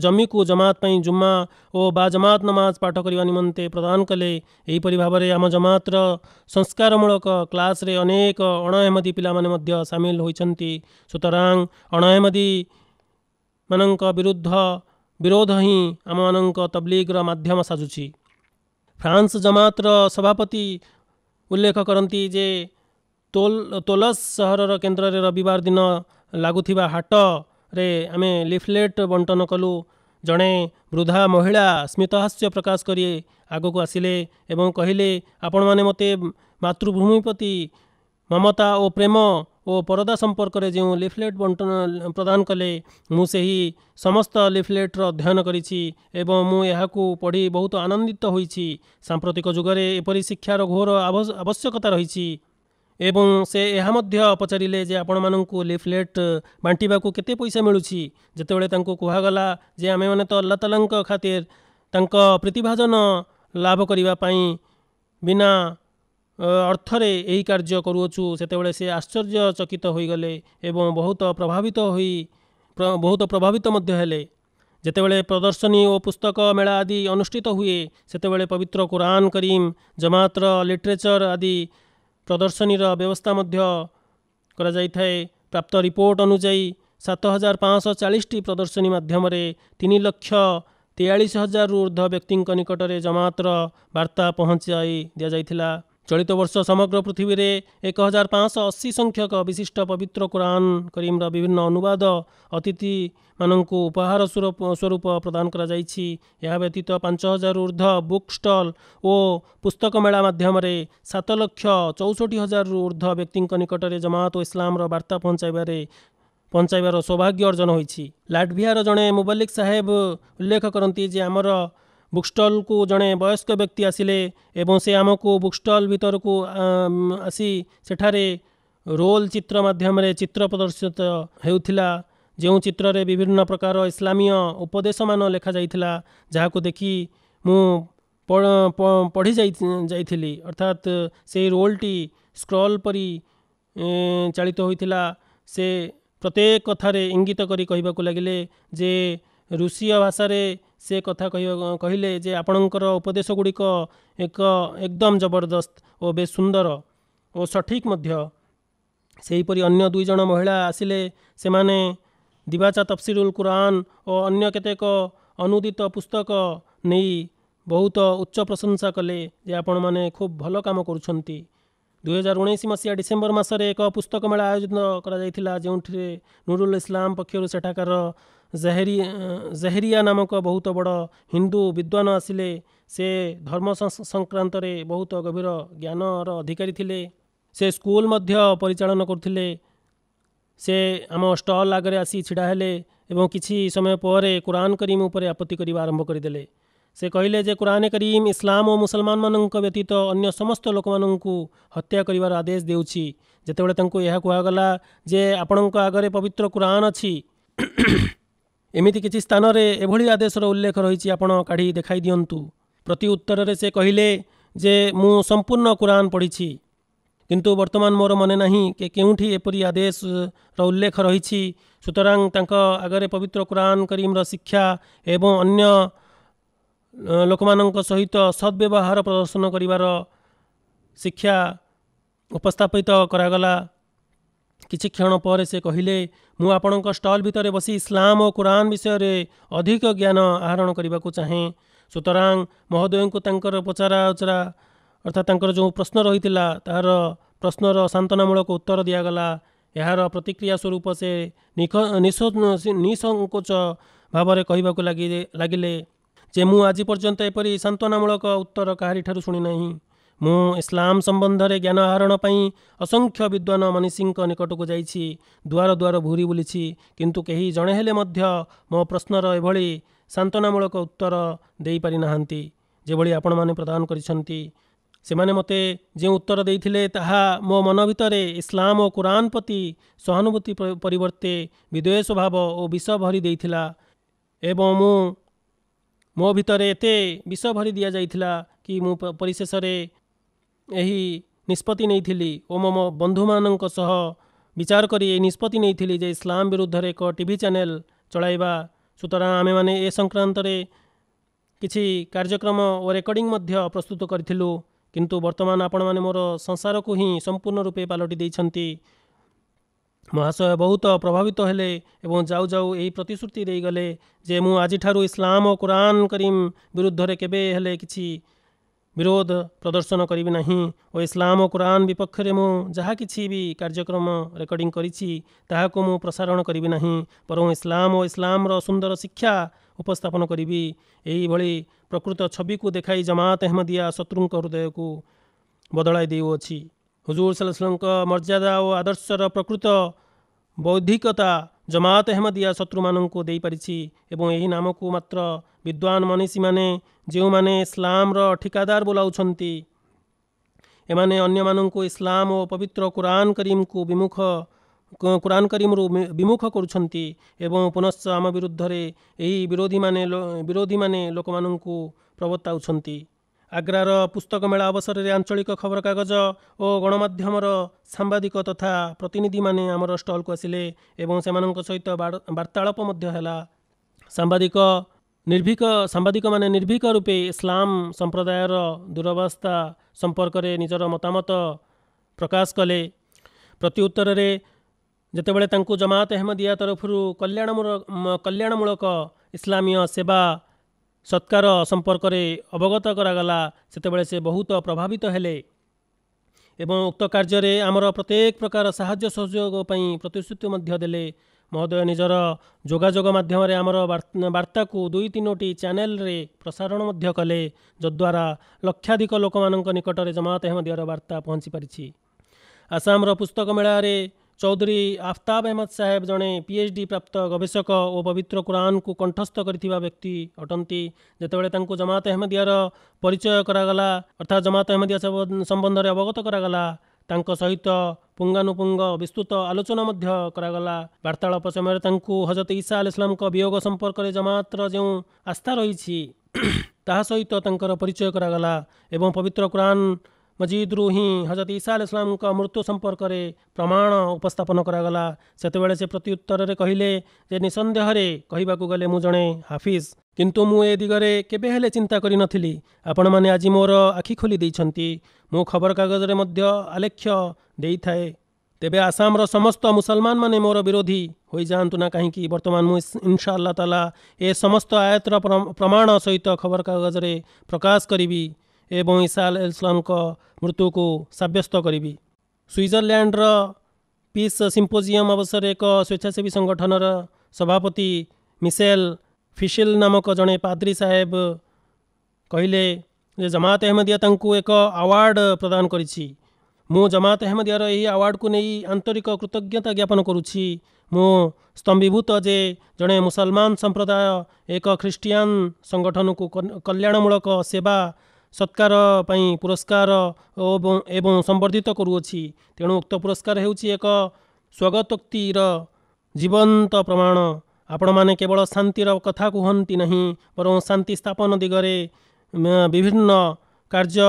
ଜମିକୁ ଜମାତ ପାଇଁ ଜୁମ୍ମା ଓ ବା ଜମାତ ନମାଜ ପାଠ କରିବା ନିମନ୍ତେ ପ୍ରଦାନ କଲେ। ଏହିପରି ଭାବରେ ଆମ ଜମାତର ସଂସ୍କାରମୂଳକ କ୍ଲାସରେ ଅନେକ ଅଣ ଅହମଦୀ ପିଲାମାନେ ମଧ୍ୟ ସାମିଲ ହୋଇଛନ୍ତି। ସୁତରାଂ ଅଣ ଅହମଦୀ ମାନଙ୍କ ବିରୋଧ ହିଁ ଆମମାନଙ୍କ ତବଲିଗର ମାଧ୍ୟମ ସାଜୁଛି। ଫ୍ରାନ୍ସ ଜମାତର ସଭାପତି ଉଲ୍ଲେଖ କରନ୍ତି ଯେ ତୋଲସ୍ ସହରର କେନ୍ଦ୍ରରେ ରବିବାର ଦିନ ଲାଗୁଥିବା ହାଟରେ ଆମେ ଲିଫଲେଟ୍ ବଣ୍ଟନ କଲୁ। ଜଣେ ବୃଦ୍ଧା ମହିଳା ସ୍ମିତହାସ୍ୟ ପ୍ରକାଶ କରି ଆଗକୁ ଆସିଲେ ଏବଂ କହିଲେ, ଆପଣମାନେ ମୋତେ ମାତୃଭୂମି ପ୍ରତି ମମତା ଓ ପ୍ରେମ ଓ ପରଦା ସମ୍ପର୍କରେ ଯେଉଁ ଲିଫଲେଟ୍ ପ୍ରଦାନ କଲେ, ମୁଁ ସେହି ସମସ୍ତ ଲିଫଲେଟ୍ର ଅଧ୍ୟୟନ କରିଛି ଏବଂ ମୁଁ ଏହାକୁ ପଢ଼ି ବହୁତ ଆନନ୍ଦିତ ହୋଇଛି। ସାମ୍ପ୍ରତିକ ଯୁଗରେ ଏପରି ଶିକ୍ଷାର ଘୋର ଆବଶ୍ୟକତା ରହିଛି। ଏବଂ ସେ ଏହା ମଧ୍ୟ ପଚାରିଲେ ଯେ ଆପଣମାନଙ୍କୁ ଲିଫଲେଟ୍ ବାଣ୍ଟିବାକୁ କେତେ ପଇସା ମିଳୁଛି। ଯେତେବେଳେ ତାଙ୍କୁ କୁହାଗଲା ଯେ ଆମେମାନେ ତ ଆଲ୍ଲାହ ତାଆଲାଙ୍କ ଖାତିର ତାଙ୍କ ପ୍ରୀତିଭାଜନ ଲାଭ କରିବା ପାଇଁ ବିନା ଅର୍ଥରେ ଏହି କାର୍ଯ୍ୟ କରୁଅଛୁ, ସେତେବେଳେ ସେ ଆଶ୍ଚର୍ଯ୍ୟଚକିତ ହୋଇଗଲେ ଏବଂ ବହୁତ ପ୍ରଭାବିତ ମଧ୍ୟ ହେଲେ। ଯେତେବେଳେ ପ୍ରଦର୍ଶନୀ ଓ ପୁସ୍ତକ ମେଳା ଆଦି ଅନୁଷ୍ଠିତ ହୁଏ, ସେତେବେଳେ ପବିତ୍ର କୁରାନ କରିମ୍, ଜମାତର ଲିଟରେଚର ଆଦି ପ୍ରଦର୍ଶନୀର ବ୍ୟବସ୍ଥା ମଧ୍ୟ କରାଯାଇଥାଏ। ପ୍ରାପ୍ତ ରିପୋର୍ଟ ଅନୁଯାୟୀ 7,540ଟି ପ୍ରଦର୍ଶନୀ ମାଧ୍ୟମରେ 3,43,000ରୁ ଉର୍ଦ୍ଧ୍ୱ ବ୍ୟକ୍ତିଙ୍କ ନିକଟରେ ଜମାତର ବାର୍ତ୍ତା ପହଞ୍ଚାଇ ଦିଆଯାଇଥିଲା। ଚଳିତ ବର୍ଷ ସମଗ୍ର ପୃଥିବୀରେ 1,580 ସଂଖ୍ୟକ ବିଶିଷ୍ଟ ପବିତ୍ର କୁରାନ କରିମ୍ର ବିଭିନ୍ନ ଅନୁବାଦ ଅତିଥିମାନଙ୍କୁ ଉପହାର ସ୍ୱରୂପ ପ୍ରଦାନ କରାଯାଇଛି। ଏହା ବ୍ୟତୀତ 5,000ରୁ ଉର୍ଦ୍ଧ୍ୱ ବୁକ୍ ଷ୍ଟଲ ଓ ପୁସ୍ତକ ମେଳା ମାଧ୍ୟମରେ 7,64,000ରୁ ଉର୍ଦ୍ଧ୍ୱ ବ୍ୟକ୍ତିଙ୍କ ନିକଟରେ ଜମାତ ଓ ଇସଲାମର ବାର୍ତ୍ତା ପହଞ୍ଚାଇବାର ସୌଭାଗ୍ୟ ଅର୍ଜନ ହୋଇଛି। ଲାଟଭିଆର ଜଣେ ମୁବଲ୍ଲିକ ସାହେବ ଉଲ୍ଲେଖ କରନ୍ତି ଯେ ଆମର ବୁକଷ୍ଟଲକୁ ଜଣେ ବୟସ୍କ ବ୍ୟକ୍ତି ଆସିଲେ ଏବଂ ସେ ଆମକୁ ବୁକଷ୍ଟଲ ଭିତରକୁ ଆସି ସେଠାରେ ରୋଲ ଚିତ୍ର ମାଧ୍ୟମରେ ଚିତ୍ର ପ୍ରଦର୍ଶିତ ହେଉଥିଲା, ଯେଉଁ ଚିତ୍ରରେ ବିଭିନ୍ନ ପ୍ରକାର ଇସଲାମୀୟ ଉପଦେଶମାନ ଲେଖାଯାଇଥିଲା, ଯାହାକୁ ଦେଖି ମୁଁ ପଢ଼ି ଯାଇଥିଲି। ଅର୍ଥାତ୍ ସେହି ରୋଲଟି ସ୍କ୍ରଲ୍ ପରି ଚାଳିତ ହୋଇଥିଲା। ସେ ପ୍ରତ୍ୟେକ କଥାରେ ଇଙ୍ଗିତ କରି କହିବାକୁ ଲାଗିଲେ ଯେ ରୁଷୀୟ ଭାଷାରେ ସେ କଥା କହିଲେ ଯେ ଆପଣଙ୍କର ଉପଦେଶ ଗୁଡ଼ିକ ଏକଦମ ଜବରଦସ୍ତ ଓ ବେଶ ସୁନ୍ଦର ଓ ସଠିକ୍ ମଧ୍ୟ। ସେହିପରି ଅନ୍ୟ 2 ଜଣ ମହିଳା ଆସିଲେ। ସେମାନେ ଦିବାଚା ତଫସିରୁଲ କୁରାନ ଓ ଅନ୍ୟ କେତେକ ଅନୁଦିତ ପୁସ୍ତକ ନେଇ ବହୁତ ଉଚ୍ଚ ପ୍ରଶଂସା କଲେ ଯେ ଆପଣମାନେ ଖୁବ୍ ଭଲ କାମ କରୁଛନ୍ତି। 2019 ମସିହା ଡିସେମ୍ବର ମାସରେ ଏକ ପୁସ୍ତକ ମେଳା ଆୟୋଜିତ କରାଯାଇଥିଲା, ଯେଉଁଥିରେ ନୁରୁଲ ଇସଲାମ ପକ୍ଷରୁ ସେଠାକାର ଜହେରିଆ ନାମକ ବହୁତ ବଡ଼ ହିନ୍ଦୁ ବିଦ୍ୱାନ ଆସିଲେ। ସେ ଧର୍ମ ସଂକ୍ରାନ୍ତରେ ବହୁତ ଗଭୀର ଜ୍ଞାନର ଅଧିକାରୀ ଥିଲେ। ସେ ସ୍କୁଲ ମଧ୍ୟ ପରିଚାଳନା କରୁଥିଲେ। ସେ ଆମ ଷ୍ଟଲ୍ ଆଗରେ ଆସି ଛିଡ଼ା ହେଲେ ଏବଂ କିଛି ସମୟ ପରେ କୁରାନ କରିମ୍ ଉପରେ ଆପତ୍ତି କରିବା ଆରମ୍ଭ କରିଦେଲେ। ସେ କହିଲେ ଯେ କୁରାନ କରିମ୍ ଇସଲାମ ଓ ମୁସଲମାନମାନଙ୍କ ବ୍ୟତୀତ ଅନ୍ୟ ସମସ୍ତ ଲୋକମାନଙ୍କୁ ହତ୍ୟା କରିବାର ଆଦେଶ ଦେଉଛି। ଯେତେବେଳେ ତାଙ୍କୁ ଏହା କୁହାଗଲା ଯେ ଆପଣଙ୍କ ଆଗରେ ପବିତ୍ର କୁରାନ ଅଛି, ଏମିତି କିଛି ସ୍ଥାନରେ ଏଭଳି ଆଦେଶର ଉଲ୍ଲେଖ ରହିଛି, ଆପଣ କାଢ଼ି ଦେଖାଇ ଦିଅନ୍ତୁ। ପ୍ରତି ଉତ୍ତରରେ ସେ କହିଲେ ଯେ ମୁଁ ସମ୍ପୂର୍ଣ୍ଣ କୁରାନ ପଢ଼ିଛି, କିନ୍ତୁ ବର୍ତ୍ତମାନ ମୋର ମନେ ନାହିଁ କି କେଉଁଠି ଏପରି ଆଦେଶର ଉଲ୍ଲେଖ ରହିଛି। ସୁତରାଂ ତାଙ୍କ ଆଗରେ ପବିତ୍ର କୁରାନ କରିମ୍ର ଶିକ୍ଷା ଏବଂ ଅନ୍ୟ ଲୋକମାନଙ୍କ ସହିତ ସଦ୍ବ୍ୟବହାର ପ୍ରଦର୍ଶନ କରିବାର ଶିକ୍ଷା ଉପସ୍ଥାପିତ କରାଗଲା। କିଛି କ୍ଷଣ ପରେ ସେ କହିଲେ, ମୁଁ ଆପଣଙ୍କ ଷ୍ଟଲ୍ ଭିତରେ ବସି ଇସଲାମ ଓ କୁରାନ ବିଷୟରେ ଅଧିକ ଜ୍ଞାନ ଆହରଣ କରିବାକୁ ଚାହେଁ। ସୁତରାଂ ମହୋଦୟଙ୍କୁ ତାଙ୍କର ପଚରା ଉଚରା ଅର୍ଥାତ୍ ତାଙ୍କର ଯେଉଁ ପ୍ରଶ୍ନ ରହିଥିଲା ତାହାର ପ୍ରଶ୍ନର ସାନ୍ତ୍ୱନାମୂଳକ ଉତ୍ତର ଦିଆଗଲା। ଏହାର ପ୍ରତିକ୍ରିୟା ସ୍ୱରୂପ ସେ ନିଃସଙ୍କୋଚ ଭାବରେ କହିବାକୁ ଲାଗିଲେ ଯେ ମୁଁ ଆଜି ପର୍ଯ୍ୟନ୍ତ ଏପରି ସାନ୍ତ୍ୱନାମୂଳକ ଉତ୍ତର କାହାରିଠାରୁ ଶୁଣିନାହିଁ। ମୁଁ ଇସଲାମ ସମ୍ବନ୍ଧରେ ଜ୍ଞାନ ଆହରଣ ପାଇଁ ଅସଂଖ୍ୟ ବିଦ୍ୱାନ ମନୀଷୀଙ୍କ ନିକଟକୁ ଯାଇଛି, ଦୁଆର ଦୁଆର ଘୁରି ବୁଲିଛି, କିନ୍ତୁ କେହି ଜଣେ ହେଲେ ମଧ୍ୟ ମୋ ପ୍ରଶ୍ନର ଏଭଳି ସାନ୍ତ୍ୱନାମୂଳକ ଉତ୍ତର ଦେଇପାରିନାହାନ୍ତି ଯେଭଳି ଆପଣମାନେ ପ୍ରଦାନ କରିଛନ୍ତି। ସେମାନେ ମୋତେ ଯେଉଁ ଉତ୍ତର ଦେଇଥିଲେ ତାହା ମୋ ମନ ଭିତରେ ଇସଲାମ ଓ କୁରାନ ପ୍ରତି ସହାନୁଭୂତି ପରିବର୍ତ୍ତେ ବିଦ୍ୱେଷ ଭାବ ଓ ବିଷ ଭରି ଦେଇଥିଲା ଏବଂ ମୋ ଭିତରେ ଏତେ ବିଷ ଭରି ଦିଆଯାଇଥିଲା କି ମୁଁ ପରିଶେଷରେ ଏହି ନିଷ୍ପତ୍ତି ନେଇଥିଲି ଓ ମୋ ବନ୍ଧୁମାନଙ୍କ ସହ ବିଚାର କରି ଏହି ନିଷ୍ପତ୍ତି ନେଇଥିଲି ଯେ ଇସଲାମ ବିରୁଦ୍ଧରେ ଏକ ଟିଭି ଚ୍ୟାନେଲ ଚଳାଇବା। ସୁତରାଂ ଆମେମାନେ ଏ ସଂକ୍ରାନ୍ତରେ କିଛି କାର୍ଯ୍ୟକ୍ରମ ଓ ରେକର୍ଡ଼ିଂ ମଧ୍ୟ ପ୍ରସ୍ତୁତ କରିଥିଲୁ, କିନ୍ତୁ ବର୍ତ୍ତମାନ ଆପଣମାନେ ମୋର ସଂସାରକୁ ହିଁ ସମ୍ପୂର୍ଣ୍ଣ ରୂପେ ପାଲଟି ଦେଇଛନ୍ତି। ମହାଶୟ ବହୁତ ପ୍ରଭାବିତ ହେଲେ ଏବଂ ଯାଉ ଯାଉ ଏହି ପ୍ରତିଶ୍ରୁତି ଦେଇଗଲେ ଯେ ମୁଁ ଆଜିଠାରୁ ଇସଲାମ ଓ କୁରାନ କରିମ୍ ବିରୁଦ୍ଧରେ କେବେ ହେଲେ କିଛି ବିରୋଧ ପ୍ରଦର୍ଶନ କରିବି ନାହିଁ ଓ ଇସଲାମ ଓ କୁରାନ ବିପକ୍ଷରେ ମୁଁ ଯାହା କିଛି ବି କାର୍ଯ୍ୟକ୍ରମ ରେକର୍ଡ଼ିଂ କରିଛି ତାହାକୁ ମୁଁ ପ୍ରସାରଣ କରିବି ନାହିଁ, ବରଂ ଇସଲାମ ଓ ଇସଲାମର ସୁନ୍ଦର ଶିକ୍ଷା ଉପସ୍ଥାପନ କରିବି। ଏହିଭଳି ପ୍ରକୃତ ଛବିକୁ ଦେଖାଇ ଜମାତ ଅହମଦିଆ ଶତ୍ରୁଙ୍କ ହୃଦୟକୁ ବଦଳାଇ ଦେଉଅଛି। ହୁଜୁର ସଲ୍ଲଲ୍ଲାହୁ ଆଲୈହି वसल्लमଙ୍କ ମର୍ଯ୍ୟାଦା ଓ ଆଦର୍ଶର ପ୍ରକୃତ ବୌଦ୍ଧିକତା ଜମାତ ଅହମଦିଆ ଶତ୍ରୁମାନଙ୍କୁ ଦେଇପାରିଛି ଏବଂ ଏହି ନାମକୁ ମାତ୍ର ବିଦ୍ୱାନ ମନୀଷୀମାନେ ଯେଉଁମାନେ ଇସଲାମର ଠିକାଦାର ବୋଲାଉଛନ୍ତି, ଏମାନେ ଅନ୍ୟମାନଙ୍କୁ ଇସଲାମ ଓ ପବିତ୍ର କୁରାନ କରିମ୍ରୁ ବିମୁଖ କରୁଛନ୍ତି ଏବଂ ପୁନଶ୍ଚ ଆମ ବିରୁଦ୍ଧରେ ଏହି ବିରୋଧୀମାନେ ଲୋକମାନଙ୍କୁ ପ୍ରବର୍ତ୍ତାଉଛନ୍ତି। ଆଗ୍ରାର ପୁସ୍ତକ ମେଳା ଅବସରରେ ଆଞ୍ଚଳିକ ଖବରକାଗଜ ଓ ଗଣମାଧ୍ୟମର ସାମ୍ବାଦିକ ତଥା ପ୍ରତିନିଧିମାନେ ଆମର ଷ୍ଟଲ୍କୁ ଆସିଲେ ଏବଂ ସେମାନଙ୍କ ସହିତ ବାର୍ତ୍ତାଳାପ ମଧ୍ୟ ହେଲା। ସାମ୍ବାଦିକମାନେ ନିର୍ଭୀକ ରୂପେ ଇସଲାମ ସମ୍ପ୍ରଦାୟର ଦୁରବସ୍ଥା ସମ୍ପର୍କରେ ନିଜର ମତାମତ ପ୍ରକାଶ କଲେ। ପ୍ରତି ଉତ୍ତରରେ ଯେତେବେଳେ ତାଙ୍କୁ ଜମାତ ଅହମଦିଆ ତରଫରୁ କଲ୍ୟାଣମୂଳକ ଇସଲାମୀୟ ସେବା ସତ୍କାର ସମ୍ପର୍କରେ ଅବଗତ କରାଗଲା, ସେତେବେଳେ ସେ ବହୁତ ପ୍ରଭାବିତ ହେଲେ ଏବଂ ଉକ୍ତ କାର୍ଯ୍ୟରେ ଆମର ପ୍ରତ୍ୟେକ ପ୍ରକାର ସାହାଯ୍ୟ ସହଯୋଗ ପାଇଁ ପ୍ରତିଶ୍ରୁତି ମଧ୍ୟ ଦେଲେ। ମହୋଦୟ ନିଜର ଯୋଗାଯୋଗ ମାଧ୍ୟମରେ ଆମର ବାର୍ତ୍ତାକୁ 2-3ଟି ଚ୍ୟାନେଲରେ ପ୍ରସାରଣ ମଧ୍ୟ କଲେ, ଯଦ୍ୱାରା ଲକ୍ଷାଧିକ ଲୋକମାନଙ୍କ ନିକଟରେ ଜମାତ ଅହମଦିଆର ବାର୍ତ୍ତା ପହଞ୍ଚି ପାରିଛି। ଆସାମର ପୁସ୍ତକ ମେଳାରେ ଚୌଧୁରୀ ଆଫତାବ ଅହମଦ ସାହେବ ଜଣେ PhD ପ୍ରାପ୍ତ ଗବେଷକ ଓ ପବିତ୍ର କୁରାନକୁ କଣ୍ଠସ୍ଥ କରିଥିବା ବ୍ୟକ୍ତି ଅଟନ୍ତି। ଯେତେବେଳେ ତାଙ୍କୁ ଜମାତ ଅହମଦିଆର ପରିଚୟ କରାଗଲା ଅର୍ଥାତ୍ ଜମାତ ଅହମଦିଆ ସମ୍ବନ୍ଧରେ ଅବଗତ କରାଗଲା, ତାଙ୍କ ସହିତ ପୁଙ୍ଗାନୁପୁଙ୍ଗ ବିସ୍ତୃତ ଆଲୋଚନା ମଧ୍ୟ କରାଗଲା। ବାର୍ତ୍ତାଳାପ ସମୟରେ ତାଙ୍କୁ ହଜରତ ଈସା ଆଲୈହିସ୍ସଲାମଙ୍କ ବିୟୋଗ ସମ୍ପର୍କରେ ଜମାତର ଯେଉଁ ଆସ୍ଥା ରହିଛି ତାହା ସହିତ ତାଙ୍କର ପରିଚୟ କରାଗଲା ଏବଂ ପବିତ୍ର କୁରାନ मजिद्रु ही हजरत ईसा अलैहिस्सलाम का मृत्यु संपर्क में प्रमाण उपस्थापन करागला सेतेबेले से प्रत्युत्तर रे कहिले जे निसंदेह कहवाकू गले मु जणे हाफिज किंतु मु ए दिगरे केबे हेले चिंता करि नथिली आपण माने आज मोर आखि खोली दैछंती मु खबर कागज रे मध्य आलेख्य देई थाए तेबे आसामर समस्त मुसलमान माने मोर विरोधी होई जांतु ना कहीं वर्तमान मु इंशाअल्लाह ताला ए समस्त आयतर प्रमाण सहित खबर कागज रे प्रकाश करी एवं ईसा अलैहिस्सलाम को मृत्यु को साब्यस्त करी। स्विट्जरलैंड पीस सिंपोजियम अवसर एक स्वेच्छासेवी संगठन सभापति मिशेल फिशिल नामक जड़े पाद्री साहेब कहले जमात अहमदिया तांकु एक अवार्ड प्रदान करिछि मु जमात अहमदियार यही अवार्ड को नहीं आंतरिक कृतज्ञता ज्ञापन करुछि मु स्तंभीभूत जे जड़े मुसलमान संप्रदाय एक ख्रिस्टियान संगठन को कल्याणमूलक सेवा सत्कार पाई पुरस्कार एवं संवर्धित करुअछि तेणु उक्त पुरस्कार हेउछि एक स्वगतोक्तिर जीवंत प्रमाण आपण माने केवल शांतिर कथा कहती नहीं बरं शांति स्थापन दिगरे विभिन्न कार्य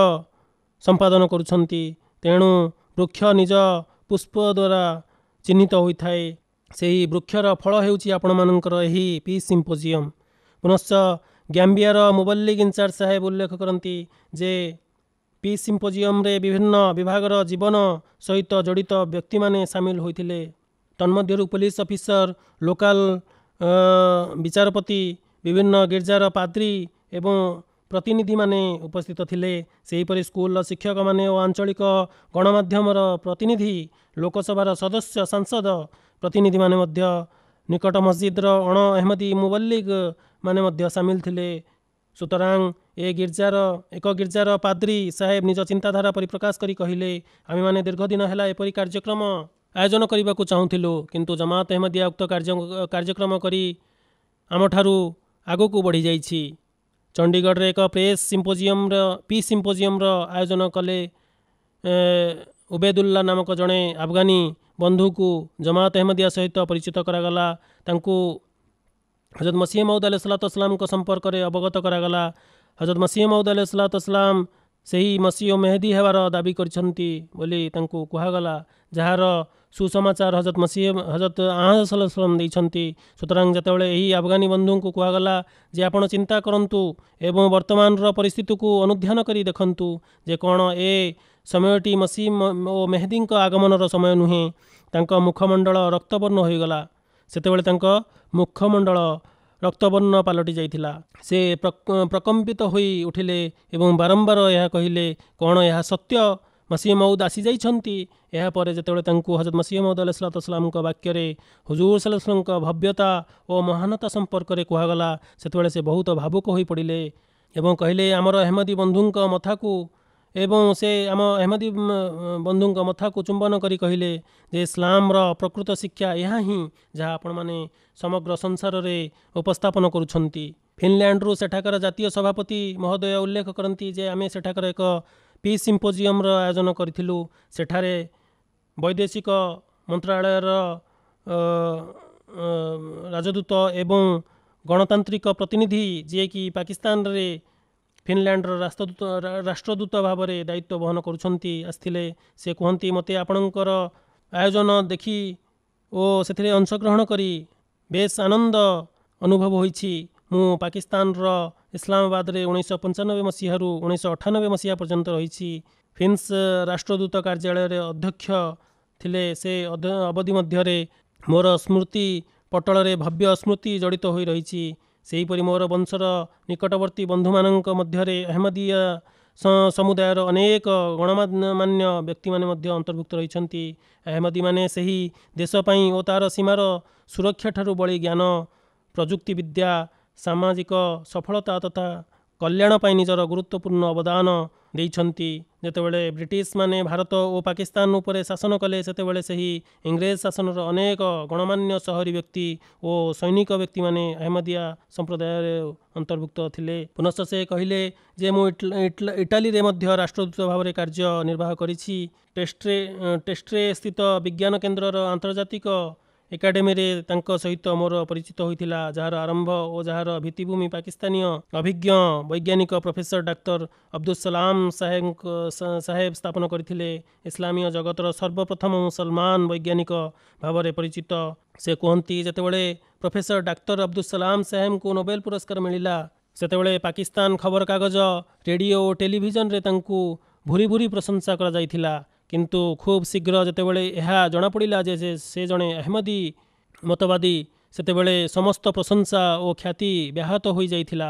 संपादन करुछंती तेणु वृक्ष निज पुष्प द्वारा चिन्हित होता है सही वृक्षर फल हेउछि आपण मानकर एही पीस सिंपोजियम। पुनश्च गैम्बियार मुबल्लिग इंचार्ज साहेब उल्लेख करती जे पीस सिंपोजियम रे विभिन्न विभागर जीवन सहित जड़ित व्यक्ति माने सामिल होइथिले तन्मध्यरु पुलिस ऑफिसर लोकल विचारपति विभिन्न गिर्जार पाद्री एवं प्रतिनिधि माने उपस्थित थिले सेहीपरि स्कूल शिक्षक माने और आंचलिक गणमाध्यम प्रतिनिधि लोकसभार सदस्य सांसद प्रतिनिधि माने मध्य निकट मस्जिद्र अण अहमदी मुबल्लिग माने मध्य सामिल थिले। सुतरां एक गिर्जार पाद्री साहेब निज चिंताधारा परिप्रकाश करी कहिले आमे माने दीर्घ दिन हैला एपरि कार्यक्रम आयोजन करने को चाहूँ किंतु जमात अहमदिया उक्त कार्यक्रम करी आमठारू आगू बढ़ी जाइछि। चंडीगढ़ रे एक प्रेस सिंपोजियम पीस सिंपोजियम आयोजन कले उबैदुल्ला नामक जड़े अफगानी बंधु को जमात अहमदिया सहित परिचित करागला तांकु हजरत मसीह मऊद अलैहिस्सलाम को संपर्क में अवगत करागला। हजरत मसीह मऊद अलैहिस्सलाम सही मसीह मेहदी हेबार दाबी करछंती बोली तांकु कुहागला जार सुसमाचार हजरत आहाम देइछंती। सुतरां जतेबेले एही अफगानी बंधु को कुहागला जे आपण चिंता करंतु एवं वर्तमान परिस्थिति को अनुध्यान करी देखंतु जे कौन ए समयटी मसीह ओ मेहदी आगमन समय नुहे तांका मुखमंडल रक्तवर्ण होईगला सेतेबेले तांका मुखमंडल रक्तवर्ण पलटि जाइथिला से प्रकंपित होई उठिले एवं बारंबार यह कहिले कौन यह सत्य मसीह मऊद आसी जाइछंती। यह पर जेतेबेले तांकु हजरत मसीह मऊद अलैहिस्सलाम का वाक्य रे हुजूर सल्लल्लाहु अलैहि वसल्लम का भव्यता और महानता संपर्क रे कुहागला सेतेबेले से बहुत भावुक होई पड़िले एवं कहले आमर अहमदी बंधुंक मथा को एवं से आम अहमदी बंधुंक मथा को चुंबन करी कहले जे इस्लाम रा प्रकृत शिक्षा यह ही जहाँ आपण माने समग्र संसार रे उपस्थापन करुछंती। फिनलैंड रु सेठाकर जातीय सभापति महोदय उल्लेख करती जे आमे सेठाकर एक पीस सिंपोजियम आयोजन करिथिलु सेठारे वैदेशिक मंत्रालय राजदूत एवं गणतांत्रिक प्रतिनिधि जे कि पाकिस्तान रे फिनलैंड राष्ट्रदूत भाव में दायित्व वहन करुछंती आस्थिले से कहती मते आपणकर आयोजन देखी ओ सेथिरे अंशग्रहण करी बेस आनंद अनुभव होइछि। मु पाकिस्तान इस्लामाबाद रे 1995 मसीह 1998 मसीहा पर्यंत रही फिन्स राष्ट्रदूत कार्यालय रे अध्यक्ष थिले से अवधि मध्य मोर स्मृति पटल रे भव्य स्मृति जड़ित हो रही सेहीपरि मोर वंशर निकटवर्ती बंधु मानक मध्य अहमदिया समुदायर अनेक गणमान्य व्यक्ति माने मध्य अंतर्भुक्त रहिछंती। अहमदी माने सही देश पई ओ तार सीमार सुरक्षा ठारू बड़ी ज्ञान प्रजुक्ति विद्या सामाजिक सफलता तथा कल्याण पाई निजर गुरुत्वपूर्ण अवदान देइछंती। जेतेबेले ब्रिटिश माने भारत और पाकिस्तान उपरे शासन कले सेतेबेले सही इंग्रेज शासन अनेक गणमान्य शहरी व्यक्ति और सैनिक व्यक्ति माने अहमदिया संप्रदाय अंतर्भुक्त थिले। पुनश्च से कहले जे मु इटाली रे मध्य राष्ट्रदूत भाव में कार्य निर्वाह करिछि। टेस्ट्रे स्थित विज्ञान केन्द्र आंतर्जातिक ଏକାଡେମୀରେ ତାଙ୍କ ସହିତ ମୋର ପରିଚିତ ହୋଇଥିଲା, ଯାହାର ଆରମ୍ଭ ଓ ଯାହାର ଭିତ୍ତିଭୂମି ପାକିସ୍ତାନୀୟ ଅଭିଜ୍ଞ ବୈଜ୍ଞାନିକ ପ୍ରଫେସର ଡାକ୍ତର ଅବଦୁଲ ସଲାମ ସାହେବ ସ୍ଥାପନ କରିଥିଲେ। ଇସଲାମୀୟ ଜଗତର ସର୍ବପ୍ରଥମ ମୁସଲମାନ ବୈଜ୍ଞାନିକ ଭାବରେ ପରିଚିତ। ସେ କୁହନ୍ତି, ଯେତେବେଳେ ପ୍ରଫେସର ଡାକ୍ତର ଅବଦୁଲ ସଲାମ ସାହେବଙ୍କୁ ନୋବେଲ ପୁରସ୍କାର ମିଳିଲା, ସେତେବେଳେ ପାକିସ୍ତାନ ଖବରକାଗଜ, ରେଡ଼ିଓ ଓ ଟେଲିଭିଜନରେ ତାଙ୍କୁ ଭୁରି ଭୁରି ପ୍ରଶଂସା କରାଯାଇଥିଲା। କିନ୍ତୁ ଖୁବ୍ ଶୀଘ୍ର ଯେତେବେଳେ ଏହା ଜଣାପଡ଼ିଲା ଯେ ସେ ଜଣେ ଅହମଦୀ ମତବାଦୀ, ସେତେବେଳେ ସମସ୍ତ ପ୍ରଶଂସା ଓ ଖ୍ୟାତି ବ୍ୟାହତ ହୋଇଯାଇଥିଲା।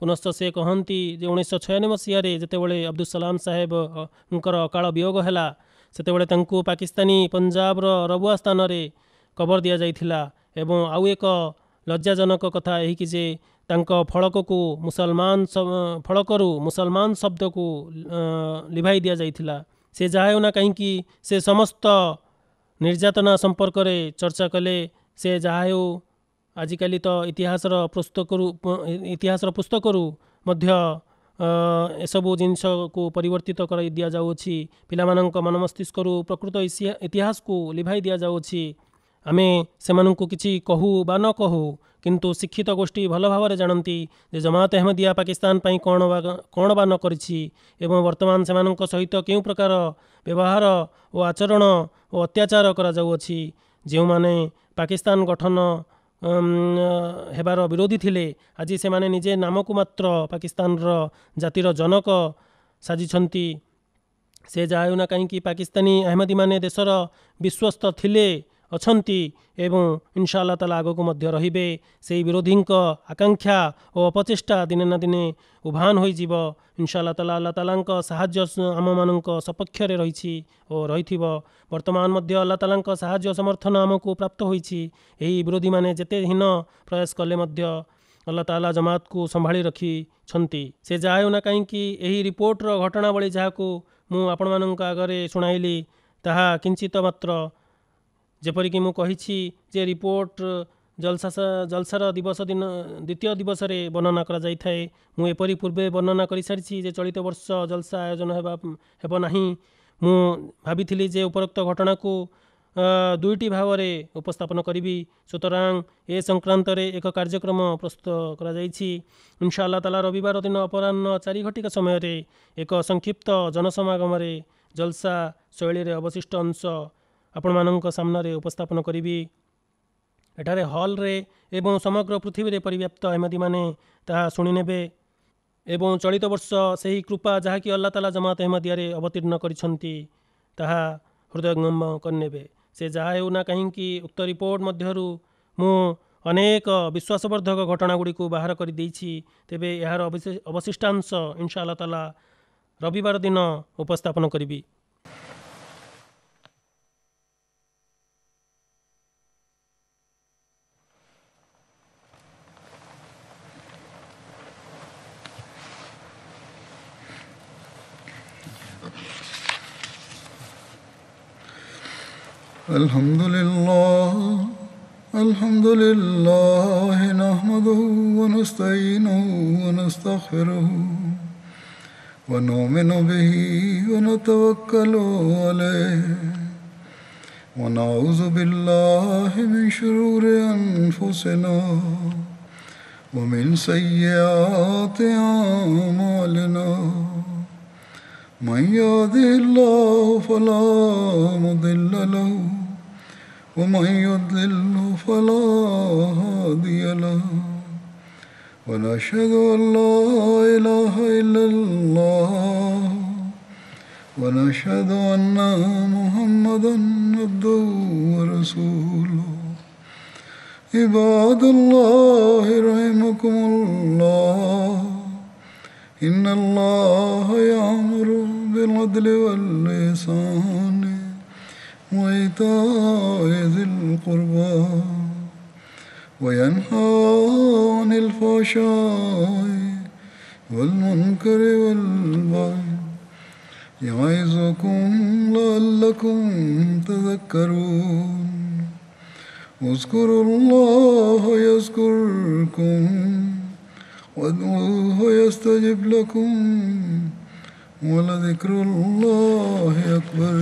ପୁନଶ୍ଚ ସେ କହନ୍ତି ଯେ 1996 ମସିହାରେ ଯେତେବେଳେ ଅବଦୁଲ ସଲାମ ସାହେବଙ୍କର ଅକାଳ ବିୟୋଗ ହେଲା, ସେତେବେଳେ ତାଙ୍କୁ ପାକିସ୍ତାନୀ ପଞ୍ଜାବର ରବୁଆ ସ୍ଥାନରେ କବର ଦିଆଯାଇଥିଲା। ଏବଂ ଆଉ ଏକ ଲଜ୍ଜାଜନକ କଥା ଏହିକି ଯେ ତାଙ୍କ ଫଳକରୁ ମୁସଲମାନ ଶବ୍ଦକୁ ଲିଭାଇ ଦିଆଯାଇଥିଲା। ସେ ଯାହା ହେଉନା କାହିଁକି ସେ ସମସ୍ତ ନିର୍ଯାତନା ସମ୍ପର୍କରେ ଚର୍ଚ୍ଚା କଲେ। ସେ ଯାହା ହେଉ, ଆଜିକାଲି ତ ଇତିହାସର ପୁସ୍ତକରୁ ମଧ୍ୟ ଏସବୁ ଜିନିଷକୁ ପରିବର୍ତ୍ତିତ କରାଇ ଦିଆଯାଉଅଛି। ପିଲାମାନଙ୍କ ମନ ମସ୍ତିଷ୍କରୁ ପ୍ରକୃତ ଇତିହାସକୁ ଲିଭାଇ ଦିଆଯାଉଅଛି। ଆମେ ସେମାନଙ୍କୁ କିଛି କହୁ ବା ନ କହୁ, କିନ୍ତୁ ଶିକ୍ଷିତ ଗୋଷ୍ଠୀ ଭଲ ଭାବରେ ଜାଣନ୍ତି ଯେ ଜମାତ ଅହମଦିୟା ପାକିସ୍ତାନ ପାଇଁ କ'ଣ ବା ନ କରିଛି ଏବଂ ବର୍ତ୍ତମାନ ସେମାନଙ୍କ ସହିତ କେଉଁ ପ୍ରକାର ବ୍ୟବହାର ଓ ଆଚରଣ ଓ ଅତ୍ୟାଚାର କରାଯାଉଅଛି। ଯେଉଁମାନେ ପାକିସ୍ତାନ ଗଠନ ହେବାର ବିରୋଧୀ ଥିଲେ, ଆଜି ସେମାନେ ନିଜେ ନାମକୁ ମାତ୍ର ପାକିସ୍ତାନର ଜାତିର ଜନକ ସାଜିଛନ୍ତି। ସେ ଯାହା ହେଉନା କାହିଁକି ପାକିସ୍ତାନୀ ଅହମଦୀମାନେ ଦେଶର ବିଶ୍ୱସ୍ତ ଥିଲେ, ଅଛନ୍ତି ଏବଂ ଇନଶାଆଲ୍ଲାହ ତାଆଲା ଆଗକୁ ମଧ୍ୟ ରହିବେ। ସେହି ବିରୋଧୀଙ୍କ ଆକାଂକ୍ଷା ଓ ଅପଚେଷ୍ଟା ଦିନେ ନା ଦିନେ ଉଭାନ ହୋଇଯିବ। ଇନଶାଆଲ୍ଲାହ ତାଆଲା ଆଲ୍ଲାହ ତାଆଲାଙ୍କ ସାହାଯ୍ୟ ଆମମାନଙ୍କ ସପକ୍ଷରେ ରହିଛି ଓ ରହିଥିବ। ବର୍ତ୍ତମାନ ମଧ୍ୟ ଆଲ୍ଲାହ ତାଆଲାଙ୍କ ସାହାଯ୍ୟ ସମର୍ଥନ ଆମକୁ ପ୍ରାପ୍ତ ହୋଇଛି। ଏହି ବିରୋଧୀମାନେ ଯେତେ ହୀନ ପ୍ରୟାସ କଲେ ମଧ୍ୟ ଆଲ୍ଲାହ ତାଆଲା ଜମାତକୁ ସମ୍ଭାଳି ରଖିଛନ୍ତି। ସେ ଯାହା ହେଉନା କାହିଁକି ଏହି ରିପୋର୍ଟର ଘଟଣାବଳୀ ଯାହାକୁ ମୁଁ ଆପଣମାନଙ୍କ ଆଗରେ ଶୁଣାଇଲି, ତାହା କିଞ୍ଚିତ ମାତ୍ର ଯେପରିକି ମୁଁ କହିଛି ଯେ ରିପୋର୍ଟ ଜଲସାର ଦ୍ୱିତୀୟ ଦିବସରେ ବର୍ଣ୍ଣନା କରାଯାଇଥାଏ। ମୁଁ ଏପରି ପୂର୍ବେ ବର୍ଣ୍ଣନା କରିସାରିଛି ଯେ ଚଳିତ ବର୍ଷ ଜଲସା ଆୟୋଜନ ହେବ ନାହିଁ। ମୁଁ ଭାବିଥିଲି ଯେ ଉପରୋକ୍ତ ଘଟଣାକୁ ଦୁଇଟି ଭାବରେ ଉପସ୍ଥାପନ କରିବି। ସୁତରାଂ ଏ ସଂକ୍ରାନ୍ତରେ ଏକ କାର୍ଯ୍ୟକ୍ରମ ପ୍ରସ୍ତୁତ କରାଯାଇଛି। ଇନଶାଆଲ୍ଲାହ ତାଆଲା ରବିବାର ଦିନ ଅପରାହ୍ନ 4 ଘଟିକା ସମୟରେ ଏକ ସଂକ୍ଷିପ୍ତ ଜନସମାଗମରେ ଜଲସା ଶୈଳୀରେ ଅବଶିଷ୍ଟ ଅଂଶ ଆପଣମାନଙ୍କ ସାମ୍ନାରେ ଉପସ୍ଥାପନ କରିବି। ଏଠାରେ ହଲ୍ରେ ଏବଂ ସମଗ୍ର ପୃଥିବୀରେ ପରିବ୍ୟାପ୍ତ ଅହମଦୀମାନେ ତାହା ଶୁଣିନେବେ ଏବଂ ଚଳିତ ବର୍ଷ ସେହି କୃପା ଯାହାକି ଆଲ୍ଲାହ ତାଆଲା ଜମାତ ଅହମଦିୟାରେ ଅବତୀର୍ଣ୍ଣ କରିଛନ୍ତି, ତାହା ହୃଦୟଙ୍ଗମ କରିନେବେ। ସେ ଯାହା ହେଉନା କାହିଁକି ଉକ୍ତ ରିପୋର୍ଟ ମଧ୍ୟରୁ ମୁଁ ଅନେକ ବିଶ୍ୱାସବର୍ଦ୍ଧକ ଘଟଣାଗୁଡ଼ିକୁ ବାହାର କରିଦେଇଛି। ତେବେ ଏହାର ଅବଶିଷ୍ଟାଂଶ ଇନଶାଆଲ୍ଲାହ ତାଆଲା ରବିବାର ଦିନ ଉପସ୍ଥାପନ କରିବି। Alhamdulillah nahmaduhu wa nasta'inuhu wa nastaghfiruhu wa nu'minu bihi wa natawakkalu alayhi wa na'udhu billahi min shururi anfusina wa min sayyiati a'malina. Man yahdihillahu fala mudilla lahu ومن يضلل فلا هادي له ونشهد أن لا إله إلا الله ونشهد أن محمدا عبده ورسوله. عباد الله رحمكم الله إن الله يأمر بالعدل والإحسان وإيتاء ذي القربى وينهى عن الفحشاء والمنكر والبغي يعظكم لعلكم تذكرون. اذكروا الله يذكركم وادعوه يستجب لكم ولذكر الله أكبر.